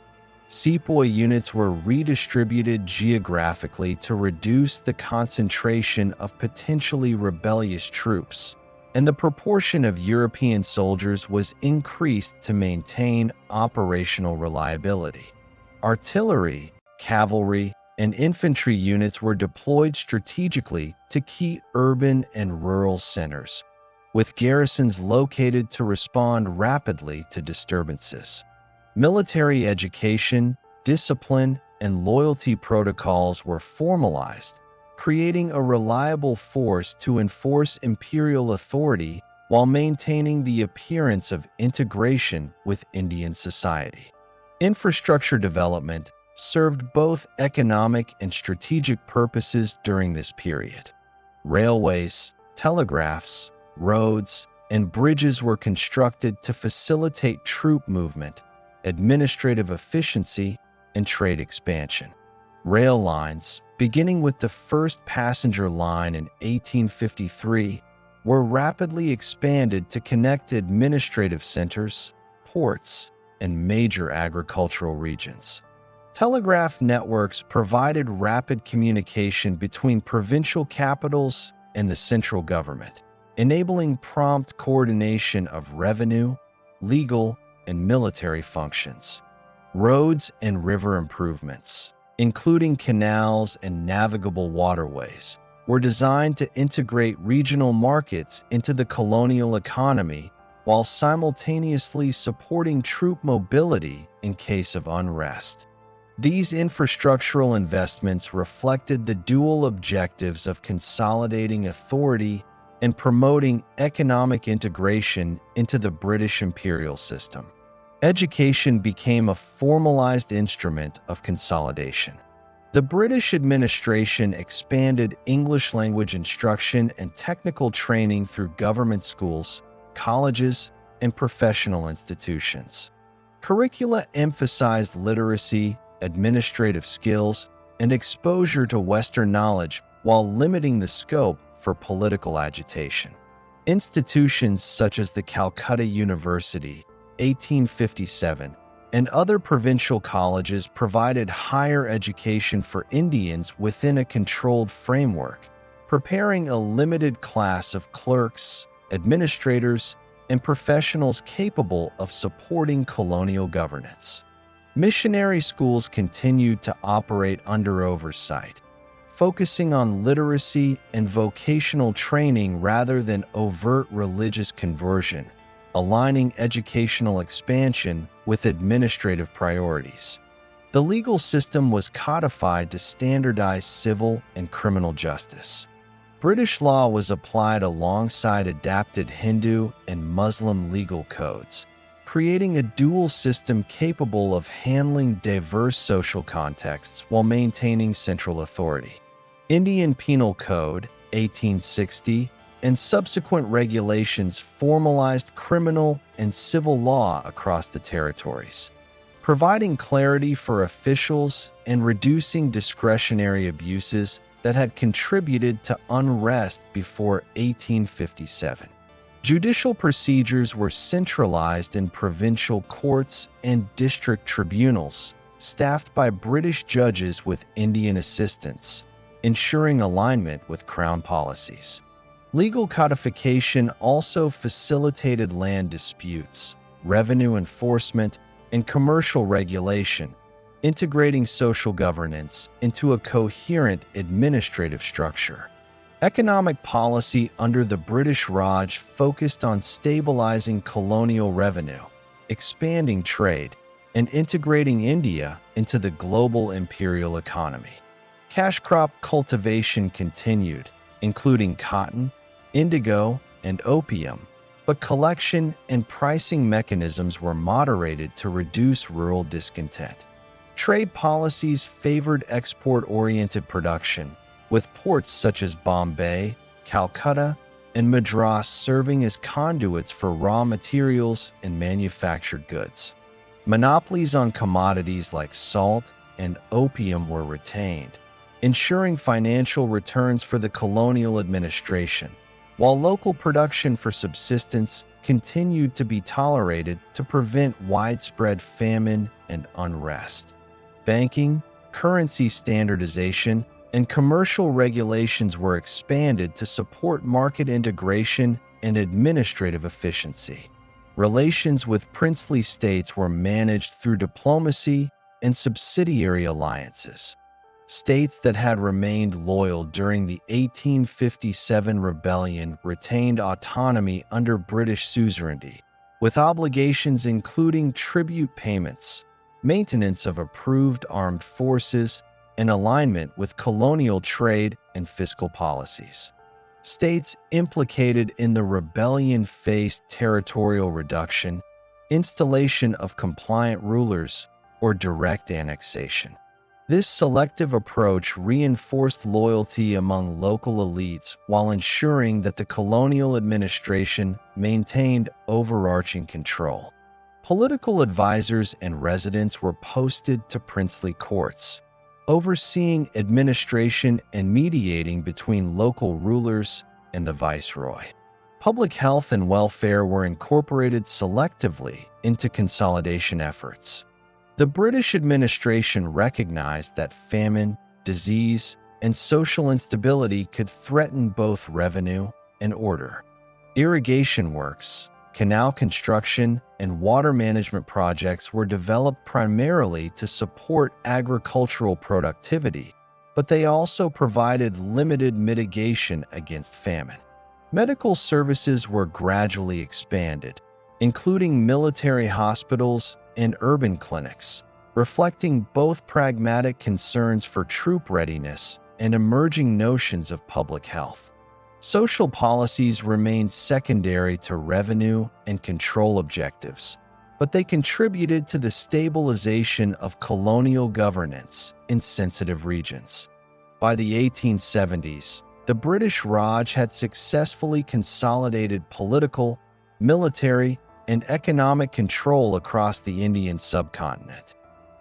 Sepoy units were redistributed geographically to reduce the concentration of potentially rebellious troops, and the proportion of European soldiers was increased to maintain operational reliability. Artillery, cavalry, and infantry units were deployed strategically to key urban and rural centers, with garrisons located to respond rapidly to disturbances. Military education, discipline, and loyalty protocols were formalized, creating a reliable force to enforce imperial authority while maintaining the appearance of integration with Indian society. Infrastructure development served both economic and strategic purposes during this period. Railways, telegraphs, roads, and bridges were constructed to facilitate troop movement, administrative efficiency, and trade expansion. Rail lines, beginning with the first passenger line in 1853, were rapidly expanded to connect administrative centers, ports, and major agricultural regions. Telegraph networks provided rapid communication between provincial capitals and the central government, enabling prompt coordination of revenue, legal, and military functions. Roads and river improvements, including canals and navigable waterways, were designed to integrate regional markets into the colonial economy while simultaneously supporting troop mobility in case of unrest. These infrastructural investments reflected the dual objectives of consolidating authority and promoting economic integration into the British imperial system. Education became a formalized instrument of consolidation. The British administration expanded English language instruction and technical training through government schools, colleges, and professional institutions. Curricula emphasized literacy, administrative skills, and exposure to Western knowledge while limiting the scope for political agitation. Institutions such as the Calcutta University, 1857, and other provincial colleges provided higher education for Indians within a controlled framework, preparing a limited class of clerks, administrators, and professionals capable of supporting colonial governance. Missionary schools continued to operate under oversight, focusing on literacy and vocational training rather than overt religious conversion, aligning educational expansion with administrative priorities. The legal system was codified to standardize civil and criminal justice. British law was applied alongside adapted Hindu and Muslim legal codes, creating a dual system capable of handling diverse social contexts while maintaining central authority. Indian Penal Code, 1860, and subsequent regulations formalized criminal and civil law across the territories, providing clarity for officials and reducing discretionary abuses that had contributed to unrest before 1857. Judicial procedures were centralized in provincial courts and district tribunals, staffed by British judges with Indian assistants, ensuring alignment with Crown policies. Legal codification also facilitated land disputes, revenue enforcement, and commercial regulation, integrating social governance into a coherent administrative structure. Economic policy under the British Raj focused on stabilizing colonial revenue, expanding trade, and integrating India into the global imperial economy. Cash crop cultivation continued, including cotton, indigo, and opium, but collection and pricing mechanisms were moderated to reduce rural discontent. Trade policies favored export-oriented production, with ports such as Bombay, Calcutta, and Madras serving as conduits for raw materials and manufactured goods. Monopolies on commodities like salt and opium were retained, ensuring financial returns for the colonial administration, while local production for subsistence continued to be tolerated to prevent widespread famine and unrest. Banking, currency standardization, and commercial regulations were expanded to support market integration and administrative efficiency. Relations with princely states were managed through diplomacy and subsidiary alliances. States that had remained loyal during the 1857 rebellion retained autonomy under British suzerainty, with obligations including tribute payments, maintenance of approved armed forces, and alignment with colonial trade and fiscal policies. States implicated in the rebellion faced territorial reduction, installation of compliant rulers, or direct annexation. This selective approach reinforced loyalty among local elites while ensuring that the colonial administration maintained overarching control. Political advisors and residents were posted to princely courts, overseeing administration and mediating between local rulers and the viceroy. Public health and welfare were incorporated selectively into consolidation efforts. The British administration recognized that famine, disease, and social instability could threaten both revenue and order. Irrigation works, canal construction, and water management projects were developed primarily to support agricultural productivity, but they also provided limited mitigation against famine. Medical services were gradually expanded, including military hospitals and urban clinics, reflecting both pragmatic concerns for troop readiness and emerging notions of public health. Social policies remained secondary to revenue and control objectives, but they contributed to the stabilization of colonial governance in sensitive regions. By the 1870s, the British Raj had successfully consolidated political, military, and economic control across the Indian subcontinent.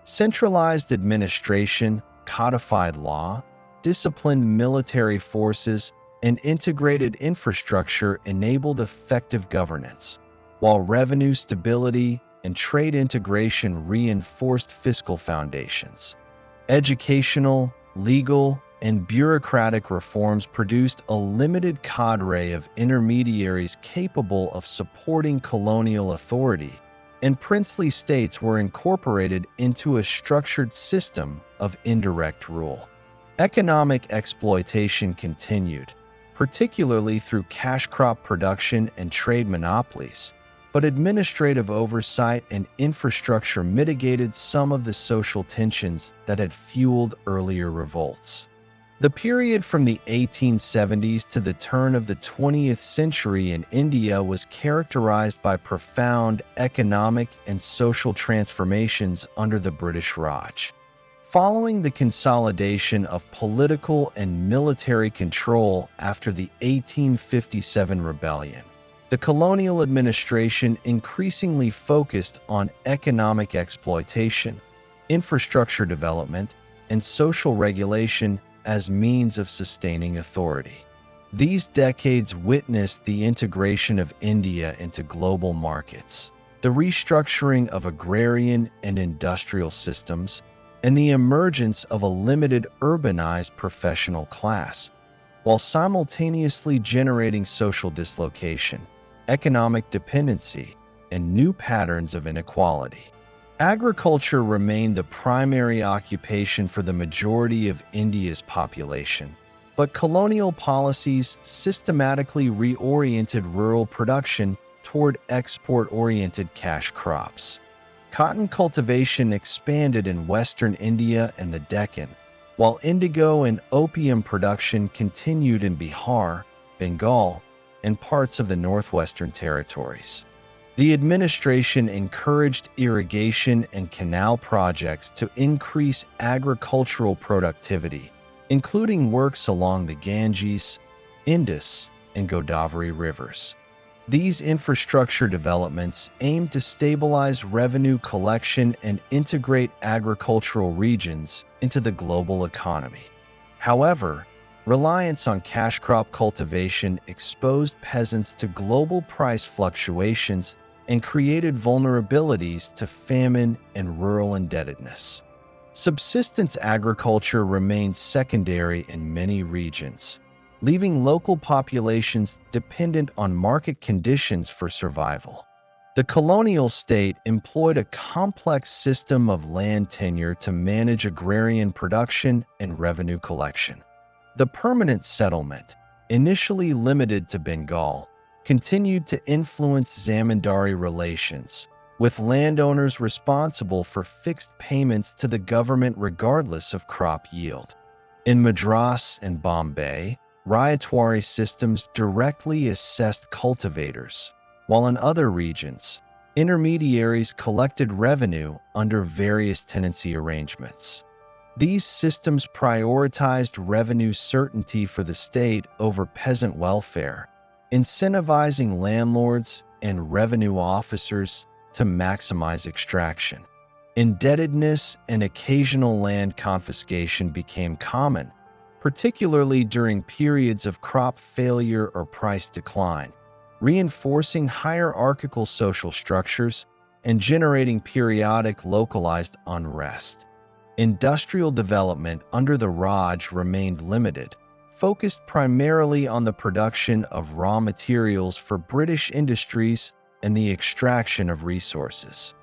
Centralized administration, codified law, disciplined military forces, and integrated infrastructure enabled effective governance, while revenue stability and trade integration reinforced fiscal foundations. Educational, legal, and bureaucratic reforms produced a limited cadre of intermediaries capable of supporting colonial authority, and princely states were incorporated into a structured system of indirect rule. Economic exploitation continued, particularly through cash crop production and trade monopolies, but administrative oversight and infrastructure mitigated some of the social tensions that had fueled earlier revolts. The period from the 1870s to the turn of the 20th century in India was characterized by profound economic and social transformations under the British Raj. Following the consolidation of political and military control after the 1857 rebellion, the colonial administration increasingly focused on economic exploitation, infrastructure development, and social regulation as means of sustaining authority. These decades witnessed the integration of India into global markets, the restructuring of agrarian and industrial systems, and the emergence of a limited urbanized professional class, while simultaneously generating social dislocation, economic dependency, and new patterns of inequality. Agriculture remained the primary occupation for the majority of India's population, but colonial policies systematically reoriented rural production toward export-oriented cash crops. Cotton cultivation expanded in western India and the Deccan, while indigo and opium production continued in Bihar, Bengal, and parts of the Northwestern Territories. The administration encouraged irrigation and canal projects to increase agricultural productivity, including works along the Ganges, Indus, and Godavari rivers. These infrastructure developments aimed to stabilize revenue collection and integrate agricultural regions into the global economy. However, reliance on cash crop cultivation exposed peasants to global price fluctuations and created vulnerabilities to famine and rural indebtedness. Subsistence agriculture remained secondary in many regions, leaving local populations dependent on market conditions for survival. The colonial state employed a complex system of land tenure to manage agrarian production and revenue collection. The permanent settlement, initially limited to Bengal, continued to influence zamindari relations, with landowners responsible for fixed payments to the government regardless of crop yield. In Madras and Bombay, rivalry systems directly assessed cultivators, while in other regions, intermediaries collected revenue under various tenancy arrangements. These systems prioritized revenue certainty for the state over peasant welfare, incentivizing landlords and revenue officers to maximize extraction. Indebtedness and occasional land confiscation became common, particularly during periods of crop failure or price decline, reinforcing hierarchical social structures and generating periodic localized unrest. Industrial development under the Raj remained limited, focused primarily on the production of raw materials for British industries and the extraction of resources.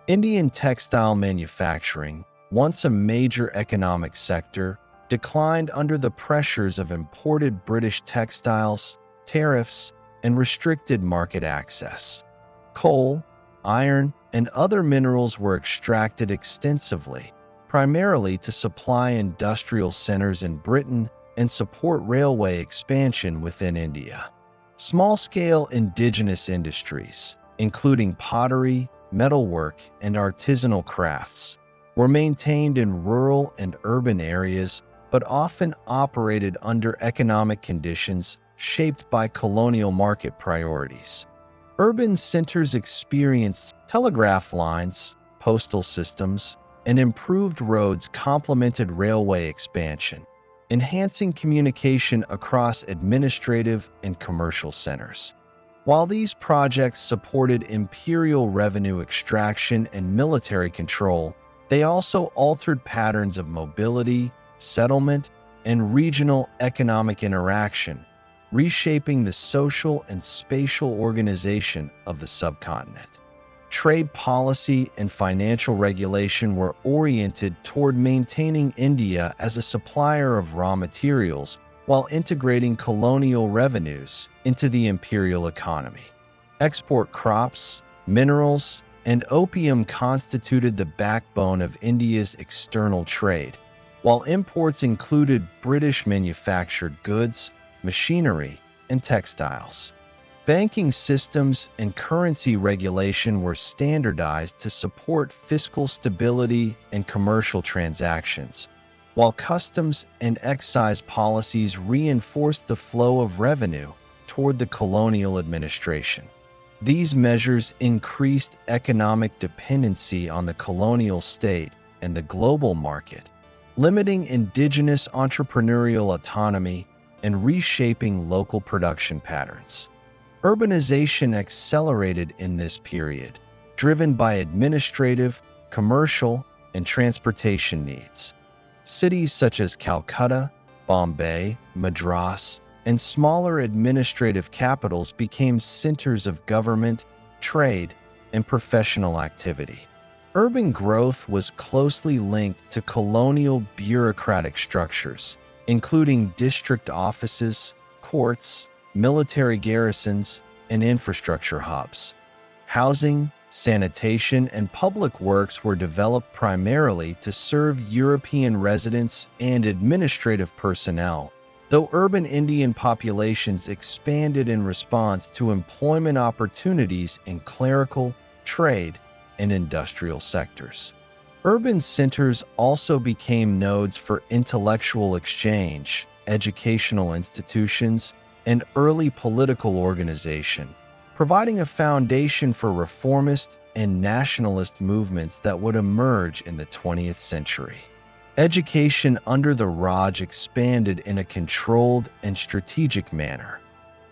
Indian textile manufacturing, once a major economic sector, declined under the pressures of imported British textiles, tariffs, and restricted market access. Coal, iron, and other minerals were extracted extensively, primarily to supply industrial centers in Britain and support railway expansion within India. Small-scale indigenous industries, including pottery, metalwork, and artisanal crafts, were maintained in rural and urban areas but often operated under economic conditions shaped by colonial market priorities. Urban centers experienced telegraph lines, postal systems, and improved roads complemented railway expansion, enhancing communication across administrative and commercial centers. While these projects supported imperial revenue extraction and military control, they also altered patterns of mobility, settlement, and regional economic interaction, reshaping the social and spatial organization of the subcontinent. Trade policy and financial regulation were oriented toward maintaining India as a supplier of raw materials while integrating colonial revenues into the imperial economy. Export crops, minerals, and opium constituted the backbone of India's external trade, while imports included British manufactured goods, machinery, and textiles. Banking systems and currency regulation were standardized to support fiscal stability and commercial transactions, while customs and excise policies reinforced the flow of revenue toward the colonial administration. These measures increased economic dependency on the colonial state and the global market, limiting indigenous entrepreneurial autonomy and reshaping local production patterns. Urbanization accelerated in this period, driven by administrative, commercial, and transportation needs. Cities such as Calcutta, Bombay, Madras, and smaller administrative capitals became centers of government, trade, and professional activity. Urban growth was closely linked to colonial bureaucratic structures, including district offices, courts, military garrisons, and infrastructure hubs. Housing, Sanitation and public works were developed primarily to serve European residents and administrative personnel, though urban Indian populations expanded in response to employment opportunities in clerical, trade, and industrial sectors. Urban centers also became nodes for intellectual exchange, educational institutions, and early political organization, providing a foundation for reformist and nationalist movements that would emerge in the 20th century. Education under the Raj expanded in a controlled and strategic manner.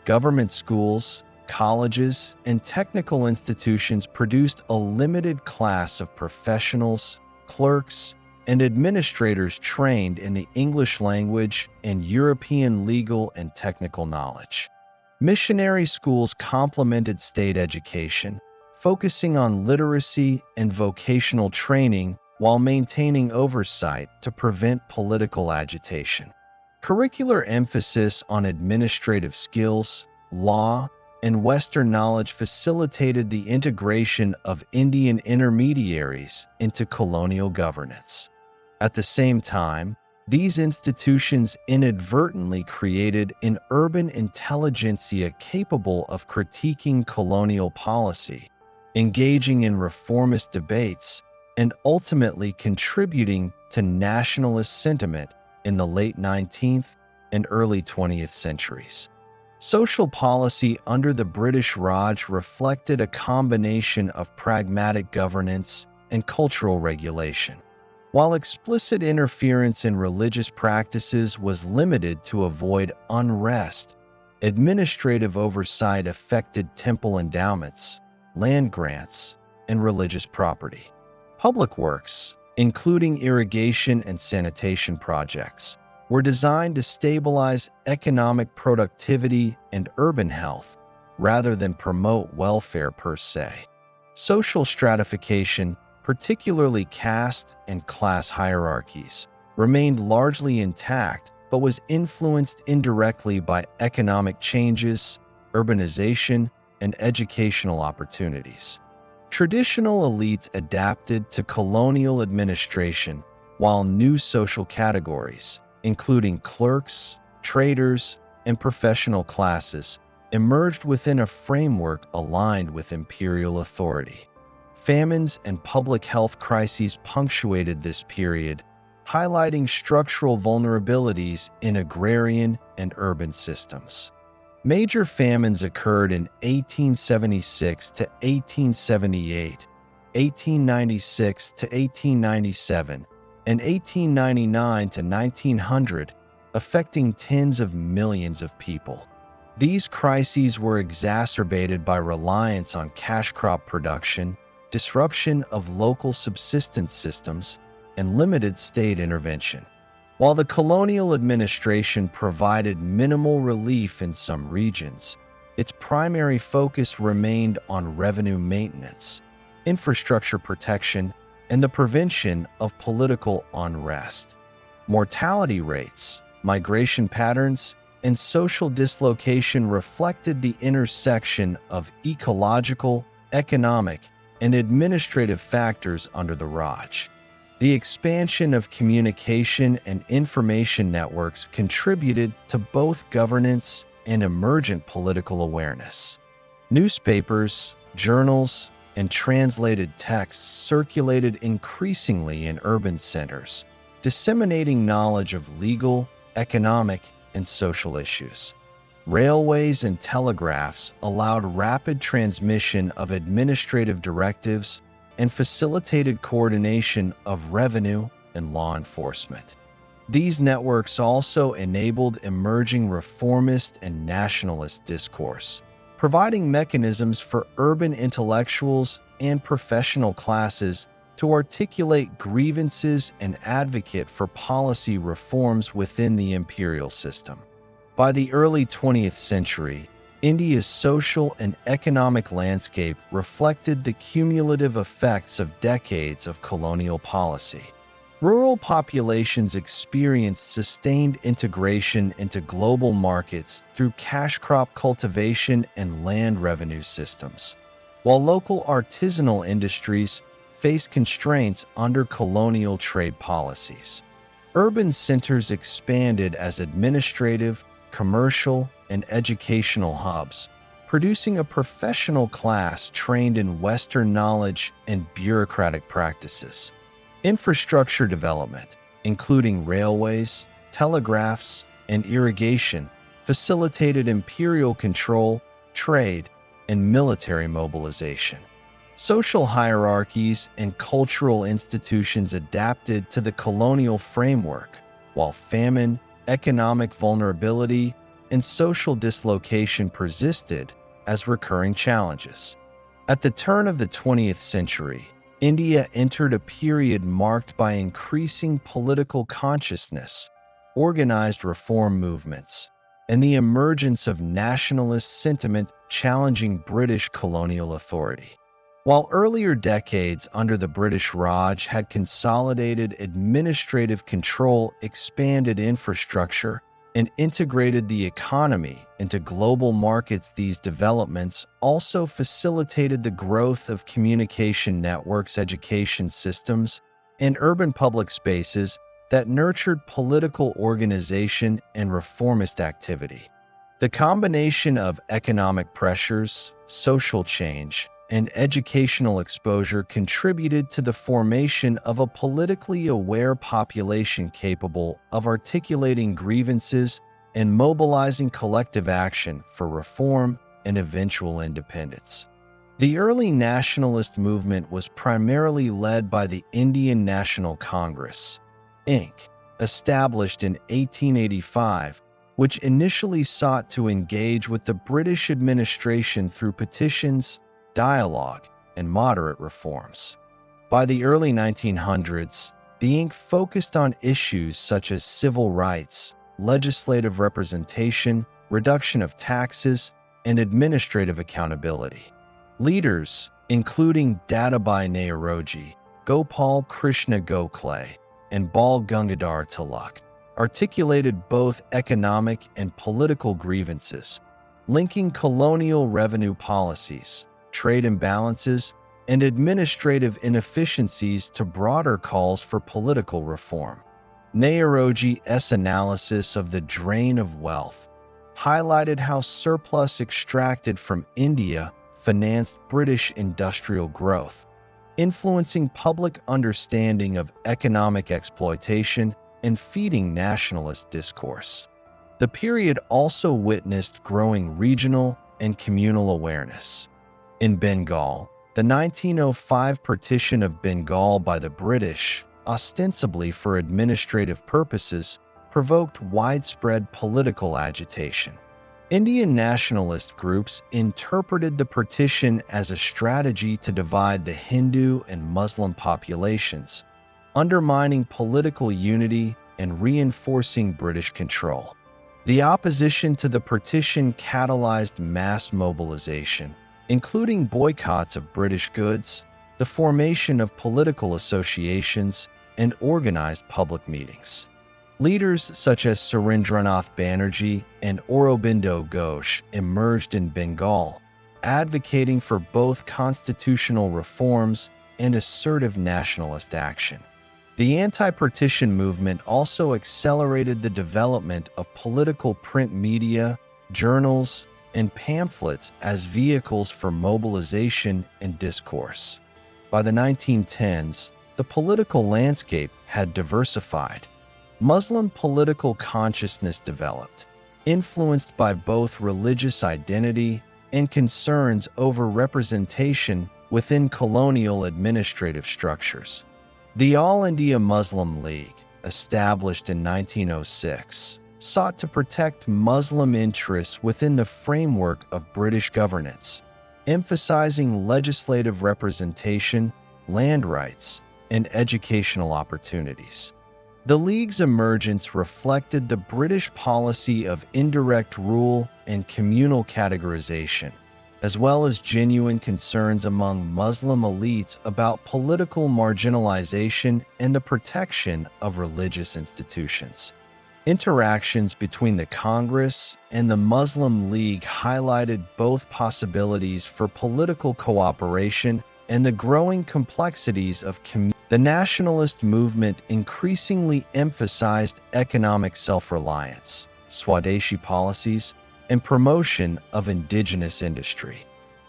Government schools, colleges, and technical institutions produced a limited class of professionals, clerks, and administrators trained in the English language and European legal and technical knowledge. Missionary schools complemented state education, focusing on literacy and vocational training while maintaining oversight to prevent political agitation. Curricular emphasis on administrative skills, law, and Western knowledge facilitated the integration of Indian intermediaries into colonial governance. At the same time, these institutions inadvertently created an urban intelligentsia capable of critiquing colonial policy, engaging in reformist debates, and ultimately contributing to nationalist sentiment in the late 19th and early 20th centuries. Social policy under the British Raj reflected a combination of pragmatic governance and cultural regulation. While explicit interference in religious practices was limited to avoid unrest, administrative oversight affected temple endowments, land grants, and religious property. Public works, including irrigation and sanitation projects, were designed to stabilize economic productivity and urban health rather than promote welfare per se. Social stratification, particularly caste and class hierarchies, remained largely intact but was influenced indirectly by economic changes, urbanization, and educational opportunities. Traditional elites adapted to colonial administration, while new social categories, including clerks, traders, and professional classes, emerged within a framework aligned with imperial authority. Famines and public health crises punctuated this period, highlighting structural vulnerabilities in agrarian and urban systems. Major famines occurred in 1876 to 1878, 1896 to 1897, and 1899 to 1900, affecting tens of millions of people. These crises were exacerbated by reliance on cash crop production, disruption of local subsistence systems, and limited state intervention. While the colonial administration provided minimal relief in some regions, its primary focus remained on revenue maintenance, infrastructure protection, and the prevention of political unrest. Mortality rates, migration patterns, and social dislocation reflected the intersection of ecological, economic, and administrative factors under the Raj. The expansion of communication and information networks contributed to both governance and emergent political awareness. Newspapers, journals, and translated texts circulated increasingly in urban centers, disseminating knowledge of legal, economic, and social issues. Railways and telegraphs allowed rapid transmission of administrative directives and facilitated coordination of revenue and law enforcement. These networks also enabled emerging reformist and nationalist discourse, providing mechanisms for urban intellectuals and professional classes to articulate grievances and advocate for policy reforms within the imperial system. By the early 20th century, India's social and economic landscape reflected the cumulative effects of decades of colonial policy. Rural populations experienced sustained integration into global markets through cash crop cultivation and land revenue systems. while local artisanal industries faced constraints under colonial trade policies. Urban centers expanded as administrative, commercial, and educational hubs, producing a professional class trained in Western knowledge and bureaucratic practices. Infrastructure development, including railways, telegraphs, and irrigation, facilitated imperial control, trade, and military mobilization. Social hierarchies and cultural institutions adapted to the colonial framework, while famine, economic vulnerability, and social dislocation persisted as recurring challenges. At the turn of the 20th century, India entered a period marked by increasing political consciousness, organized reform movements, and the emergence of nationalist sentiment challenging British colonial authority. While earlier decades under the British Raj had consolidated administrative control, expanded infrastructure, and integrated the economy into global markets, these developments also facilitated the growth of communication networks, education systems, and urban public spaces that nurtured political organization and reformist activity. The combination of economic pressures, social change, and educational exposure contributed to the formation of a politically aware population capable of articulating grievances and mobilizing collective action for reform and eventual independence. The early nationalist movement was primarily led by the Indian National Congress, Inc., established in 1885, which initially sought to engage with the British administration through petitions, dialogue, and moderate reforms. By the early 1900s, the Inc. focused on issues such as civil rights, legislative representation, reduction of taxes, and administrative accountability. Leaders, including Dadabhai Naoroji, Gopal Krishna Gokhale, and Bal Gangadhar Tilak, articulated both economic and political grievances, linking colonial revenue policies, trade imbalances, and administrative inefficiencies to broader calls for political reform. Naoroji's analysis of the drain of wealth highlighted how surplus extracted from India financed British industrial growth, influencing public understanding of economic exploitation and feeding nationalist discourse. The period also witnessed growing regional and communal awareness. In Bengal, the 1905 partition of Bengal by the British, ostensibly for administrative purposes, provoked widespread political agitation. Indian nationalist groups interpreted the partition as a strategy to divide the Hindu and Muslim populations, undermining political unity and reinforcing British control. The opposition to the partition catalyzed mass mobilization, including boycotts of British goods, the formation of political associations, and organized public meetings. Leaders such as Surendranath Banerjee and Aurobindo Ghosh emerged in Bengal, advocating for both constitutional reforms and assertive nationalist action. The anti-partition movement also accelerated the development of political print media, journals, and pamphlets as vehicles for mobilization and discourse. By the 1910s, the political landscape had diversified. Muslim political consciousness developed, influenced by both religious identity and concerns over representation within colonial administrative structures. The All India Muslim League, established in 1906, sought to protect Muslim interests within the framework of British governance, emphasizing legislative representation, land rights, and educational opportunities. The League's emergence reflected the British policy of indirect rule and communal categorization, as well as genuine concerns among Muslim elites about political marginalization and the protection of religious institutions. Interactions between the Congress and the Muslim League highlighted both possibilities for political cooperation and the growing complexities of community. The nationalist movement increasingly emphasized economic self-reliance, Swadeshi policies, and promotion of indigenous industry.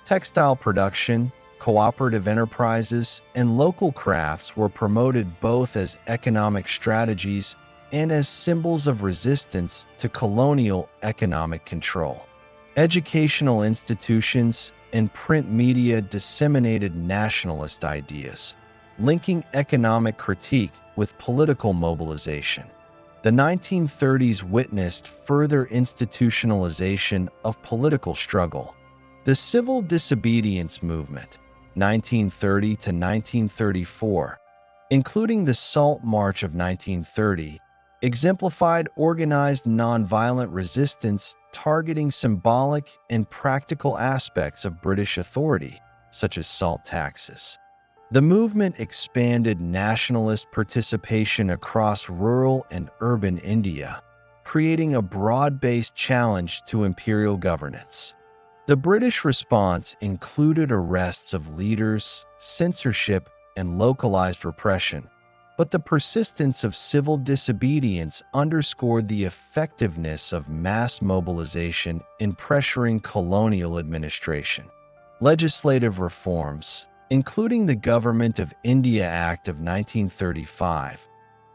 Textile production, cooperative enterprises, and local crafts were promoted both as economic strategies and as symbols of resistance to colonial economic control. Educational institutions and print media disseminated nationalist ideas, linking economic critique with political mobilization. The 1930s witnessed further institutionalization of political struggle. The civil disobedience movement, 1930 to 1934, including the Salt March of 1930, exemplified organized nonviolent resistance targeting symbolic and practical aspects of British authority, such as salt taxes. The movement expanded nationalist participation across rural and urban India, creating a broad-based challenge to imperial governance. The British response included arrests of leaders, censorship, and localized repression, but the persistence of civil disobedience underscored the effectiveness of mass mobilization in pressuring colonial administration. Legislative reforms, including the Government of India Act of 1935,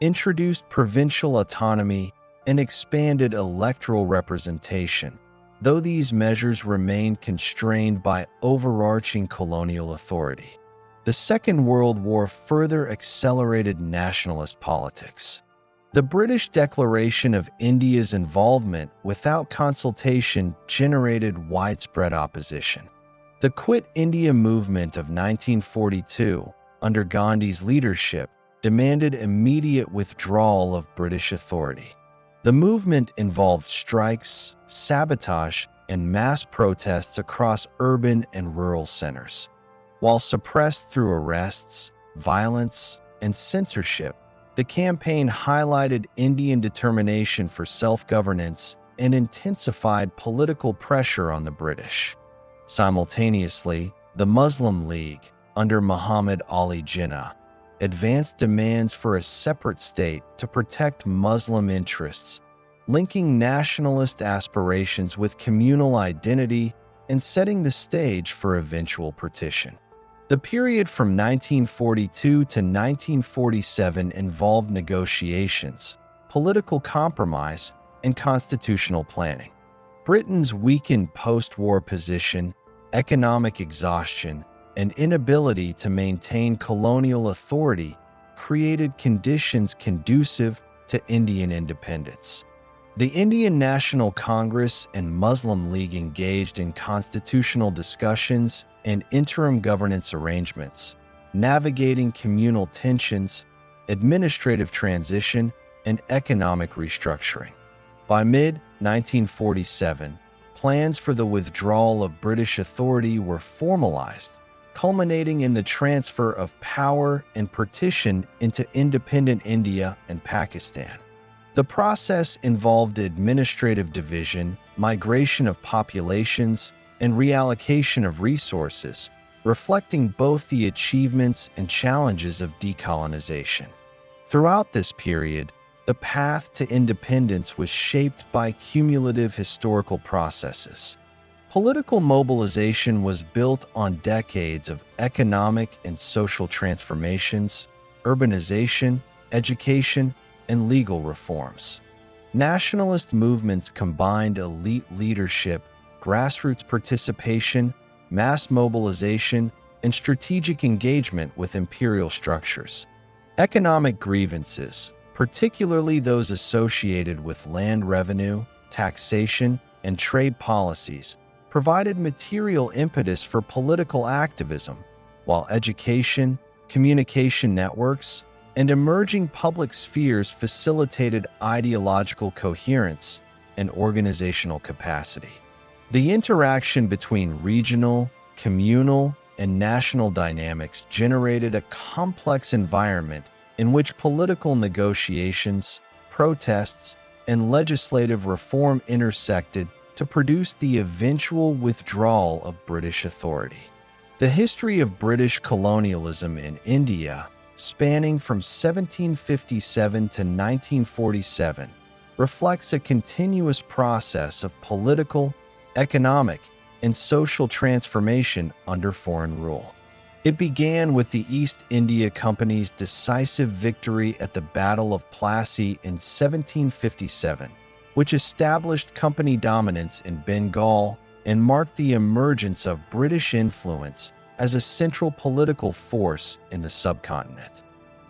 introduced provincial autonomy and expanded electoral representation, though these measures remained constrained by overarching colonial authority. The Second World War further accelerated nationalist politics. The British declaration of India's involvement without consultation generated widespread opposition. The Quit India movement of 1942, under Gandhi's leadership, demanded immediate withdrawal of British authority. The movement involved strikes, sabotage, and mass protests across urban and rural centers. While suppressed through arrests, violence, and censorship, the campaign highlighted Indian determination for self-governance and intensified political pressure on the British. Simultaneously, the Muslim League, under Muhammad Ali Jinnah, advanced demands for a separate state to protect Muslim interests, linking nationalist aspirations with communal identity and setting the stage for eventual partition. The period from 1942 to 1947 involved negotiations, political compromise, and constitutional planning. Britain's weakened post-war position, economic exhaustion, and inability to maintain colonial authority created conditions conducive to Indian independence. The Indian National Congress and Muslim League engaged in constitutional discussions and interim governance arrangements, navigating communal tensions, administrative transition, and economic restructuring. By mid-1947, plans for the withdrawal of British authority were formalized, culminating in the transfer of power and partition into independent India and Pakistan. The process involved administrative division, migration of populations, and reallocation of resources, reflecting both the achievements and challenges of decolonization. Throughout this period, the path to independence was shaped by cumulative historical processes. Political mobilization was built on decades of economic and social transformations, urbanization, education, and legal reforms. Nationalist movements combined elite leadership, grassroots participation, mass mobilization, and strategic engagement with imperial structures. Economic grievances, particularly those associated with land revenue, taxation, and trade policies, provided material impetus for political activism, while education, communication networks, and emerging public spheres facilitated ideological coherence and organizational capacity. The interaction between regional, communal, and national dynamics generated a complex environment in which political negotiations, protests, and legislative reform intersected to produce the eventual withdrawal of British authority. The history of British colonialism in India, spanning from 1757 to 1947, reflects a continuous process of political, economic, and social transformation under foreign rule. It began with the East India Company's decisive victory at the Battle of Plassey in 1757, which established company dominance in Bengal and marked the emergence of British influence as a central political force in the subcontinent.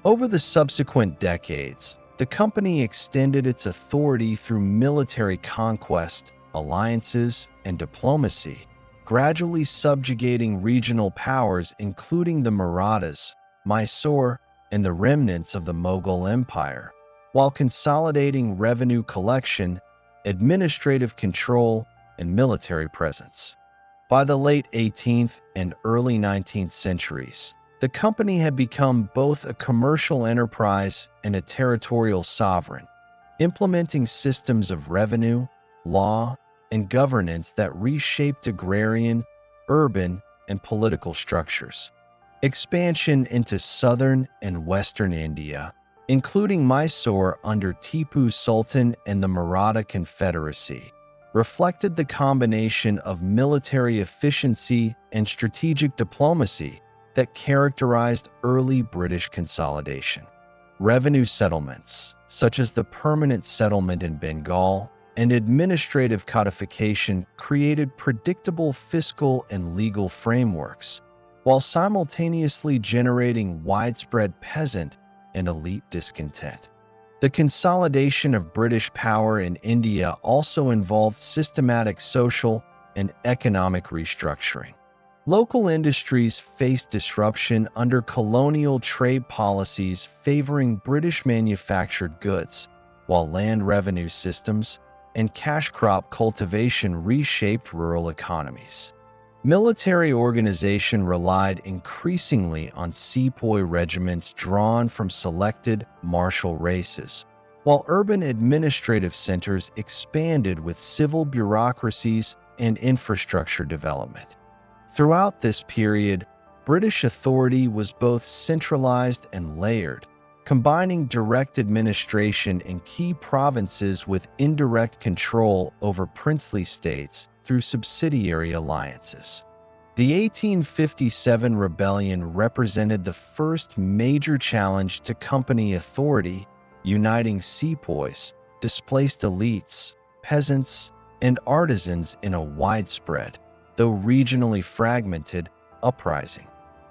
Over the subsequent decades, the company extended its authority through military conquest, alliances, and diplomacy, gradually subjugating regional powers including the Marathas, Mysore, and the remnants of the Mughal Empire, while consolidating revenue collection, administrative control, and military presence. By the late 18th and early 19th centuries, the company had become both a commercial enterprise and a territorial sovereign, implementing systems of revenue, law, and governance that reshaped agrarian, urban, and political structures. Expansion into southern and western India, including Mysore under Tipu Sultan and the Maratha Confederacy, reflected the combination of military efficiency and strategic diplomacy that characterized early British consolidation. Revenue settlements, such as the permanent settlement in Bengal, and administrative codification created predictable fiscal and legal frameworks, while simultaneously generating widespread peasant and elite discontent. The consolidation of British power in India also involved systematic social and economic restructuring. Local industries faced disruption under colonial trade policies favoring British manufactured goods, while land revenue systems and cash crop cultivation reshaped rural economies. Military organization relied increasingly on sepoy regiments drawn from selected martial races, while urban administrative centers expanded with civil bureaucracies and infrastructure development. Throughout this period, British authority was both centralized and layered, combining direct administration in key provinces with indirect control over princely states through subsidiary alliances. The 1857 rebellion represented the first major challenge to company authority, uniting sepoys, displaced elites, peasants, and artisans in a widespread, though regionally fragmented, uprising.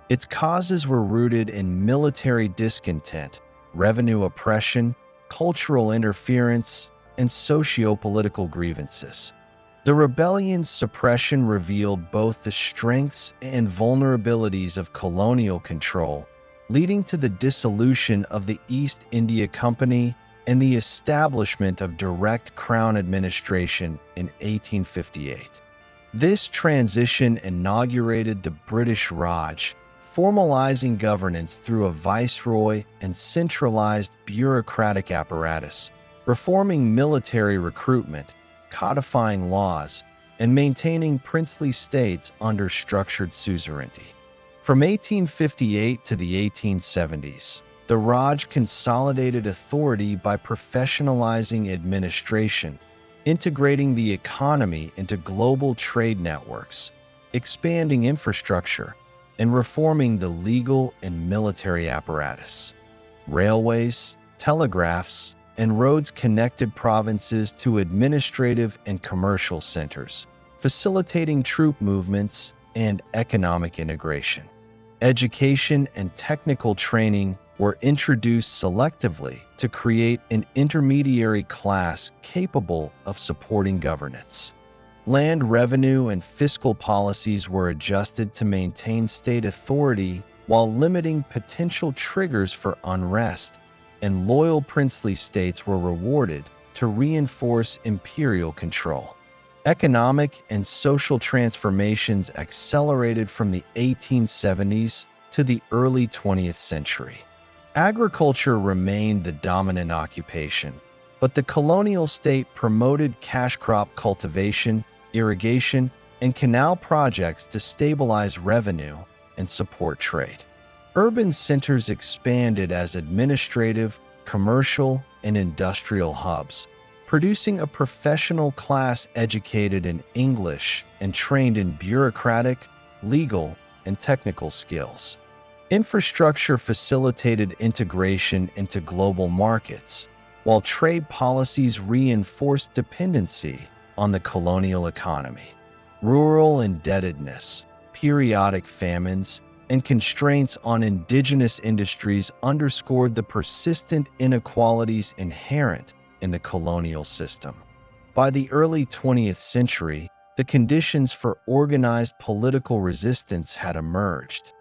Its causes were rooted in military discontent, revenue oppression, cultural interference, and socio-political grievances. The rebellion's suppression revealed both the strengths and vulnerabilities of colonial control, leading to the dissolution of the East India Company and the establishment of direct crown administration in 1858. This transition inaugurated the British Raj, formalizing governance through a viceroy and centralized bureaucratic apparatus, reforming military recruitment, codifying laws, and maintaining princely states under structured suzerainty. From 1858 to the 1870s, the Raj consolidated authority by professionalizing administration, integrating the economy into global trade networks, expanding infrastructure, and reforming the legal and military apparatus. Railways, telegraphs, and roads connected provinces to administrative and commercial centers, facilitating troop movements and economic integration. Education and technical training were introduced selectively to create an intermediary class capable of supporting governance. Land revenue and fiscal policies were adjusted to maintain state authority while limiting potential triggers for unrest, and loyal princely states were rewarded to reinforce imperial control. Economic and social transformations accelerated from the 1870s to the early 20th century. Agriculture remained the dominant occupation, but the colonial state promoted cash crop cultivation, irrigation, and canal projects to stabilize revenue and support trade. Urban centers expanded as administrative, commercial, and industrial hubs, producing a professional class educated in English and trained in bureaucratic, legal, and technical skills. Infrastructure facilitated integration into global markets, while trade policies reinforced dependency on the colonial economy. Rural indebtedness, periodic famines, and constraints on indigenous industries underscored the persistent inequalities inherent in the colonial system. By the early 20th century, the conditions for organized political resistance had emerged.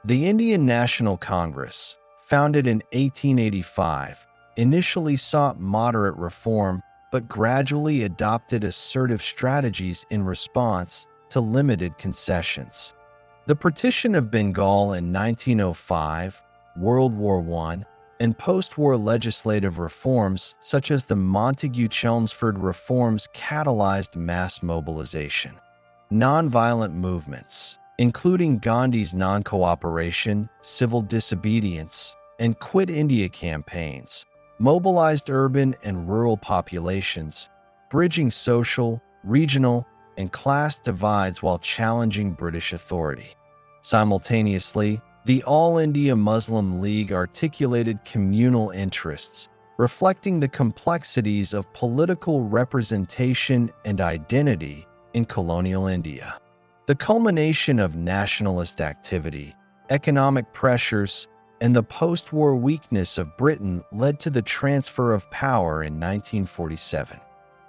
The Indian National Congress, founded in 1885, initially sought moderate reform but gradually adopted assertive strategies in response to limited concessions. The Partition of Bengal in 1905, World War I, and post-war legislative reforms such as the Montagu-Chelmsford reforms catalyzed mass mobilization. Nonviolent movements, including Gandhi's non-cooperation, civil disobedience, and Quit India campaigns, mobilized urban and rural populations, bridging social, regional, and class divides while challenging British authority. Simultaneously, the All India Muslim League articulated communal interests, reflecting the complexities of political representation and identity in colonial India. The culmination of nationalist activity, economic pressures, and the post-war weakness of Britain led to the transfer of power in 1947.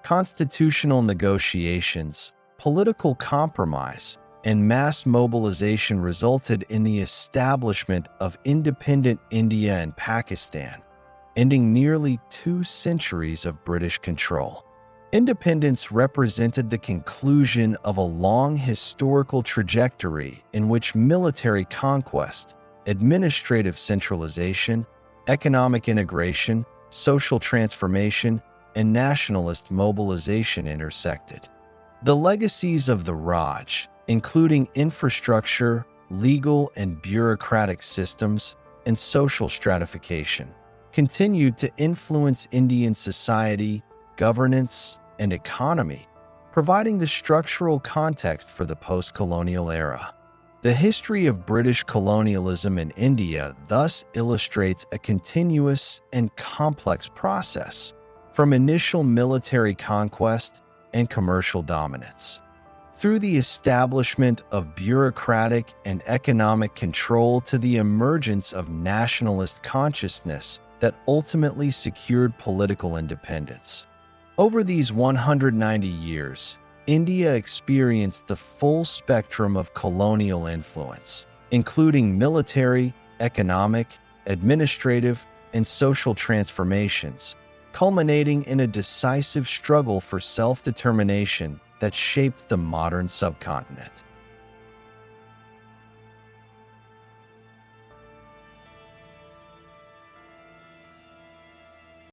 Constitutional negotiations, political compromise, and mass mobilization resulted in the establishment of independent India and Pakistan, ending nearly 2 centuries of British control. Independence represented the conclusion of a long historical trajectory in which military conquest, administrative centralization, economic integration, social transformation, and nationalist mobilization intersected. The legacies of the Raj, including infrastructure, legal and bureaucratic systems, and social stratification, continued to influence Indian society, governance, and economy, providing the structural context for the post-colonial era. The history of British colonialism in India thus illustrates a continuous and complex process, from initial military conquest and commercial dominance, through the establishment of bureaucratic and economic control to the emergence of nationalist consciousness that ultimately secured political independence. Over these 190 years, India experienced the full spectrum of colonial influence, including military, economic, administrative, and social transformations, culminating in a decisive struggle for self-determination that shaped the modern subcontinent.